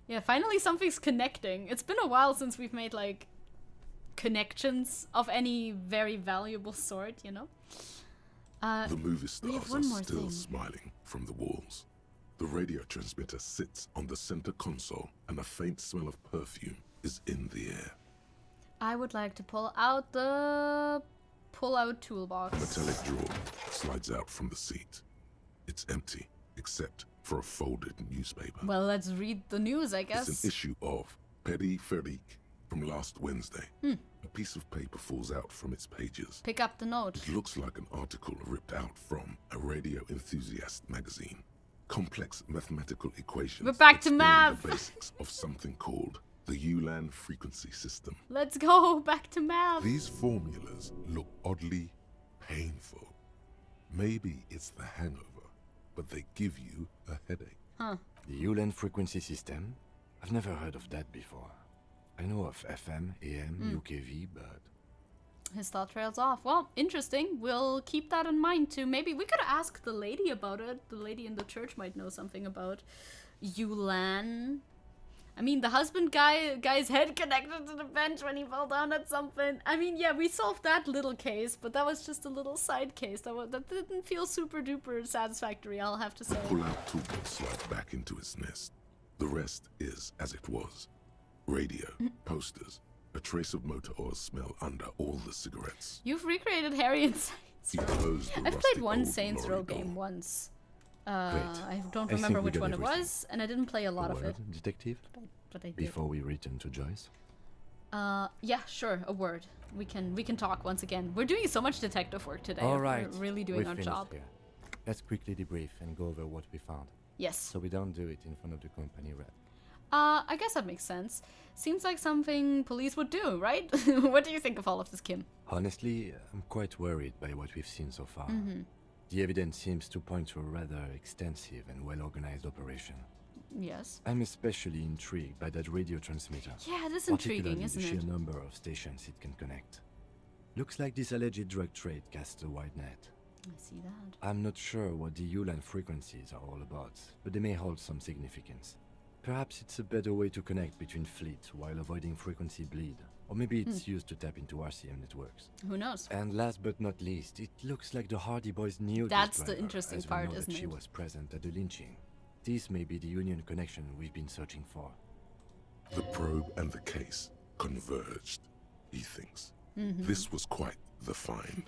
Yeah, finally something's connecting. It's been a while since we've made, like, connections of any very valuable sort, you know? The movie stars are still thing. smiling from the walls. The radio transmitter sits on the center console, and a faint smell of perfume is in the air. I would like to pull out the pull-out toolbox. A metallic drawer slides out from the seat. It's empty, except for a folded newspaper. Well, let's read the news, I guess. It's an issue of Peripherique from last Wednesday. A piece of paper falls out from its pages. Pick up the note. It looks like an article ripped out from a radio enthusiast magazine. Complex mathematical equations. We're back to explain math. The basics of something called the ULAN frequency system. Let's go back to math. These formulas look oddly painful. Maybe it's the hangover, but they give you a headache. Huh. The ULAN frequency system? I've never heard of that before. I know of FM, AM, UKV, but... His thought trails off. Well, interesting. We'll keep that in mind too. Maybe we could ask the lady about it. The lady in the church might know something about ULAN. I mean, the husband guy's head connected to the bench when he fell down at something. I mean, yeah, we solved that little case, but that was just a little side case. That didn't feel super duper satisfactory, I'll have to say. The pull-out toolkit slides back into its nest. The rest is as it was. Radio, posters, a trace of motor oil smell under all the cigarettes. You've recreated Harry and Saints. I've played one Saints Row game once. I don't remember which one it was, and I didn't play a lot of it. Detective? But I did. Before we return to Joyce? Yeah, sure, a word. We can talk once again. We're doing so much detective work today. All right. We're really doing our job. Here. Let's quickly debrief and go over what we found. Yes. So we don't do it in front of the company rep. I guess that makes sense. Seems like something police would do, right? What do you think of all of this, Kim? Honestly, I'm quite worried by what we've seen so far. The evidence seems to point to a rather extensive and well-organized operation. Yes. I'm especially intrigued by that radio transmitter. Yeah, it is intriguing, isn't the it? sheer number of stations it can connect. Looks like this alleged drug trade casts a wide net. I see that. I'm not sure what the ULAN frequencies are all about, but they may hold some significance. Perhaps it's a better way to connect between fleets while avoiding frequency bleed. Or maybe it's used to tap into RCM networks. Who knows? And last but not least, it looks like the Hardy Boys knew That's this the driver, interesting as we part, know isn't that she it? was present at the lynching. This may be the union connection we've been searching for. The probe and the case converged, he thinks. This was quite the find.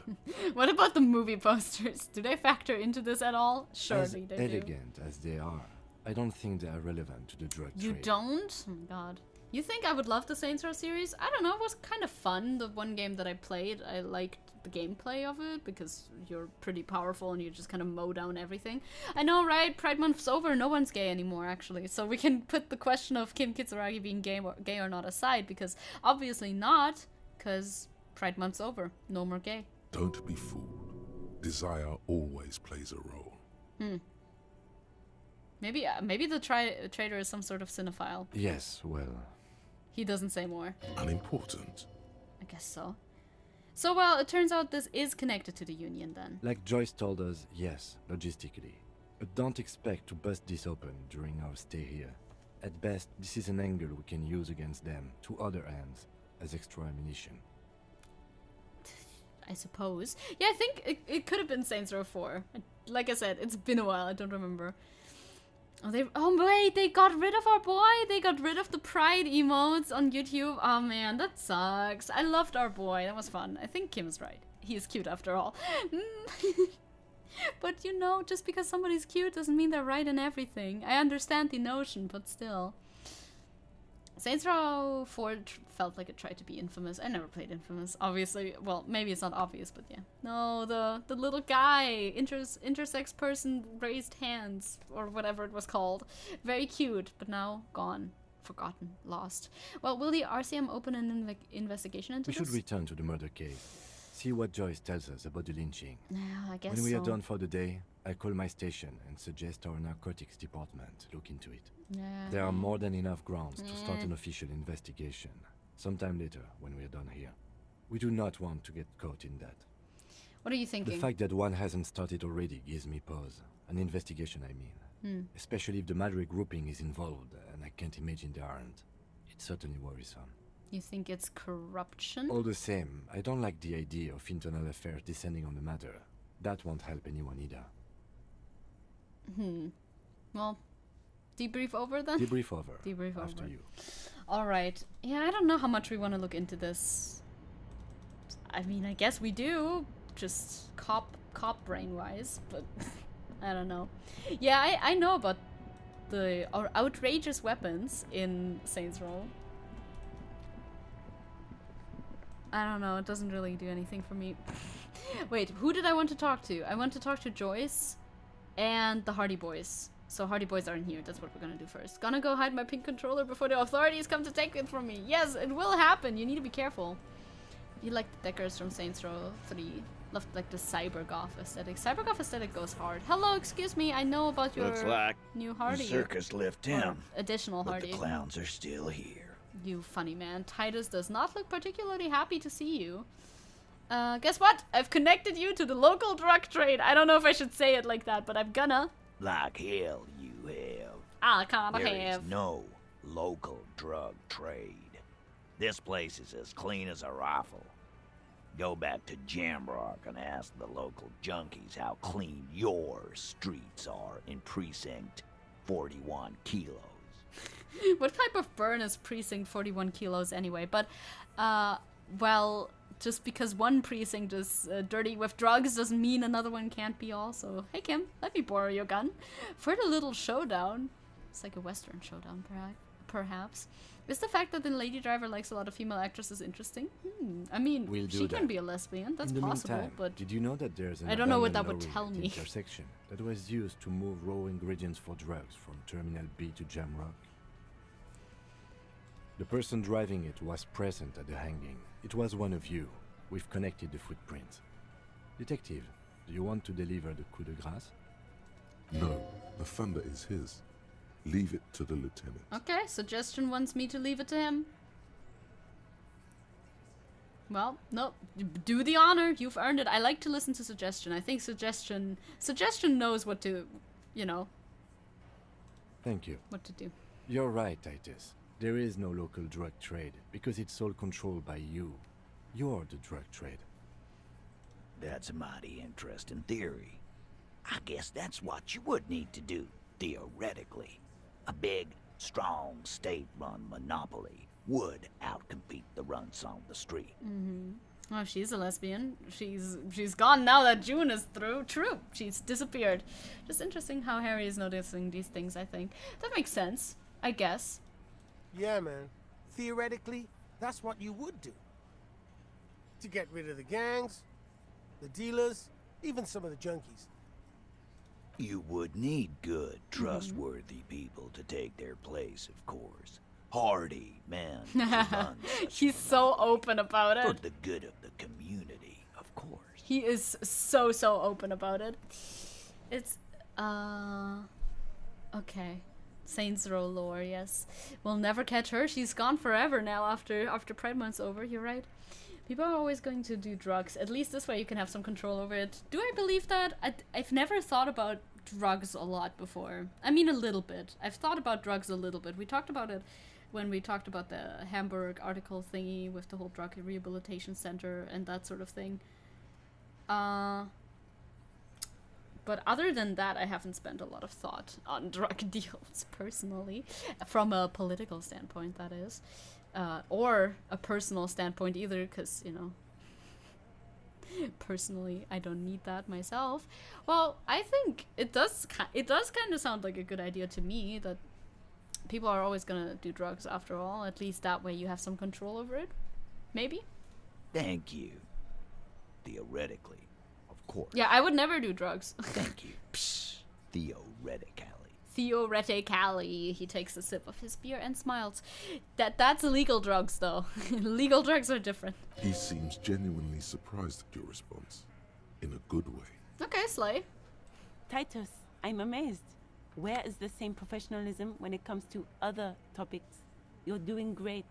What about the movie posters? Do they factor into this at all? Surely As they do. elegant as they are, I don't think they are relevant to the drug You trade. don't? Oh my god. You think I would love the Saints Row series? I don't know, it was kind of fun. The one game that I played, I liked the gameplay of it because you're pretty powerful and you just kind of mow down everything. I know, right? Pride Month's over, no one's gay anymore, actually. So we can put the question of Kim Kitsuragi being gay or not aside, because obviously not, because Pride Month's over. No more gay. Don't be fooled. Desire always plays a role. Maybe the trader is some sort of cinephile. Yes, well... He doesn't say more. Unimportant. I guess so. So, well, it turns out this is connected to the Union, then. Like Joyce told us, yes, logistically. But don't expect to bust this open during our stay here. At best, this is an angle we can use against them, to other ends, as extra ammunition. I suppose. Yeah, I think it could have been Saints Row 4. Like I said, it's been a while, I don't remember. Oh wait, they got rid of our boy? They got rid of the pride emotes on YouTube? Oh man, that sucks. I loved our boy, that was fun. I think Kim's right. He is cute after all. But you know, just because somebody's cute doesn't mean they're right in everything. I understand the notion, but still. Saints Row 4 felt like it tried to be Infamous. I never played Infamous, obviously. Well, maybe it's not obvious, but yeah. No, the little guy, intersex person raised hands, or whatever it was called. Very cute, but now gone, forgotten, lost. Well, will the RCM open an investigation into We this? should return to the murder case. See what Joyce tells us about the lynching. Yeah, I guess When we are so. done for the day, I call my station and suggest our narcotics department look into it. Yeah. There are more than enough grounds to start an official investigation. Sometime later, when we are done here. We do not want to get caught in that. What are you thinking? The fact that one hasn't started already gives me pause. An investigation, I mean. Especially if the Madrid grouping is involved, and I can't imagine they aren't. It's certainly worrisome. You think it's corruption? All the same, I don't like the idea of internal affairs descending on the matter. That won't help anyone either. Well, debrief over then? Debrief over. Debrief over. After you. Alright. Yeah, I don't know how much we want to look into this. I mean, I guess we do. Just cop brain-wise, but I don't know. Yeah, I know about the outrageous weapons in Saints Row. I don't know, it doesn't really do anything for me. Wait, who did I want to talk to? I want to talk to Joyce and the Hardy Boys. So Hardy Boys aren't here, that's what we're gonna do first. Gonna go hide my pink controller before the authorities come to take it from me. Yes, it will happen, you need to be careful. You like the deckers from Saints Row 3. Love like the cybergoth aesthetic. Cybergoth aesthetic goes hard. Hello, excuse me, I know about your Looks like new Hardy. the circus left town. Additional but Hardy. the clowns are still here. You funny man. Titus does not look particularly happy to see you. Guess what? I've connected you to the local drug trade. I don't know if I should say it like that, but I'm gonna. Like hell you have. I kinda There have. is no local drug trade. This place is as clean as a rifle. Go back to Jamrock and ask the local junkies how clean your streets are in Precinct 41 kilos. What type of burn is Precinct 41 kilos anyway? But, well, just because one precinct is dirty with drugs doesn't mean another one can't be also. Hey Kim, let me borrow your gun. For the little showdown. It's like a Western showdown, perhaps. Is the fact that the Lady Driver likes a lot of female actresses interesting? I mean, she can be a lesbian. That's possible, meantime, but did you know that there's an I don't know what that abandoned would tell lorry at me. the intersection that was used to move raw ingredients for drugs from Terminal B to Jamrock? The person driving it was present at the hanging. It was one of you. We've connected the footprint. Detective, do you want to deliver the coup de grâce? No, the thunder is his. Leave it to the lieutenant. Okay, Suggestion wants me to leave it to him. Well, no, do the honor. You've earned it. I like to listen to Suggestion. I think Suggestion knows what to, you know. Thank you. What to do. You're right, Titus. There is no local drug trade because it's all controlled by you. You're the drug trade. That's a mighty interesting theory. I guess that's what you would need to do, theoretically. A big, strong, state-run monopoly would outcompete the runts on the street. Oh, she's a lesbian. She's gone now that June is through. True, she's disappeared. Just interesting how Harry is noticing these things, I think. That makes sense, I guess. Yeah, man. Theoretically, that's what you would do. To get rid of the gangs, the dealers, even some of the junkies. You would need good, trustworthy people to take their place, of course. Hardy men. He's so open about it. For the good of the community, of course. He is so open about it. It's, okay. Saints Row lore, yes. We'll never catch her. She's gone forever now after Pride Month's over. You're right. People are always going to do drugs. At least this way you can have some control over it. Do I believe that? I've never thought about drugs a lot before. I mean, a little bit. I've thought about drugs a little bit. We talked about it when we talked about the Hamburg article thingy with the whole drug rehabilitation center and that sort of thing. But other than that, I haven't spent a lot of thought on drug deals, personally. From a political standpoint, that is. Or a personal standpoint either, because, you know, personally, I don't need that myself. Well, I think it does kind of sound like a good idea to me that people are always gonna do drugs after all. At least that way you have some control over it. Maybe? Thank you. Theoretically, of course. Yeah, I would never do drugs. Thank you. Theoretically. Theoretically, he takes a sip of his beer and smiles. That's illegal drugs, though. Legal drugs are different. He seems genuinely surprised at your response. In a good way. Okay, Slay. Titus, I'm amazed. Where is the same professionalism when it comes to other topics? You're doing great.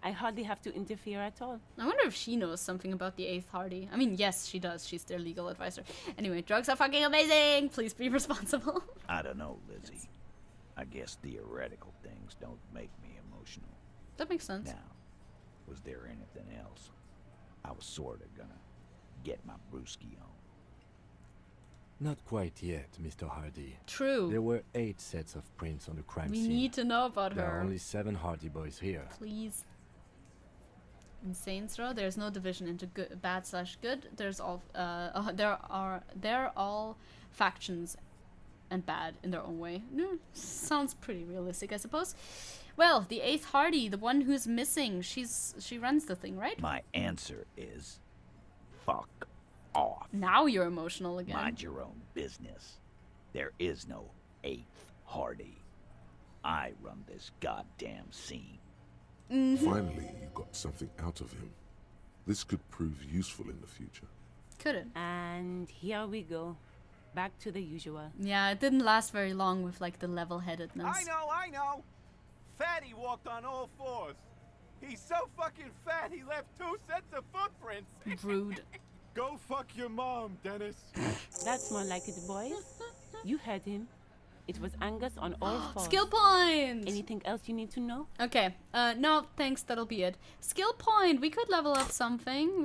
I hardly have to interfere at all. I wonder if she knows something about the 8th Hardy. I mean, yes, she does. She's their legal advisor. Anyway, drugs are fucking amazing! Please be responsible. I don't know, Lizzie. I guess theoretical things don't make me emotional. That makes sense. Now, was there anything else? I was sort of gonna get my brewski on. Not quite yet, Mr. Hardy. True. There were 8 sets of prints on the crime We scene. need to know about There her. are only 7 Hardy boys here. Please. In Saints Row, there's no division into good, bad/good. There's all they're all factions and bad in their own way. Sounds pretty realistic, I suppose. Well, the 8th Hardy, the one who's missing, she runs the thing, right? My answer is fuck off. Now you're emotional again. Mind your own business. There is no 8th Hardy. I run this goddamn scene. Finally, you got something out of him. This could prove useful in the future. Could it? And here we go. Back to the usual. Yeah, it didn't last very long with, like, the level-headedness. I know. Fatty walked on all 4s. He's so fucking fat he left 2 sets of footprints. Rude. Go fuck your mom, Dennis. That's more like it, boys. You heard him. It was Angus on all fours. Skill point! Anything else you need to know? Okay. No, thanks. That'll be it. Skill point. We could level up something.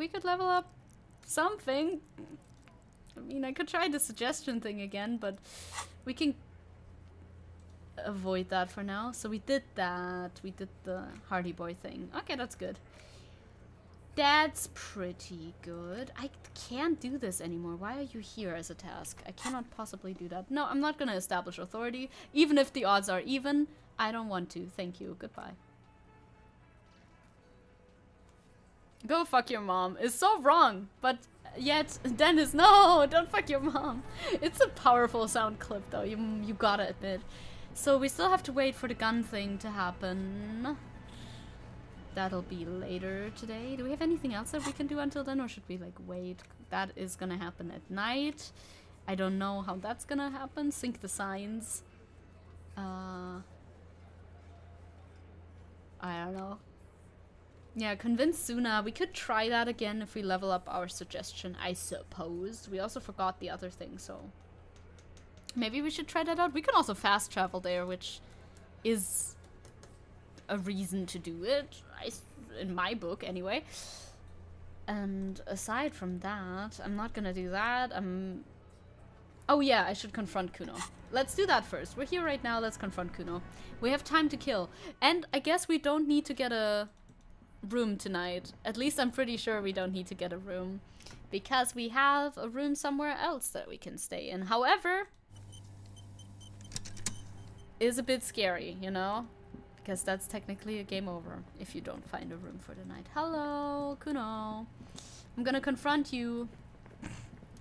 I mean, I could try the suggestion thing again, but we can avoid that for now. So we did that. We did the Hardy Boy thing. Okay, that's good. That's pretty good. I can't do this anymore. Why are you here as a task? I cannot possibly do that. No, I'm not gonna establish authority. Even if the odds are even, I don't want to. Thank you. Goodbye. Go fuck your mom is so wrong, but yet, Dennis, no, don't fuck your mom. It's a powerful sound clip though, you gotta admit. So we still have to wait for the gun thing to happen. That'll be later today. Do we have anything else that we can do until then, or should we like wait? That is gonna happen at night. I don't know how that's gonna happen. Sync the signs. I don't know. Yeah, convince Suna. We could try that again if we level up our suggestion, I suppose. We also forgot the other thing, so maybe we should try that out. We can also fast travel there, which is a reason to do it, in my book anyway. And aside from that, I'm not gonna do that. Oh yeah, I should confront Kuno. Let's do that first. We're here right now, let's confront Kuno. We have time to kill. And I guess we don't need to get a room tonight. At least I'm pretty sure we don't need to get a room, because we have a room somewhere else that we can stay in. However, is a bit scary, you know? Because that's technically a game over if you don't find a room for the night. Hello, Kuno. I'm gonna confront you,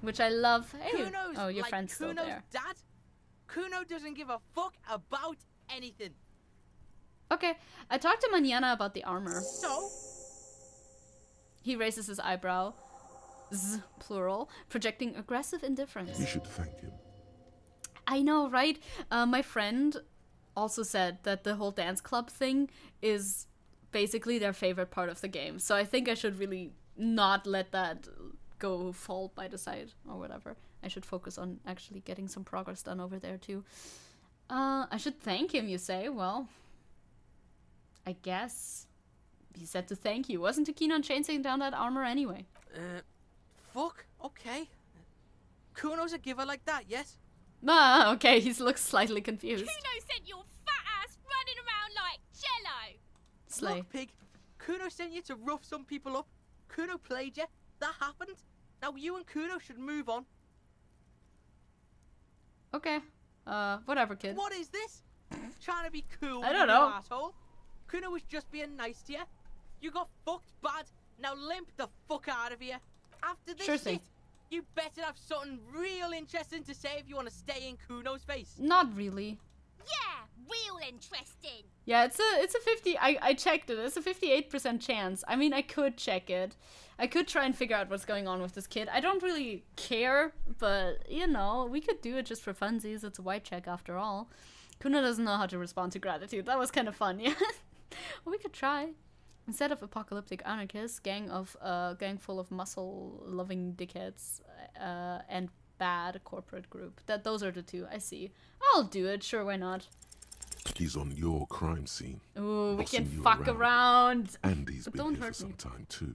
which I love. Hey, Kuno's oh, your like friend's still Kuno's there. Dad? Kuno doesn't give a fuck about anything. Okay, I talked to Manana about the armor. So? He raises his eyebrow, plural, projecting aggressive indifference. You should thank him. I know, right? My friend also said that the whole dance club thing is basically their favorite part of the game. So I think I should really not let that fall by the side or whatever. I should focus on actually getting some progress done over there too. I should thank him, you say? Well, I guess he said to thank you. Wasn't too keen on chasing down that armor anyway. Fuck, okay. Kuno's a giver like that, yes? Ah, okay, he looks slightly confused. Kuno sent your fat ass running around like jello. Slay. Look, pig, Kuno sent you to rough some people up. Kuno played you. That happened. Now you and Kuno should move on. Okay. Whatever, kid. What is this? Trying to be cool, I don't know. you asshole. Kuno was just being nice to you. You got fucked bad. Now limp the fuck out of here. After this Sure shit, thing. you better have something real interesting to say if you want to stay in Kuno's face. Not really. Yeah, real interesting. Yeah, it's a 50. I checked it. It's a 58% chance. I mean, I could check it. I could try and figure out what's going on with this kid. I don't really care, but you know, we could do it just for funsies. It's a white check after all. Kuno doesn't know how to respond to gratitude. That was kind of fun, yeah. Well, we could try. Instead of apocalyptic anarchists, gang full of muscle-loving dickheads, and bad corporate group. Those are the two. I see. I'll do it. Sure, why not? He's on your crime scene. Ooh, we can bossing you fuck around. And he's But been don't here for hurt some me. time too.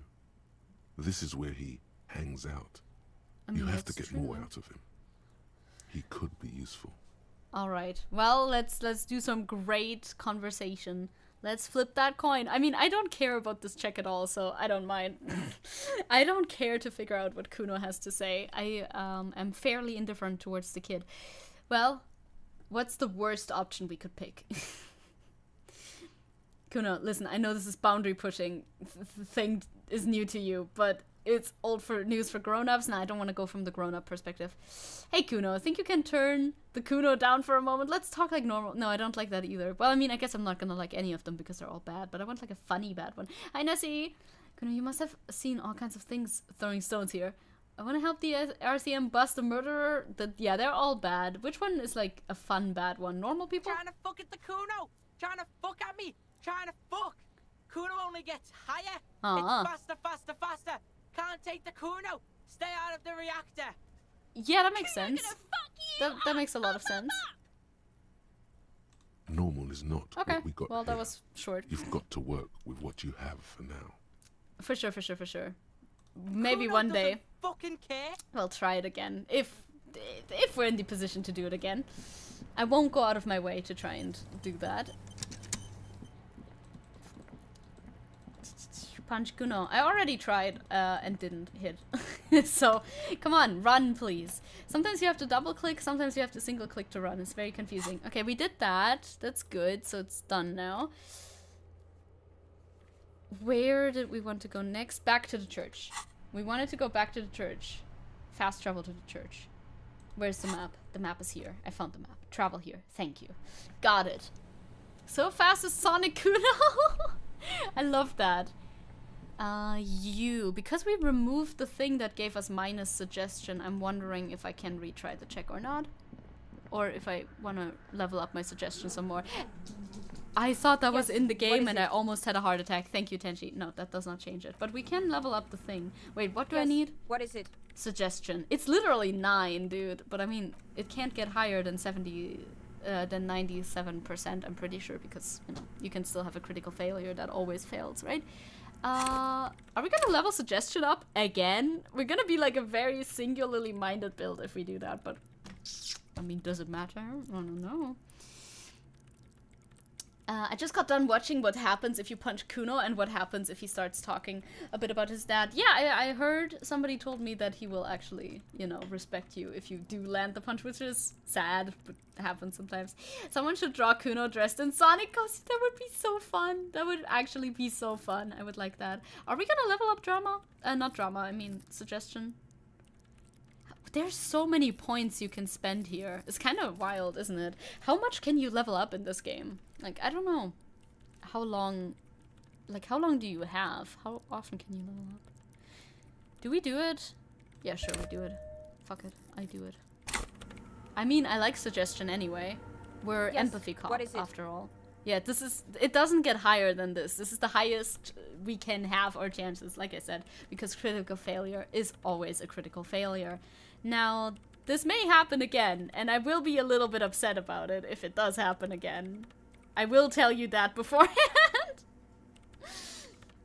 This is where he hangs out. I mean, you have to that's get more true. out of him. He could be useful. All right. Well, let's do some great conversation. Let's flip that coin. I mean, I don't care about this check at all, so I don't mind. I don't care to figure out what Kuno has to say. I am fairly indifferent towards the kid. Well, what's the worst option we could pick? Kuno, listen, I know this is boundary pushing. The thing is new to you, but it's old for news for grown-ups. Nah, I don't want to go from the grown-up perspective. Hey, Kuno, think you can turn the Kuno down for a moment? Let's talk like normal. No, I don't like that either. Well, I mean, I guess I'm not gonna like any of them because they're all bad, but I want like a funny bad one. Hi, Nessie! Kuno, you must have seen all kinds of things throwing stones here. I want to help the RCM bust a murderer. Yeah, they're all bad. Which one is like a fun bad one? Normal people? Trying to fuck at the Kuno. Trying to fuck at me. Trying to fuck. Kuno only gets higher. It's faster, faster, faster. Can't take the Kuno. Stay out of the reactor. Yeah, that makes sense. That makes a lot of sense. normal is not what we got well, here. that was short. You've got to work with what you have for now. For sure. Maybe one day fucking care. we'll try it again. If we're in the position to do it again. I won't go out of my way to try and do that. Punch Kuno. I already tried and didn't hit. So, come on, run please. Sometimes you have to double click, sometimes you have to single click to run. It's very confusing. Okay, we did that. That's good, so it's done now. Where did we want to go next? Back to the church. We wanted to go back to the church. Fast travel to the church. Where's the map? The map is here. I found the map. Travel here. Thank you. Got it. So fast as Sonic Kuno. I love that. Because we removed the thing that gave us minus suggestion, I'm wondering if I can retry the check or not. Or if I want to level up my suggestion some more. I thought that was in the game and I almost had a heart attack. Thank you, Tenchi. No, that does not change it. But we can level up the thing. Wait, what do I need? What is it? Suggestion. It's literally 9, dude. But I mean, it can't get higher than 97%, I'm pretty sure. Because, you know, you can still have a critical failure that always fails, right? Are we gonna level suggestion up again? We're gonna be like a very singularly minded build if we do that, but I mean, does it matter? I don't know. I just got done watching what happens if you punch Kuno and what happens if he starts talking a bit about his dad. Yeah, I heard somebody told me that he will actually, you know, respect you if you do land the punch, which is sad, but happens sometimes. Someone should draw Kuno dressed in Sonic costume. That would be so fun. That would actually be so fun. I would like that. Are we gonna level up drama? Not drama, I mean suggestion. There's so many points you can spend here. It's kind of wild, isn't it? How much can you level up in this game? Like, I don't know. How long do you have? How often can you level up? Do we do it? Yeah, sure, we do it. Fuck it, I do it. I mean, I like suggestion anyway. We're empathy cop, after all. Yeah, it doesn't get higher than this. This is the highest we can have our chances, like I said, because critical failure is always a critical failure. Now, this may happen again, and I will be a little bit upset about it if it does happen again. I will tell you that beforehand.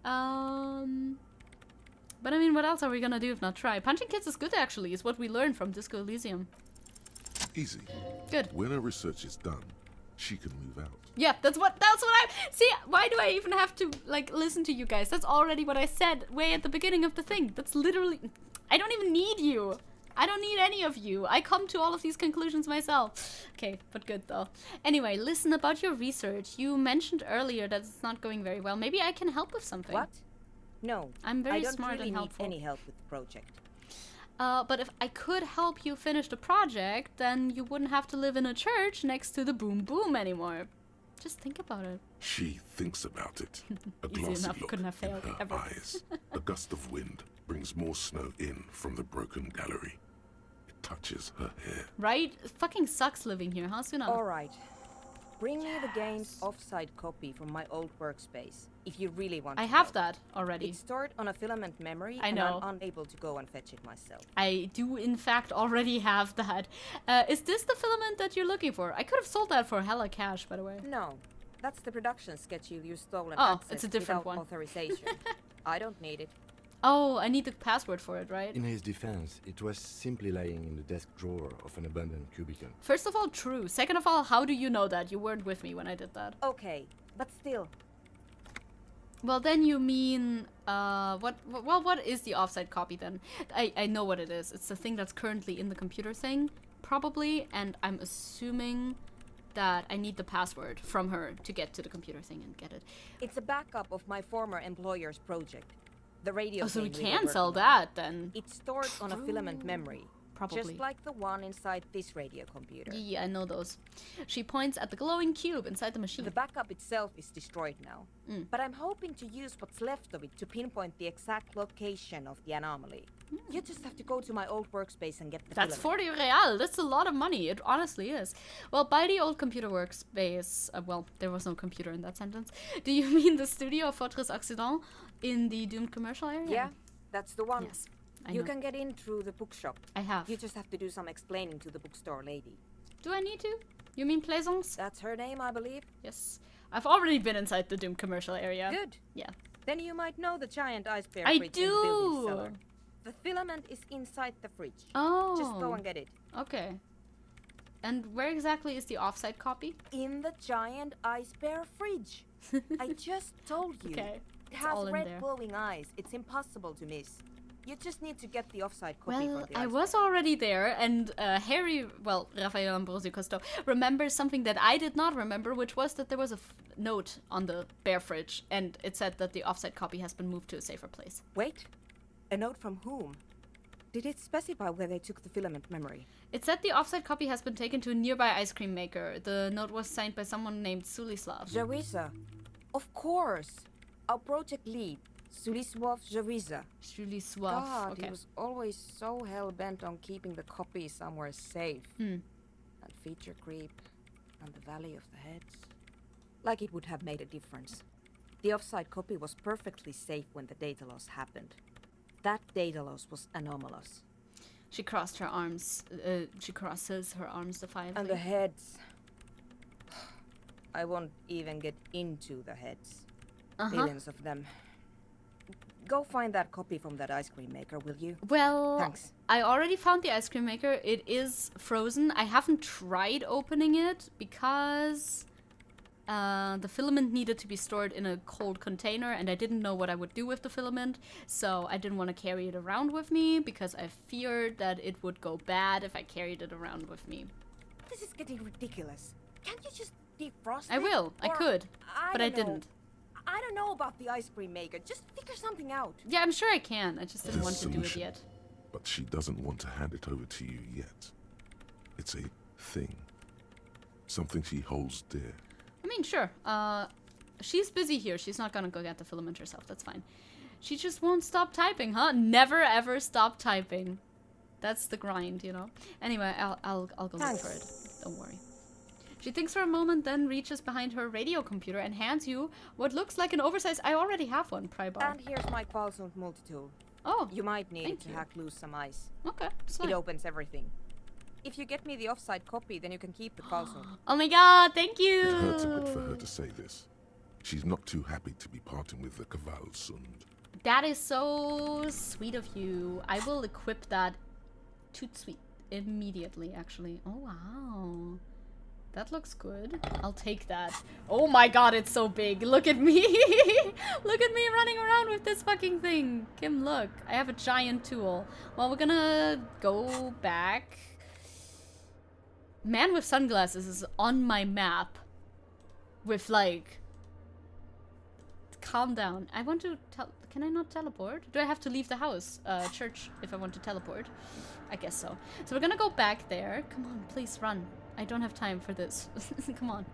But I mean, what else are we gonna do if not try? Punching kids is good, actually. It's what we learned from Disco Elysium. Easy. Good. When her research is done, she can move out. Yeah, that's what I see. Why do I even have to like listen to you guys? That's already what I said way at the beginning of the thing. That's literally, I don't even need you. I don't need any of you. I come to all of these conclusions myself. Okay, but good though. Anyway, listen, about your research. You mentioned earlier that it's not going very well. Maybe I can help with something. What? No. I'm very smart I don't really and helpful. need any help with the project. But if I could help you finish the project, then you wouldn't have to live in a church next to the Boom Boom anymore. Just think about it. She thinks about it. A Easy glassy enough, look couldn't have failed in her ever. eyes. A gust of wind brings more snow in from the broken gallery. It touches her hair. Right? It fucking sucks living here, huh, Suna? Alright. Bring me the game's offsite copy from my old workspace, if you really want to. I have that already. It's stored on a filament memory, I know. and I'm unable to go and fetch it myself. I do, in fact, already have that. Is this the filament that you're looking for? I could have sold that for hella cash, by the way. No. That's the production schedule you stolen access it's a different without one. Authorization. I don't need it. Oh, I need the password for it, right? In his defense, it was simply lying in the desk drawer of an abandoned cubicle. First of all, true. Second of all, how do you know that? You weren't with me when I did that. Okay, but still. Well, then you mean, what is the offsite copy then? I know what it is. It's the thing that's currently in the computer thing, probably, and I'm assuming that I need the password from her to get to the computer thing and get it. It's a backup of my former employer's project. The radio. Oh, so we thing can were sell working that on. then. It's stored on a filament memory. Probably. Just like the one inside this radio computer. Yeah, I know those. She points at the glowing cube inside the machine. The backup itself is destroyed now. But I'm hoping to use what's left of it to pinpoint the exact location of the anomaly. You just have to go to my old workspace and get the That's filament. 40 real. That's a lot of money. It honestly is. Well, by the old computer workspace, well, there was no computer in that sentence. Do you mean the studio of Fortress Accident in the Doomed commercial area? Yeah, that's the one. Yes. I You know. can get in through the bookshop. I have. You just have to do some explaining to the bookstore lady. Do I need to? You mean Plaisance? That's her name, I believe. Yes. I've already been inside the Doom commercial area. Good. Yeah. Then you might know the giant ice bear I fridge in the building do! cellar. The filament is inside the fridge. Oh. Just go and get it. Okay. And where exactly is the offsite copy? In the giant ice bear fridge. I just told you. Okay. It has red glowing eyes. It's impossible to miss. You just need to get the offside copy Well, for the I ice was already there, and Harry, well, Raffaele Ambrosio Costo, remembers something that I did not remember, which was that there was a note on the bear fridge, and it said that the offsite copy has been moved to a safer place. Wait, a note from whom? Did it specify where they took the filament memory? It said the offsite copy has been taken to a nearby ice cream maker. The note was signed by someone named Sulislav. Jarisa. Of course. Our project lead, Sulislav Jarisa. Sulislav, God, okay. he was always so hell-bent on keeping the copy somewhere safe. And feature creep, and the Valley of the Heads. Like it would have made a difference. The offsite copy was perfectly safe when the data loss happened. That data loss was anomalous. She crossed her arms. She crosses her arms defiantly. And the heads. I won't even get into the heads. Millions of them. Go find that copy from that ice cream maker, will you? Well, thanks. I already found the ice cream maker. It is frozen. I haven't tried opening it because the filament needed to be stored in a cold container, and I didn't know what I would do with the filament, so I didn't want to carry it around with me because I feared that it would go bad if I carried it around with me. This is getting ridiculous. Can't you just defrost it? I will. I could, but I don't know. didn't. I don't know about the ice cream maker. Just figure something out. Yeah, I'm sure I can. I just didn't want to do it Solution. yet. But she doesn't want to hand it over to you yet. It's a thing. Something she holds dear. I mean, sure. She's busy here. She's not gonna go get the filament herself. That's fine. She just won't stop typing, huh? Never ever stop typing. That's the grind, you know. Anyway, I'll go look for it. Don't worry. She thinks for a moment, then reaches behind her radio computer and hands you what looks like an oversized. I already have one, Prybar. And here's my Qualzone multi-tool. Oh, you might need it to you. hack loose some ice. Okay, it opens everything. If you get me the offside copy, then you can keep the Qualzone. Oh my god, thank you! It hurts a bit for her to say this. She's not too happy to be parting with the Kavalsund. That is so sweet of you. I will equip that toot sweet immediately, actually. Oh, wow. That looks good. I'll take that. Oh my god, it's so big. Look at me. Look at me running around with this fucking thing. Kim, look. I have a giant tool. Well, we're gonna go back. Man with sunglasses is on my map. With, like... Calm down. I want to can I not teleport? Do I have to leave the house? Church, if I want to teleport. I guess so. So we're gonna go back there. Come on, please run. I don't have time for this. Come on.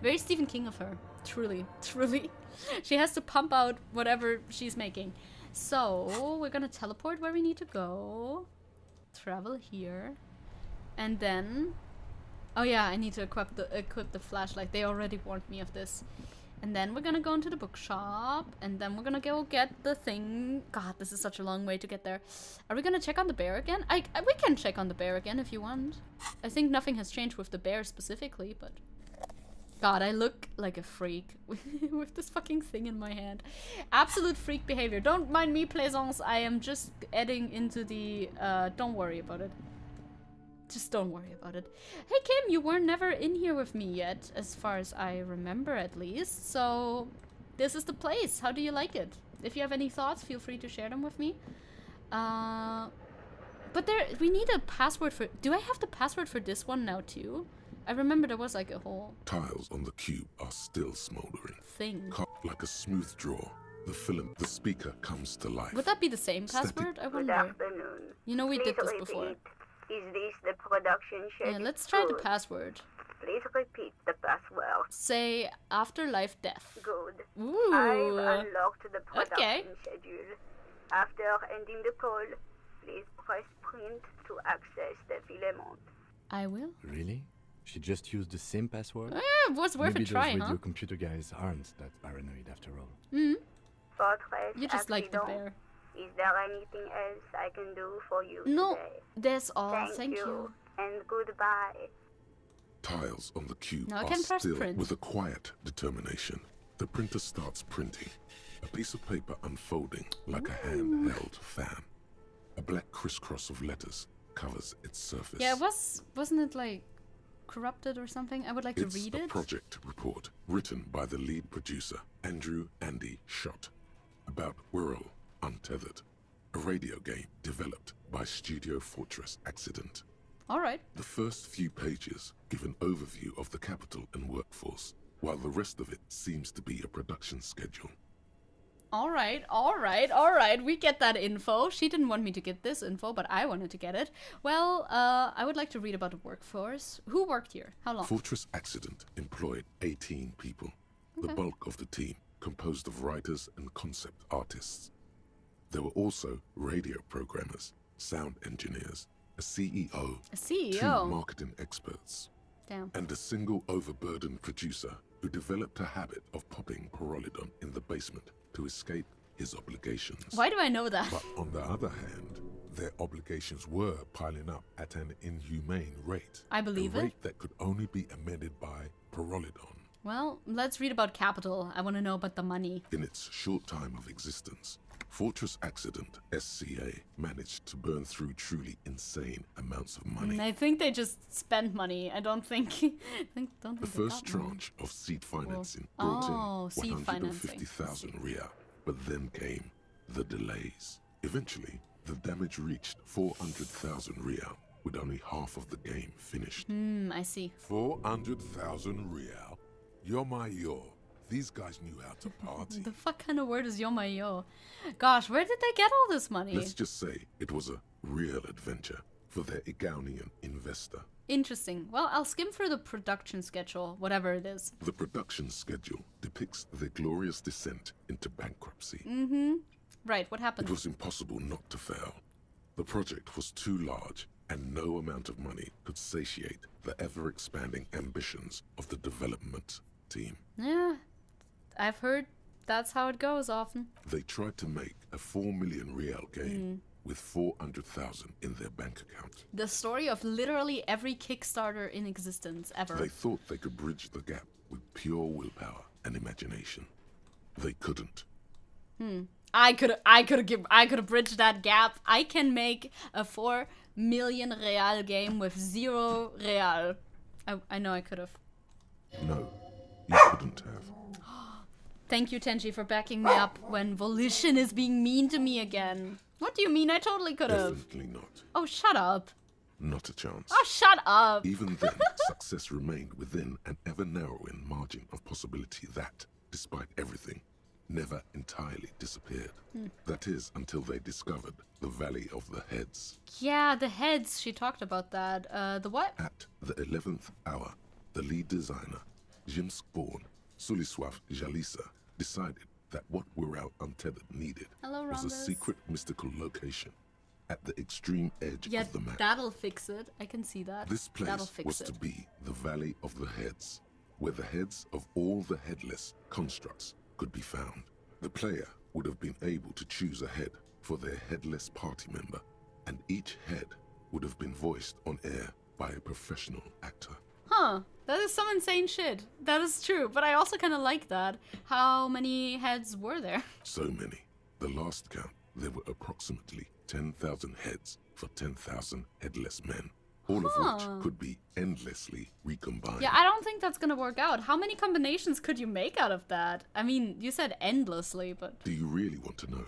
Very Stephen King of her. Truly. Truly. She has to pump out whatever she's making. So, we're gonna teleport where we need to go. Travel here. And then... Oh yeah, I need to equip the flashlight. They already warned me of this. And then we're gonna go into the bookshop, and then we're gonna go get the thing. God, this is such a long way to get there. Are we gonna check on the bear again? We can check on the bear again if you want. I think nothing has changed with the bear specifically, but... God, I look like a freak with this fucking thing in my hand. Absolute freak behavior. Don't mind me, Plaisance. I am just adding into the... don't worry about it. Just don't worry about it. Hey Kim, you were never in here with me yet, as far as I remember at least. So, this is the place. How do you like it? If you have any thoughts, feel free to share them with me. But we need a password for... Do I have the password for this one now too? I remember there was like a whole... Tiles on the cube are still smoldering. Thing. Cut like a smooth draw. The film, the speaker comes to life. Would that be the same password? I wonder. Good afternoon. You know we Please did this repeat. before. Is this the production schedule? Yeah, let's try the password. Please repeat the password. Say afterlife death. Good. Ooh. I've unlocked the production Okay. schedule. After ending the call, please press print to access the filament. I will. Really? She just used the same password? It was worth Maybe a try, those radio huh? computer guys aren't that paranoid after all. Fortress You just like the accident. bear. Is there anything else I can do for you No, today? that's all. Thank Thank you. and goodbye. Tiles on the cube Now I are can press still print. with a quiet determination. The printer starts printing. A piece of paper unfolding like a handheld fan. A black crisscross of letters covers its surface. Yeah, wasn't it like corrupted or something? I would like to read It's a it. project report written by the lead producer, Andrew Andy Schott, about Whirl Untethered, a radio game developed by Studio Fortress Accident. All right. The first few pages give an overview of the capital and workforce, while the rest of it seems to be a production schedule. All right. We get that info. She didn't want me to get this info, but I wanted to get it. Well, I would like to read about the workforce. Who worked here? How long? Fortress Accident employed 18 people. Okay. The bulk of the team composed of writers and concept artists. There were also radio programmers, sound engineers, a CEO, two marketing experts, Damn. and a single overburdened producer who developed a habit of popping Pyrrolidon in the basement to escape his obligations. Why do I know that? But on the other hand, their obligations were piling up at an inhumane rate. I believe a it. rate that could only be amended by Pyrrolidon. Well, let's read about capital. I want to know about the money. In its short time of existence, Fortress Accident, SCA, managed to burn through truly insane amounts of money. I think they just spent money. I don't think... The first tranche of seed financing brought in seed 150,000 Riyal, but then came the delays. Eventually, the damage reached 400,000 Riyal, with only half of the game finished. I see. 400,000 Riyal? You're my yo. These guys knew how to party. The fuck kind of word is yo my yo? Gosh, where did they get all this money? Let's just say it was a real adventure for their Igaunian investor. Interesting. Well, I'll skim through the production schedule, whatever it is. The production schedule depicts their glorious descent into bankruptcy. Right, what happened? It was impossible not to fail. The project was too large, and no amount of money could satiate the ever-expanding ambitions of the development team. Yeah, I've heard that's how it goes often. They tried to make a 4 million Real game with 400,000 in their bank account. The story of literally every Kickstarter in existence ever. They thought they could bridge the gap with pure willpower and imagination. They couldn't. I could bridge that gap. I can make a 4 million Real game with 0 Real. I know I could have. No, you couldn't have. Thank you, Tenji, for backing me up when Volition is being mean to me again. What do you mean? I totally could have. Definitely not. Oh, shut up. Not a chance. Oh, shut up. Even then, success remained within an ever-narrowing margin of possibility that, despite everything, never entirely disappeared. That is, until they discovered the Valley of the Heads. Yeah, the heads. She talked about that. The what? At the 11th hour, the lead designer, Jimsk-born Suliswaf Jalisa, decided that what Whirl Untethered needed was a secret mystical location at the extreme edge of the map. That'll fix it. I can see that. This place was to be the Valley of the Heads, where the heads of all the headless constructs could be found. The player would have been able to choose a head for their headless party member, and each head would have been voiced on air by a professional actor. Huh. That is some insane shit. That is true, but I also kind of like that. How many heads were there? So many. The last count, there were approximately 10,000 heads for 10,000 headless men, all of which could be endlessly recombined. Yeah, I don't think that's gonna work out. How many combinations could you make out of that? I mean, you said endlessly, but... Do you really want to know?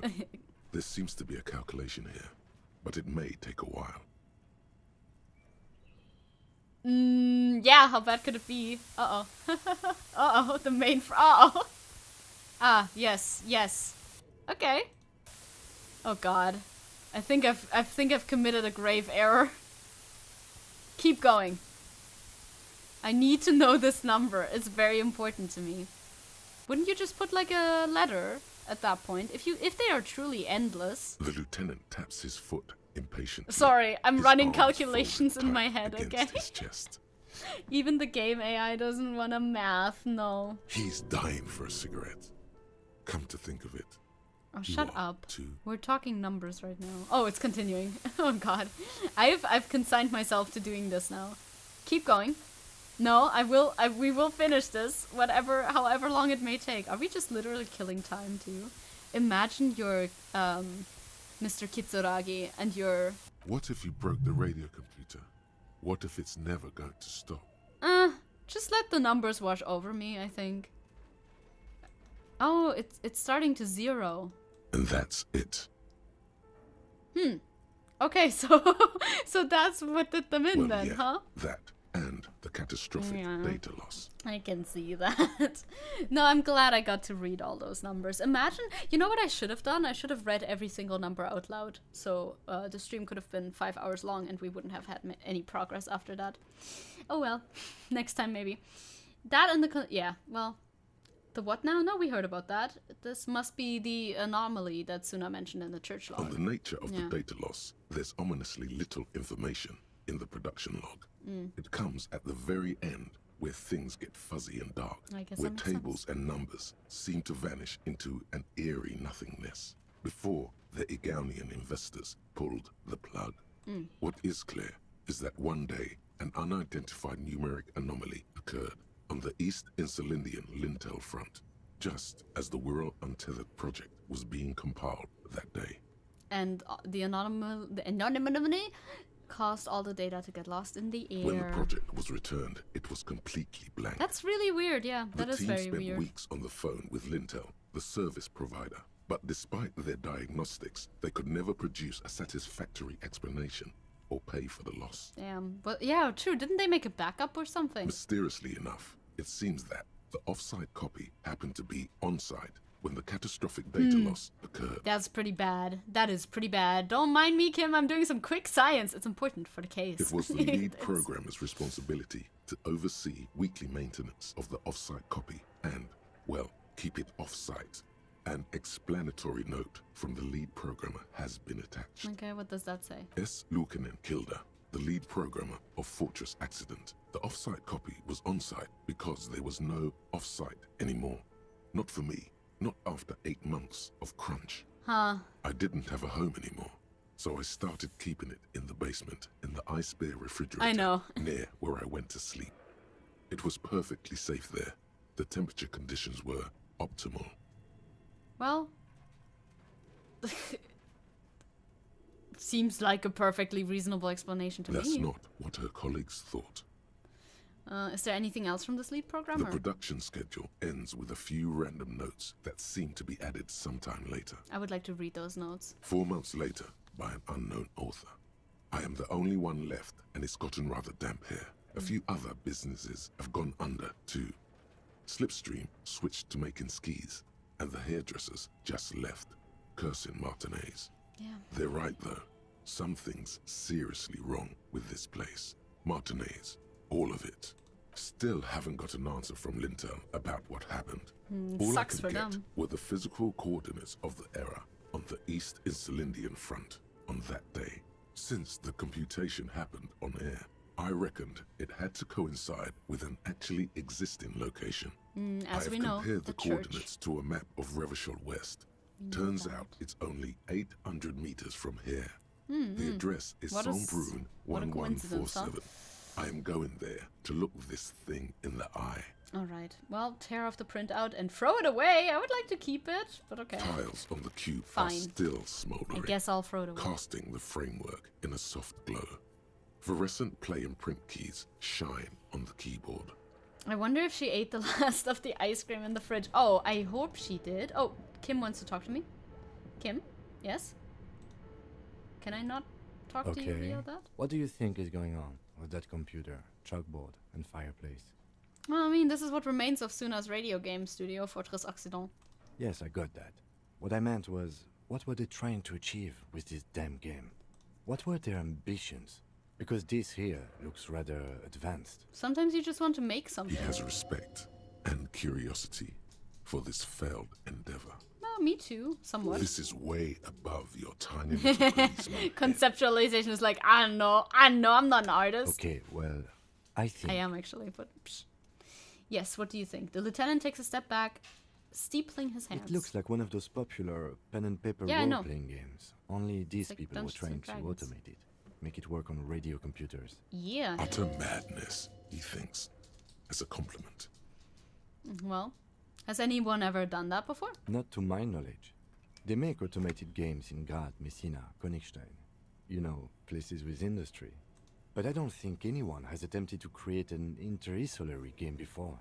There seems to be a calculation here, but it may take a while. Yeah, how bad could it be? Uh-oh. Uh-oh, the main... Uh-oh. Ah, yes. Okay. Oh god. I think I've committed a grave error. Keep going. I need to know this number. It's very important to me. Wouldn't you just put like a letter at that point? If they are truly endless. The lieutenant taps his foot impatiently. Sorry, I'm running calculations in my head, okay? His chest. Even the game AI doesn't want to math, no. He's dying for a cigarette. Come to think of it. Oh, shut up. We're talking numbers right now. Oh, it's continuing. Oh god. I've consigned myself to doing this now. Keep going. No, we will finish this, however long it may take. Are we just literally killing time too? Imagine you're, Mr. Kitsuragi and you're... What if you broke the radio computer? What if it's never going to stop? Just let the numbers wash over me, I think. Oh, it's starting to 0. And that's it. Okay, so so that's what did them in then, yeah, huh? That and the catastrophic data loss. I can see that. No, I'm glad I got to read all those numbers. Imagine, you know what I should have done? I should have read every single number out loud. So the stream could have been 5 hours long and we wouldn't have had any progress after that. Oh well, next time maybe. That and the, well, the what now? No, we heard about that. This must be the anomaly that Suna mentioned in the church log. On the nature of the data loss, there's ominously little information in the production log. It comes at the very end, where things get fuzzy and dark, where tables and numbers seem to vanish into an eerie nothingness, before the Egonian investors pulled the plug. What is clear is that one day, an unidentified numeric anomaly occurred on the East Insulindian lintel front, just as the Wirral Untethered project was being compiled that day. And the anomaly caused all the data to get lost in the air. When the project was returned, it was completely blank. That's really weird, yeah. That is very weird. The team spent weeks on the phone with Lintel, the service provider. But despite their diagnostics, they could never produce a satisfactory explanation or pay for the loss. Damn. But yeah, true. Didn't they make a backup or something? Mysteriously enough, it seems that the off-site copy happened to be on-site when the catastrophic data loss occurred. That's pretty bad. That is pretty bad. Don't mind me, Kim. I'm doing some quick science. It's important for the case. It was the lead programmer's responsibility to oversee weekly maintenance of the off-site copy and, well, keep it off-site. An explanatory note from the lead programmer has been attached. Okay, what does that say? S. Luukinen Kilda, the lead programmer of Fortress Accident. The off-site copy was on-site because there was no off-site anymore. Not for me. Not after 8 months of crunch. Huh. I didn't have a home anymore, so I started keeping it in the basement in the ice bear refrigerator. I know. Near where I went to sleep. It was perfectly safe there. The temperature conditions were optimal. Well, seems like a perfectly reasonable explanation to me. That's not what her colleagues thought. Is there anything else from this lead programmer? The production schedule ends with a few random notes that seem to be added sometime later. I would like to read those notes. 4 months later, by an unknown author. I am the only one left, and it's gotten rather damp here. A few other businesses have gone under, too. Slipstream switched to making skis, and the hairdressers just left, cursing Martinez. Yeah. They're right, though. Something's seriously wrong with this place. Martinez, all of it. Still haven't got an answer from Lintel about what happened. All I could get were the physical coordinates of the error on the East Insulindian front on that day. Since the computation happened on air, I reckoned it had to coincide with an actually existing location. As we know, I have compared the coordinates to a map of Revachol West. Turns out it's only 800 meters from here. The address is Sombrun 1147. I am going there to look this thing in the eye. Alright, well, tear off the printout and throw it away. I would like to keep it, but okay. Tiles on the cube are still smoldering. I guess I'll throw it away. Casting the framework in a soft glow. Fluorescent play and print keys shine on the keyboard. I wonder if she ate the last of the ice cream in the fridge. Oh, I hope she did. Oh, Kim wants to talk to me. Kim? Yes? Can I not talk to you via that? What do you think is going on with that computer, chalkboard, and fireplace? Well, I mean, this is what remains of Suna's radio game studio, Fortress Accident. Yes, I got that. What I meant was, what were they trying to achieve with this damn game? What were their ambitions? Because this here looks rather advanced. Sometimes you just want to make something. He has respect and curiosity for this failed endeavor. Well, me too, somewhat. This is way above your tiny little policeman. Conceptualization is like, I know, I'm not an artist. Okay, well, I think... I am actually, but... Psh. Yes, what do you think? The lieutenant takes a step back, steepling his hands. It looks like one of those popular pen and paper role-playing games. Only these like people were trying to automate it. Make it work on radio computers. Yeah. Utter madness, he thinks. as a compliment. Well, has anyone ever done that before? Not to my knowledge. They make automated games in Grad, Messina, Königstein. You know, places with industry. But I don't think anyone has attempted to create an inter-isolary game before.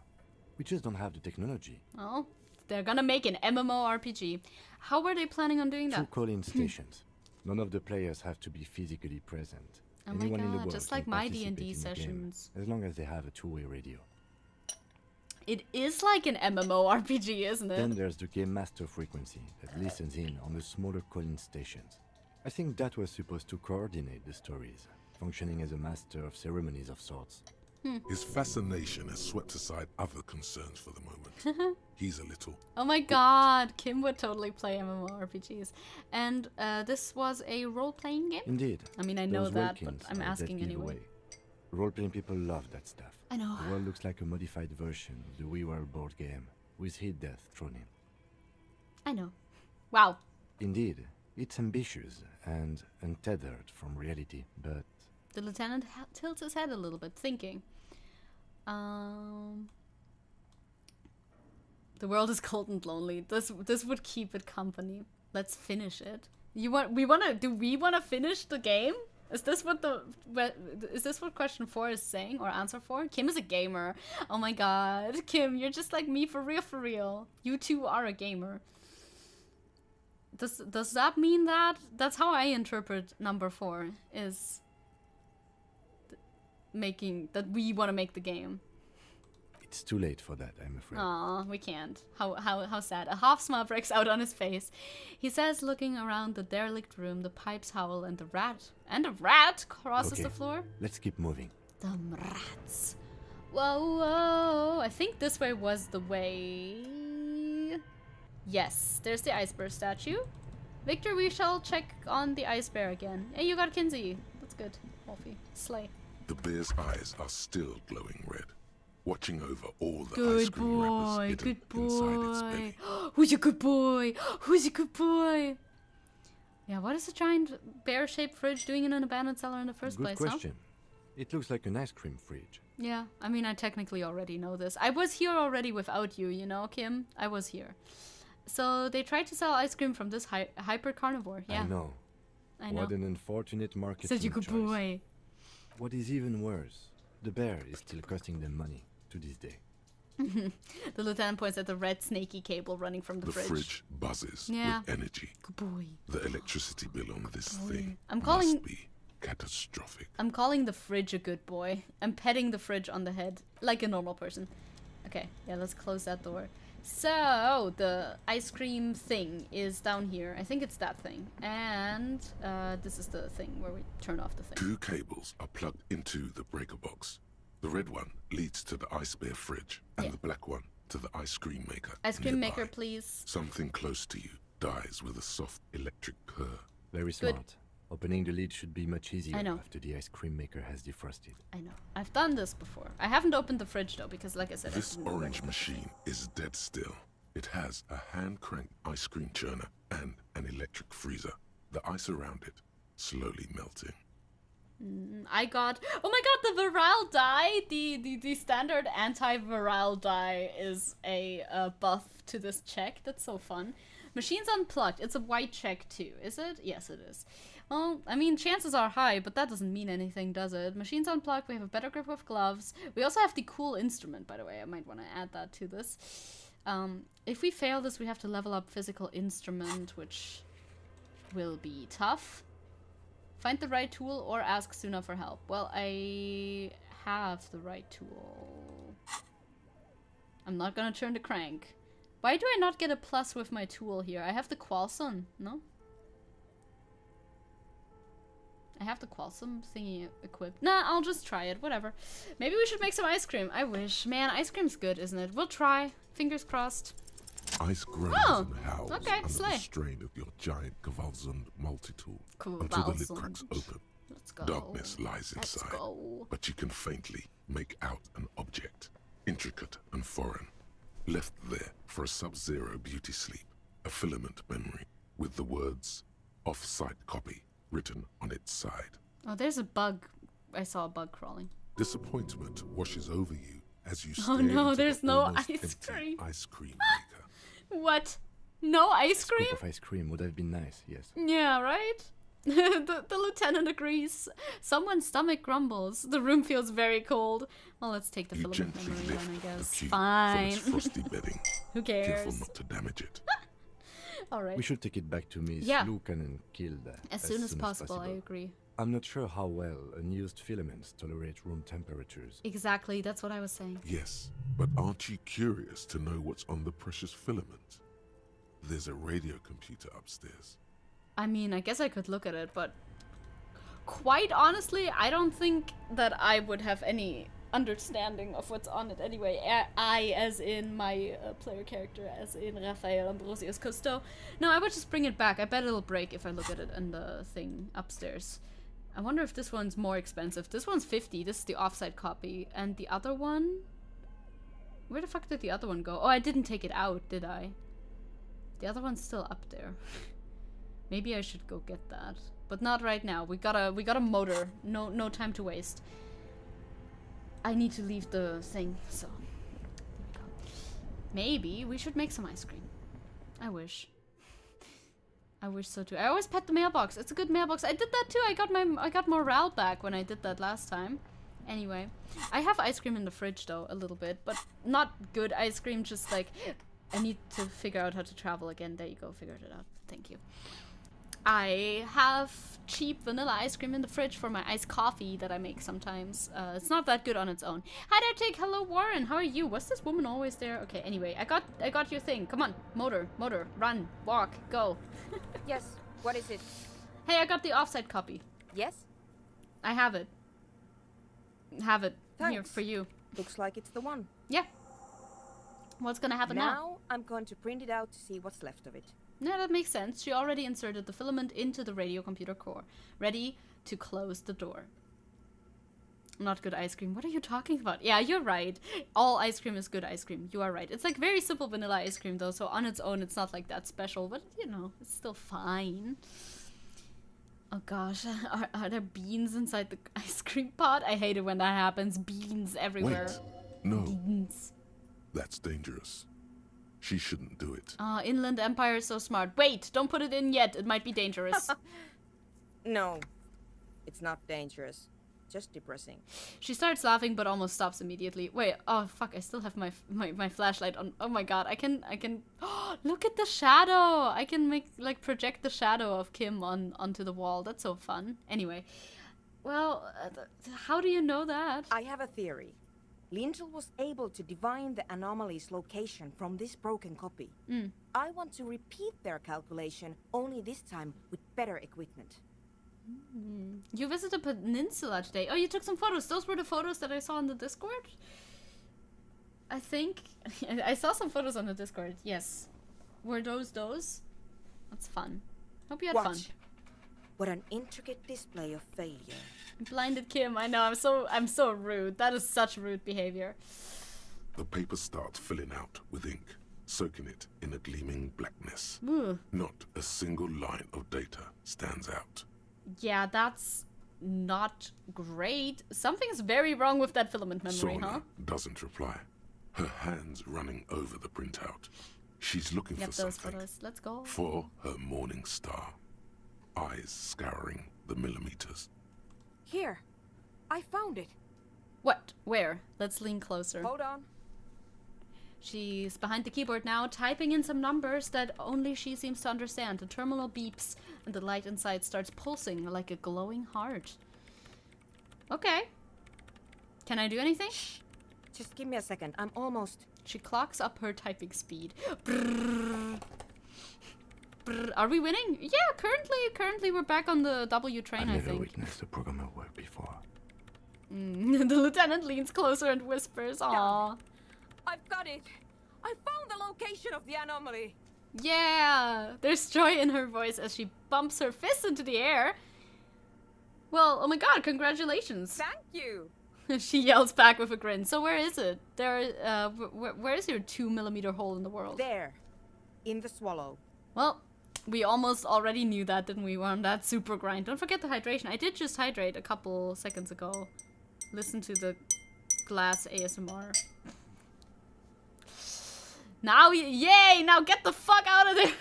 We just don't have the technology. Oh, they're gonna make an MMORPG. How were they planning on doing that? Through call-in stations. None of the players have to be physically present. Oh Anyone my in the god, world just like can my participate D&D in the game, sessions. as long as they have a two-way radio. It is like an MMORPG, isn't it? Then there's the game master frequency that listens in on the smaller call-in stations. I think that was supposed to coordinate the stories, functioning as a master of ceremonies of sorts. His fascination has swept aside other concerns for the moment. He's a little... Oh my god, Kim would totally play MMORPGs. And this was a role-playing game? Indeed. I mean, I know Those that, but Wilkins I'm are asking dead anyway. giveaway. Role-playing people love that stuff. I know. The world looks like a modified version of the We Were board game, with hit death thrown in. I know. Wow. Indeed, it's ambitious and untethered from reality, but... The lieutenant tilts his head a little bit, thinking. The world is cold and lonely. This would keep it company. Let's finish it. Do we wanna finish the game? Is this what question 4 is saying, or answer 4? Kim is a gamer. Oh my god, Kim, you're just like me for real. You too are a gamer. Does that mean that? That's how I interpret number 4, is making that we want to make the game. It's too late for that, I'm afraid. Aw, we can't. How sad. A half smile breaks out on his face. He says, looking around the derelict room, the pipes howl and the rat crosses the floor. Let's keep moving. The rats. Whoa. I think this way was the way. Yes, there's the ice bear statue. Victor, we shall check on the ice bear again. Hey, you got Kinsey. That's good. Wolfie. Slay. The bear's eyes are still glowing red, watching over all the ice cream wrappers hidden inside its belly. Who's a good boy? Who's a good boy? Yeah, what is a giant bear-shaped fridge doing in an abandoned cellar in the first place, Good question. It looks like an ice cream fridge. Yeah, I mean, I technically already know this. I was here already without you, you know, Kim? I was here. So they tried to sell ice cream from this hyper carnivore, yeah. I know. What an unfortunate marketing Such a good boy. What is even worse, the bear is still costing them money to this day. The lieutenant points at the red snaky cable running from the fridge. The fridge buzzes with energy. Good boy. The electricity bill on this thing must be catastrophic. I'm calling the fridge a good boy. I'm petting the fridge on the head like a normal person. Okay, yeah, let's close that door. So, the ice cream thing is down here. I think it's that thing. And this is the thing where we turn off the thing. 2 cables are plugged into the breaker box. The red one leads to the ice bear fridge, and the black one to the ice cream maker. Ice cream maker, please. Something close to you dies with a soft electric purr. Very smart. Opening the lid should be much easier I know. after the ice cream maker has defrosted. I know. I've done this before. I haven't opened the fridge though, because like I said, This orange machine is dead still. It has a hand-cranked ice cream churner and an electric freezer. The ice around it slowly melting. I got... Oh my god, the virile dye! The standard anti-virile dye is a buff to this check. That's so fun. Machines unplugged. It's a white check too, is it? Yes, it is. Well, I mean, chances are high, but that doesn't mean anything, does it? Machines unplugged, we have a better grip with gloves. We also have the cool instrument, by the way. I might want to add that to this. If we fail this, we have to level up physical instrument, which will be tough. Find the right tool or ask Suna for help. Well, I have the right tool. I'm not gonna turn the crank. Why do I not get a plus with my tool here? I have the Qualson, no? I have the Qualsum thingy equipped. Nah, I'll just try it, whatever. Maybe we should make some ice cream. I wish. Man, ice cream's good, isn't it? We'll try. Fingers crossed. Ice groans and howls under the strain of your giant Gewaltsund multi-tool until the lid cracks open. Let's go. Darkness lies inside, but you can faintly make out an object, intricate and foreign, left there for a sub-zero beauty sleep, a filament memory with the words "off-site copy" written on its side. Oh, there's a bug. I saw a bug crawling. Disappointment washes over you as you Oh no, there's no ice cream. Ice cream maker. What? No ice cream? A scoop of ice cream would have been nice, yes. Yeah, right? the lieutenant agrees. Someone's stomach grumbles. The room feels very cold. Well, let's take the filament memory then, I guess. Fine. Frosty bedding. Who cares? Careful not to damage it. Alright. We should take it back to Miss Lucan and kill that as soon as possible, I agree. I'm not sure how well unused filaments tolerate room temperatures. Exactly, that's what I was saying. Yes, but aren't you curious to know what's on the precious filament? There's a radio computer upstairs. I mean, I guess I could look at it, but quite honestly, I don't think that I would have any understanding of what's on it anyway. I, as in my player character, as in Raphael Ambrosius Cousteau. No, I would just bring it back. I bet it'll break if I look at it in the thing upstairs. I wonder if this one's more expensive. This one's 50. This is the offside copy. And the other one? Where the fuck did the other one go? Oh, I didn't take it out, did I? The other one's still up there. Maybe I should go get that. But not right now. We got a motor. No time to waste. I need to leave the thing, so maybe we should make some ice cream. I wish. I wish so too. I always pet the mailbox. It's a good mailbox. I did that too. I got morale back when I did that last time. Anyway, I have ice cream in the fridge though, a little bit, but not good ice cream, just like I need to figure out how to travel again. There you go, figured it out. Thank you. I have cheap vanilla ice cream in the fridge for my iced coffee that I make sometimes. It's not that good on its own. Hi there, Tick. Hello, Warren. How are you? Was this woman always there? Okay, anyway, I got your thing. Come on, motor, run, walk, go. Yes, what is it? Hey, I got the offside copy. Yes? I have it. Have it Thanks. here for you. Looks like it's the one. Yeah. What's gonna happen now? Now I'm going to print it out to see what's left of it. Yeah, that makes sense. She already inserted the filament into the radio computer core. Ready to close the door. Not good ice cream. What are you talking about? Yeah, you're right. All ice cream is good ice cream. You are right. It's like very simple vanilla ice cream though, so on its own it's not like that special, but you know, it's still fine. Oh gosh, are there beans inside the ice cream pot? I hate it when that happens. Beans everywhere. Wait, no. Beans. That's dangerous. She shouldn't do it. Inland Empire is so smart. Wait, don't put it in yet. It might be dangerous. No, it's not dangerous. Just depressing. She starts laughing, but almost stops immediately. Wait, oh fuck! I still have my flashlight on. Oh my god! I can. Oh, look at the shadow! I can project the shadow of Kim onto the wall. That's so fun. Anyway, well, how do you know that? I have a theory. Lintel was able to divine the anomaly's location from this broken copy. I want to repeat their calculation, only this time with better equipment. You visited Peninsula today. Oh, you took some photos. Those were the photos that I saw on the Discord? I think. I saw some photos on the Discord, yes. Were those? That's fun. Hope you had fun. What an intricate display of failure. Blinded Kim, I know, I'm so rude. That is such rude behavior. The paper starts filling out with ink, soaking it in a gleaming blackness. Ooh. Not a single line of data stands out. Yeah, that's not great. Something's very wrong with that filament memory, Sorna doesn't reply. Her hands running over the printout. She's looking for something. Those photos. Let's go. For her morning star. Eyes scouring the millimeters. Here, I found it. What? Where? Let's lean closer. Hold on. She's behind the keyboard now, typing in some numbers that only she seems to understand. The terminal beeps, and the light inside starts pulsing like a glowing heart. Okay. Can I do anything? Shh. Just give me a second. I'm almost... She clocks up her typing speed. Brrr. Brrr. Are we winning? Yeah, currently we're back on the W train, I think. I've never witnessed a program at work before. The lieutenant leans closer and whispers, "Aw." I've got it. I found the location of the anomaly. Yeah, there's joy in her voice as she bumps her fist into the air. Well, oh my god, congratulations. Thank you. She yells back with a grin. So where is it? Where is your 2mm hole in the world? There, in the swallow. Well, we almost already knew that, didn't we? We're on that super grind. Don't forget the hydration. I did just hydrate a couple seconds ago. Listen to the glass ASMR. Now, yay! Now get the fuck out of there!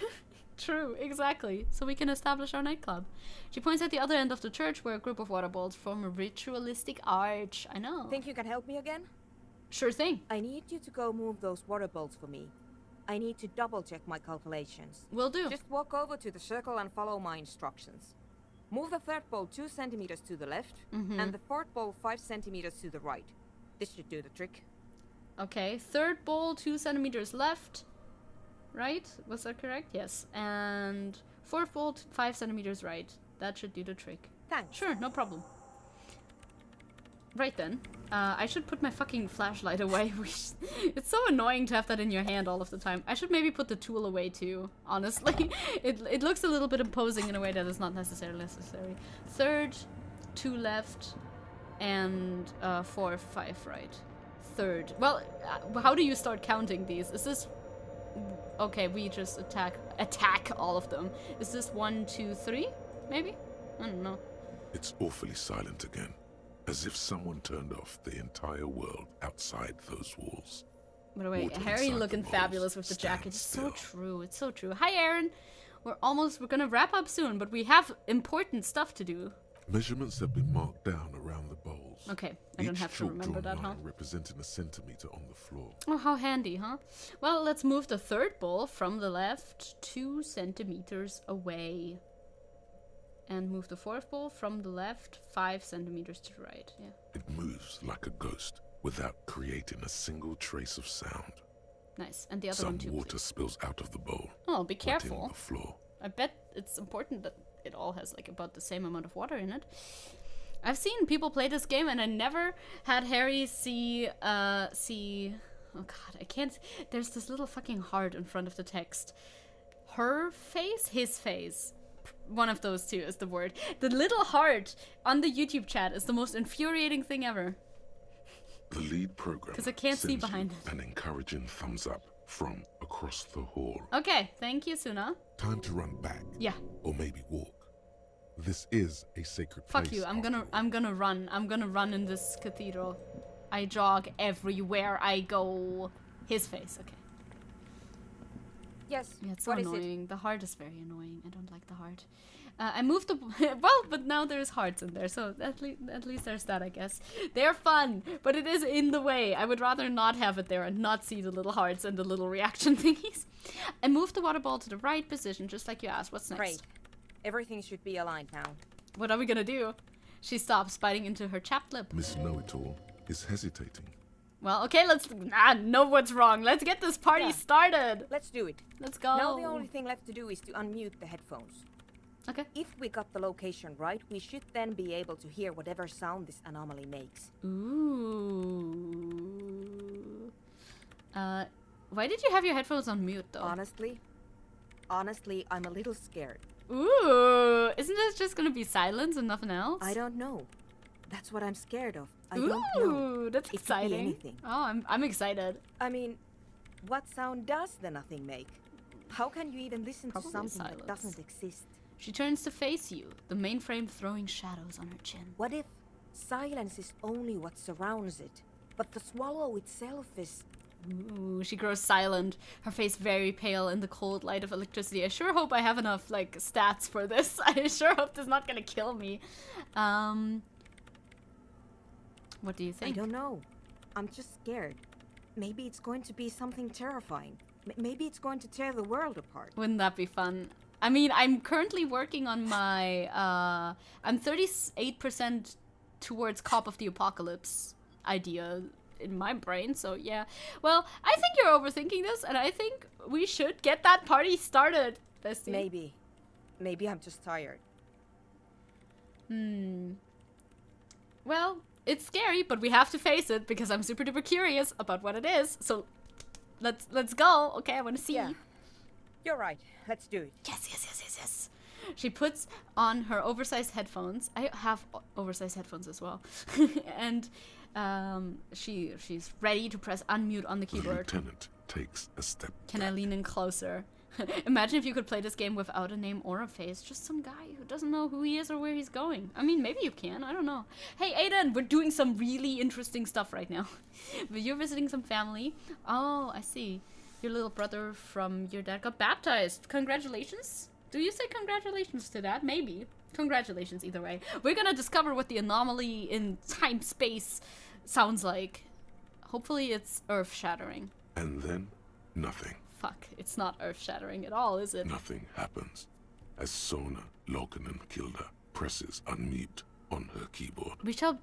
True, exactly. So we can establish our nightclub. She points at the other end of the church where a group of water balls form a ritualistic arch. I know. Think you can help me again? Sure thing. I need you to go move those water balls for me. I need to double check my calculations. Will do. Just walk over to the circle and follow my instructions. Move the third ball 2 centimeters to the left, and the fourth ball 5 centimeters to the right. This should do the trick. Okay, third ball 2 centimeters left. Right? Was that correct? Yes. And fourth ball 5 centimeters right. That should do the trick. Thanks. Sure, no problem. Right then. I should put my fucking flashlight away. It's so annoying to have that in your hand all of the time. I should maybe put the tool away too, honestly. It looks a little bit imposing in a way that is not necessarily necessary. Third, 2 left, and 4, 5 right. Third. Well, how do you start counting these? Is this... Okay, we just attack all of them. Is this 1, 2, 3? Maybe? I don't know. It's awfully silent again. As if someone turned off the entire world outside those walls. By the way, Harry looking fabulous with the jacket. It's so true. It's so true. Hi, Aaron. We're gonna wrap up soon, but we have important stuff to do. Measurements have been marked down around the bowls. Okay, I don't have to remember that, huh? Representing a centimeter on the floor. Oh, how handy, huh? Well, let's move the third bowl from the left 2 centimeters away. And move the fourth bowl from the left 5 centimeters to the right. Yeah. It moves like a ghost without creating a single trace of sound. Nice. And the other one too. Some water spills out of the bowl. Oh, be careful. The floor. I bet it's important that it all has like about the same amount of water in it. I've seen people play this game and I never had Harry see oh god, I can't. There's this little fucking heart in front of the text. Her face? His face. One of those two is the word. The little heart on the YouTube chat is the most infuriating thing ever. The lead program because I can't see behind it. An encouraging thumbs up from across the hall. Okay, thank you, Suna. Time to run back. Yeah. Or maybe walk. This is a sacred place. Fuck you. I'm gonna run. I'm gonna run in this cathedral. I jog everywhere I go. His face. Okay. Yes. Yeah, it's so annoying. The heart is very annoying. I don't like the heart. I moved the... well, but now there's hearts in there, so at least there's that, I guess. They're fun, but it is in the way. I would rather not have it there and not see the little hearts and the little reaction thingies. I moved the water ball to the right position, just like you asked. What's next? Great. Everything should be aligned now. What are we gonna do? She stops, biting into her chapped lip. Miss Know-It-All is hesitating. Well, okay, let's know what's wrong. Let's get this party started. Let's do it. Let's go. Now the only thing left to do is to unmute the headphones. Okay. If we got the location right, we should then be able to hear whatever sound this anomaly makes. Ooh. Why did you have your headphones on mute, though? Honestly, I'm a little scared. Ooh. Isn't this just gonna be silence and nothing else? I don't know. That's what I'm scared of. I don't know. That's exciting. Could be anything. Oh, I'm excited. I mean, what sound does the nothing make? How can you even listen to something that doesn't exist? She turns to face you, the mainframe throwing shadows on her chin. What if silence is only what surrounds it, but the swallow itself is... Ooh, she grows silent, her face very pale in the cold light of electricity. I sure hope I have enough, like, stats for this. I sure hope this is not gonna kill me. What do you think? I don't know. I'm just scared. Maybe it's going to be something terrifying. Maybe it's going to tear the world apart. Wouldn't that be fun? I mean, I'm currently working on my, I'm 38% towards Cop of the Apocalypse idea in my brain, so yeah. Well, I think you're overthinking this, and I think we should get that party started, bestie. Maybe. Maybe I'm just tired. Well, it's scary, but we have to face it, because I'm super duper curious about what it is, so let's go. Okay, I want to see. Yeah. You're right. Let's do it. Yes. She puts on her oversized headphones. I have oversized headphones as well. And she's ready to press unmute on the keyboard. The lieutenant takes a step Can I lean in closer? Imagine if you could play this game without a name or a face. Just some guy who doesn't know who he is or where he's going. I mean, maybe you can. I don't know. Hey, Aiden, we're doing some really interesting stuff right now. But you're visiting some family. Oh, I see. Your little brother from your dad got baptized. Congratulations. Do you say congratulations to that? Maybe. Congratulations either way. We're gonna discover what the anomaly in time-space sounds like. Hopefully it's earth-shattering. And then, nothing. Fuck, it's not earth-shattering at all, is it? Nothing happens. As Sona Lokinen-Kilda presses unmute on her keyboard.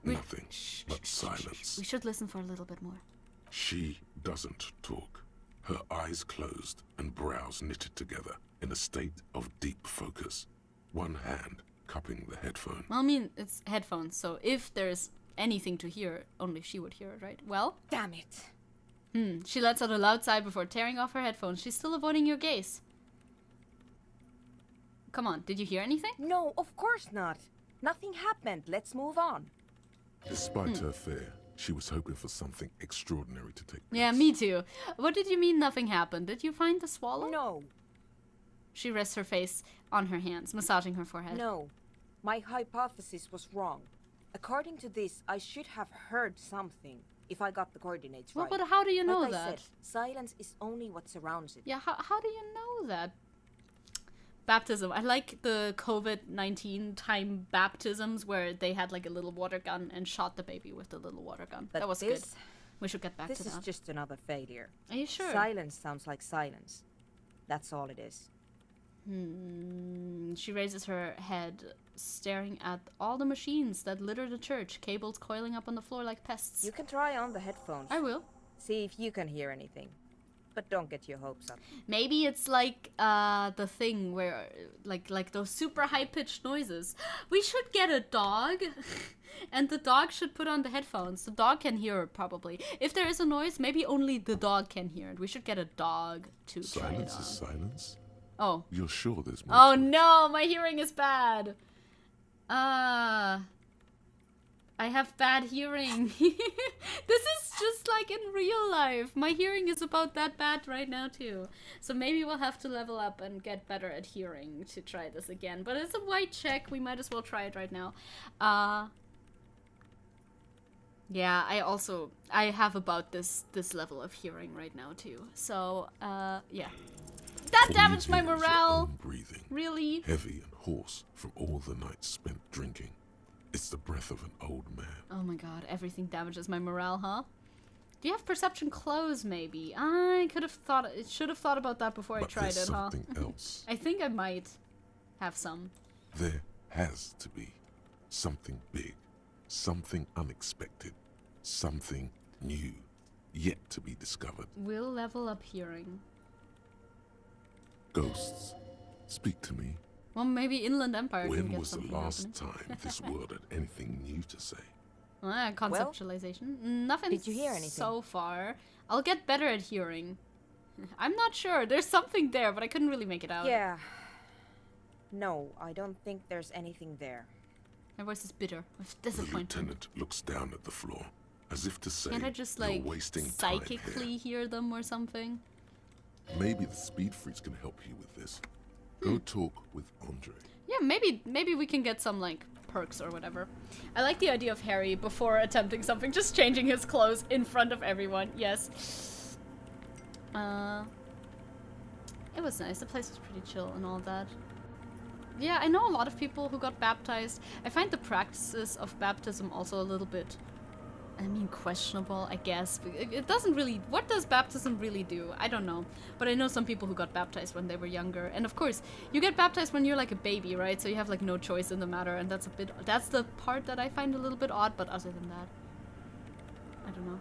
Nothing but silence. We should listen for a little bit more. She doesn't talk. Her eyes closed and brows knitted together in a state of deep focus. One hand cupping the headphone. Well, I mean, it's headphones, so if there's anything to hear, only she would hear it, right? Well? Damn it. She lets out a loud sigh before tearing off her headphones. She's still avoiding your gaze. Come on, did you hear anything? No, of course not. Nothing happened. Let's move on. Despite her fear, she was hoping for something extraordinary to take place. Yeah, me too. What did you mean nothing happened? Did you find the swallow? No. She rests her face on her hands, massaging her forehead. No. My hypothesis was wrong. According to this, I should have heard something if I got the coordinates right. Well, but how do you know like that? I said, silence is only what surrounds it. Yeah, how do you know that? Baptism. I like the COVID-19 time baptisms where they had like a little water gun and shot the baby with the little water gun. But that was good. We should get back to that. This is just another failure. Are you sure? Silence sounds like silence. That's all it is. She raises her head, staring at all the machines that litter the church, cables coiling up on the floor like pests. You can try on the headphones. I will. See if you can hear anything. But don't get your hopes up. Maybe it's like the thing where like those super high-pitched noises. We should get a dog and the dog should put on the headphones. The dog can hear it probably. If there is a noise, maybe only the dog can hear it. We should get a dog to try it on. Silence is silence? Oh. You're sure there's more? Oh no, my hearing is bad. I have bad hearing. This is just like in real life. My hearing is about that bad right now too. So maybe we'll have to level up and get better at hearing to try this again. But it's a white check. We might as well try it right now. Yeah, I have about this level of hearing right now too. So, yeah. That damaged my morale. Breathing. Really? Heavy and hoarse from all the nights spent drinking. It's the breath of an old man. Oh my god, everything damages my morale, huh? Do you have perception clothes, maybe? I should have thought about that before I tried it, huh? Something else. I think I might have some. There has to be something big, something unexpected, something new, yet to be discovered. We'll level up hearing. Ghosts, speak to me. Well, maybe Inland Empire can When get was the something last happening. time this world had anything new to say? Conceptualization. Nothing did you hear anything? So far. I'll get better at hearing. I'm not sure. There's something there, but I couldn't really make it out. Yeah. No, I don't think there's anything there. My voice is bitter with The disappointment. lieutenant looks down at the floor, as if to say, Can't I just, "You're like, wasting time psychically here." hear them or something? Maybe the speed freaks can help you with this. Go talk with Andre. Yeah, maybe we can get some, like, perks or whatever. I like the idea of Harry, before attempting something, just changing his clothes in front of everyone. Yes. It was nice. The place was pretty chill and all that. Yeah, I know a lot of people who got baptized. I find the practices of baptism also a little bit, I mean, questionable, I guess. It doesn't really... What does baptism really do? I don't know. But I know some people who got baptized when they were younger. And of course, you get baptized when you're like a baby, right? So you have like no choice in the matter. And that's the part that I find a little bit odd. But other than that, I don't know.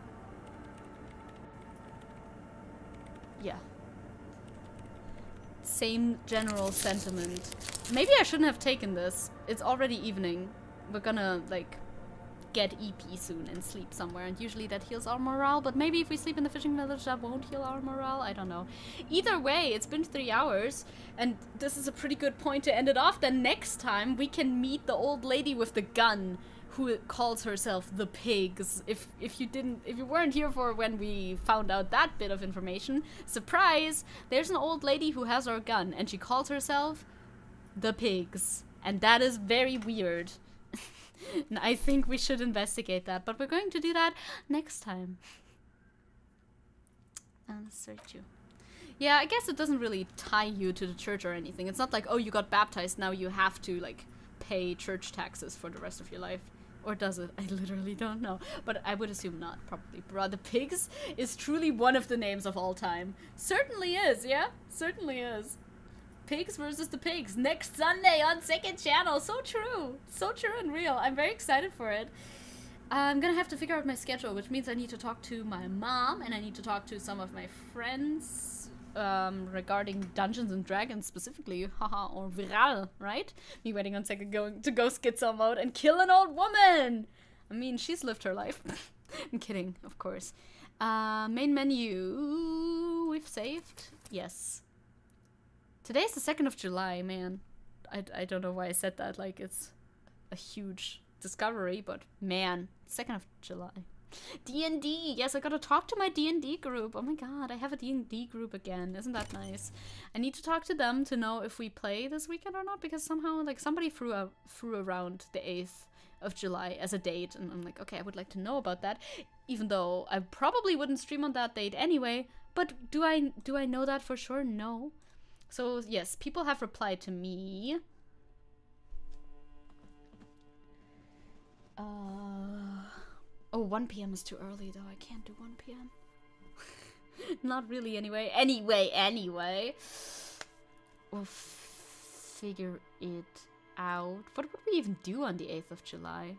Yeah. Same general sentiment. Maybe I shouldn't have taken this. It's already evening. We're gonna, like... get EP soon and sleep somewhere, and usually that heals our morale, but maybe if we sleep in the fishing village that won't heal our morale. I don't know. Either way, it's been 3 hours, and this is a pretty good point to end it off. Then next time we can meet the old lady with the gun who calls herself the Pigs. If you weren't here for when we found out that bit of information, surprise, there's an old lady who has our gun and she calls herself the Pigs, and that is very weird. I think we should investigate that, but we're going to do that next time. Search you. Yeah, I guess it doesn't really tie you to the church or anything. It's not like, oh, you got baptized, now you have to, like, pay church taxes for the rest of your life. Or does it? I literally don't know. But I would assume not, probably. Brother Pigs is truly one of the names of all time. Certainly is, yeah? Certainly is. Pigs versus the Pigs. Next Sunday on Second Channel. So true. So true and real. I'm very excited for it. I'm gonna have to figure out my schedule, which means I need to talk to my mom and I need to talk to some of my friends regarding Dungeons and Dragons specifically, haha, or Viral, right? Me waiting on Zecke going to go schizo mode and kill an old woman! I mean, she's lived her life. I'm kidding, of course. Main menu, we've saved? Yes. Today's the 2nd of July, man. I don't know why I said that, like it's a huge discovery, but man, 2nd of July. D&D, yes, I gotta talk to my D&D group. Oh my god, I have a D&D group again. Isn't that nice? I need to talk to them to know if we play this weekend or not, because somehow, like, somebody threw around the 8th of July as a date, and I'm like, okay, I would like to know about that, even though I probably wouldn't stream on that date anyway. But do I know that for sure? No. So yes, people have replied to me. Oh, 1 p.m. is too early, though. I can't do 1 p.m. Not really, anyway. Anyway. We'll figure it out. What would we even do on the 8th of July?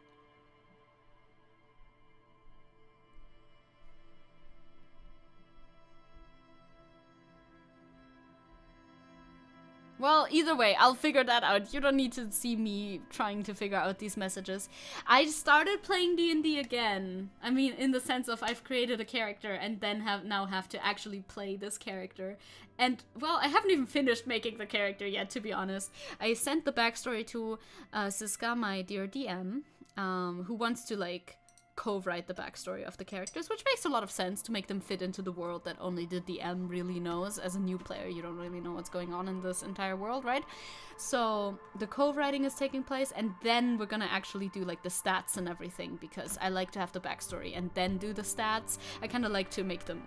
Well, either way, I'll figure that out. You don't need to see me trying to figure out these messages. I started playing D&D again. I mean, in the sense of I've created a character and then now have to actually play this character. And, well, I haven't even finished making the character yet, to be honest. I sent the backstory to Zecke, my dear DM, who wants to, like, co-write the backstory of the characters, which makes a lot of sense to make them fit into the world that only the DM really knows. As a new player, you don't really know what's going on in this entire world, right? So the co-writing is taking place, and then we're gonna actually do like the stats and everything, because I like to have the backstory and then do the stats. I kind of like to make them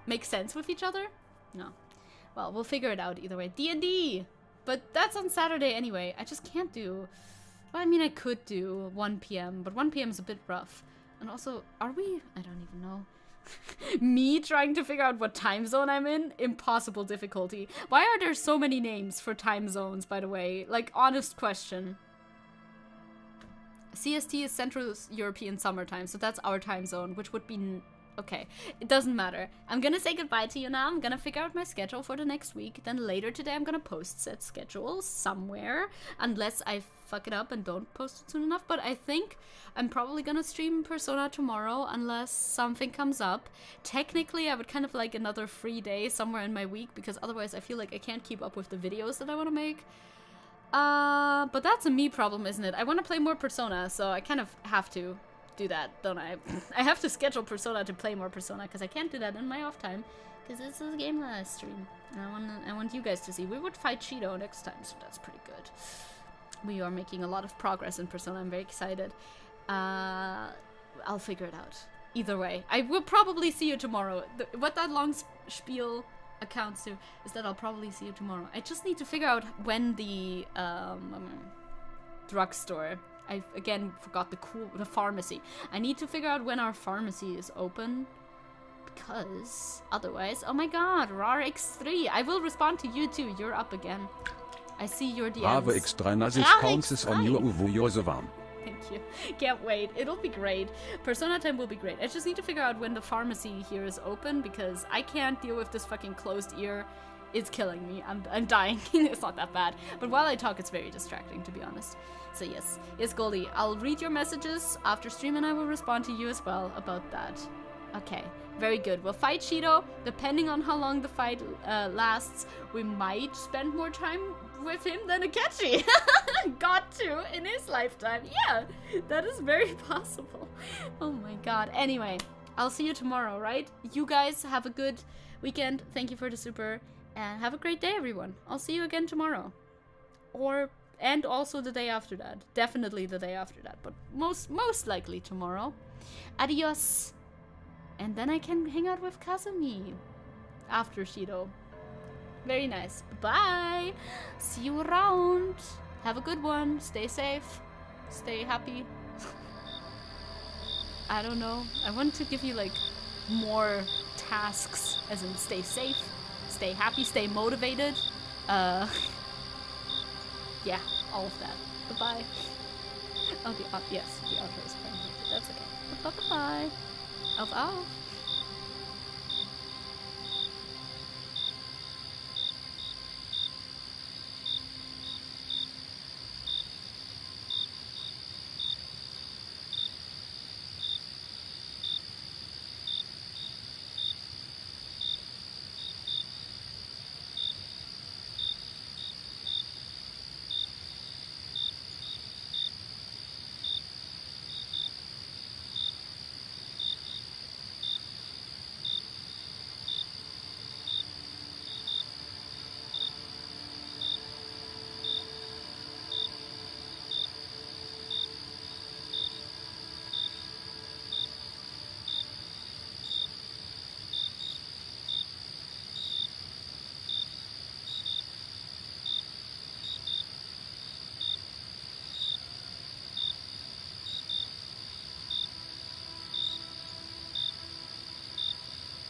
make sense with each other. No. Well, we'll figure it out either way. D&D! But that's on Saturday anyway. I just can't do... Well, I mean, I could do 1 p.m., but 1 p.m. is a bit rough. And also, are we? I don't even know. Me trying to figure out what time zone I'm in? Impossible difficulty. Why are there so many names for time zones, by the way? Like, honest question. CST is Central European Summertime, so that's our time zone, which would be... Okay, it doesn't matter. I'm gonna say goodbye to you now. I'm gonna figure out my schedule for the next week. Then later today I'm gonna post said schedule somewhere. Unless I fuck it up and don't post it soon enough. But I think I'm probably gonna stream Persona tomorrow unless something comes up. Technically, I would kind of like another free day somewhere in my week, because otherwise I feel like I can't keep up with the videos that I want to make. But that's a me problem, isn't it? I want to play more Persona, so I kind of have to do that, don't I? I have to schedule Persona to play more Persona, because I can't do that in my off time, because this is a game that I stream. And I want you guys to see. We would fight Cheeto next time, so that's pretty good. We are making a lot of progress in Persona. I'm very excited. I'll figure it out. Either way, I will probably see you tomorrow. What that long spiel accounts to is that I'll probably see you tomorrow. I just need to figure out when the drugstore. I again forgot the pharmacy. I need to figure out when our pharmacy is open, because otherwise, oh my god, RAR X3. I will respond to you too. You're up again. I see your DMs. Brave X3 nazis counts on you uvujozovam. Thank you. Can't wait. It'll be great. Persona time will be great. I just need to figure out when the pharmacy here is open, because I can't deal with this fucking closed ear. It's killing me. I'm dying. It's not that bad. But while I talk, it's very distracting, to be honest. So yes. Yes, Goldie. I'll read your messages after stream and I will respond to you as well about that. Okay. Very good. We'll fight Cheeto. Depending on how long the fight lasts, we might spend more time with him than Akechi. Got to in his lifetime. Yeah, that is very possible. Oh my god. Anyway, I'll see you tomorrow, right? You guys have a good weekend. Thank you for the super. And have a great day, everyone. I'll see you again tomorrow. And also the day after that. Definitely the day after that. But most likely tomorrow. Adios. And then I can hang out with Kazumi. After Shido. Very nice. Bye. See you around. Have a good one. Stay safe. Stay happy. I don't know. I want to give you like more tasks, as in stay safe, stay happy, stay motivated. Yeah, all of that. Bye-bye. Oh, yes, the outro is playing. That's okay. Bye-bye. Auf.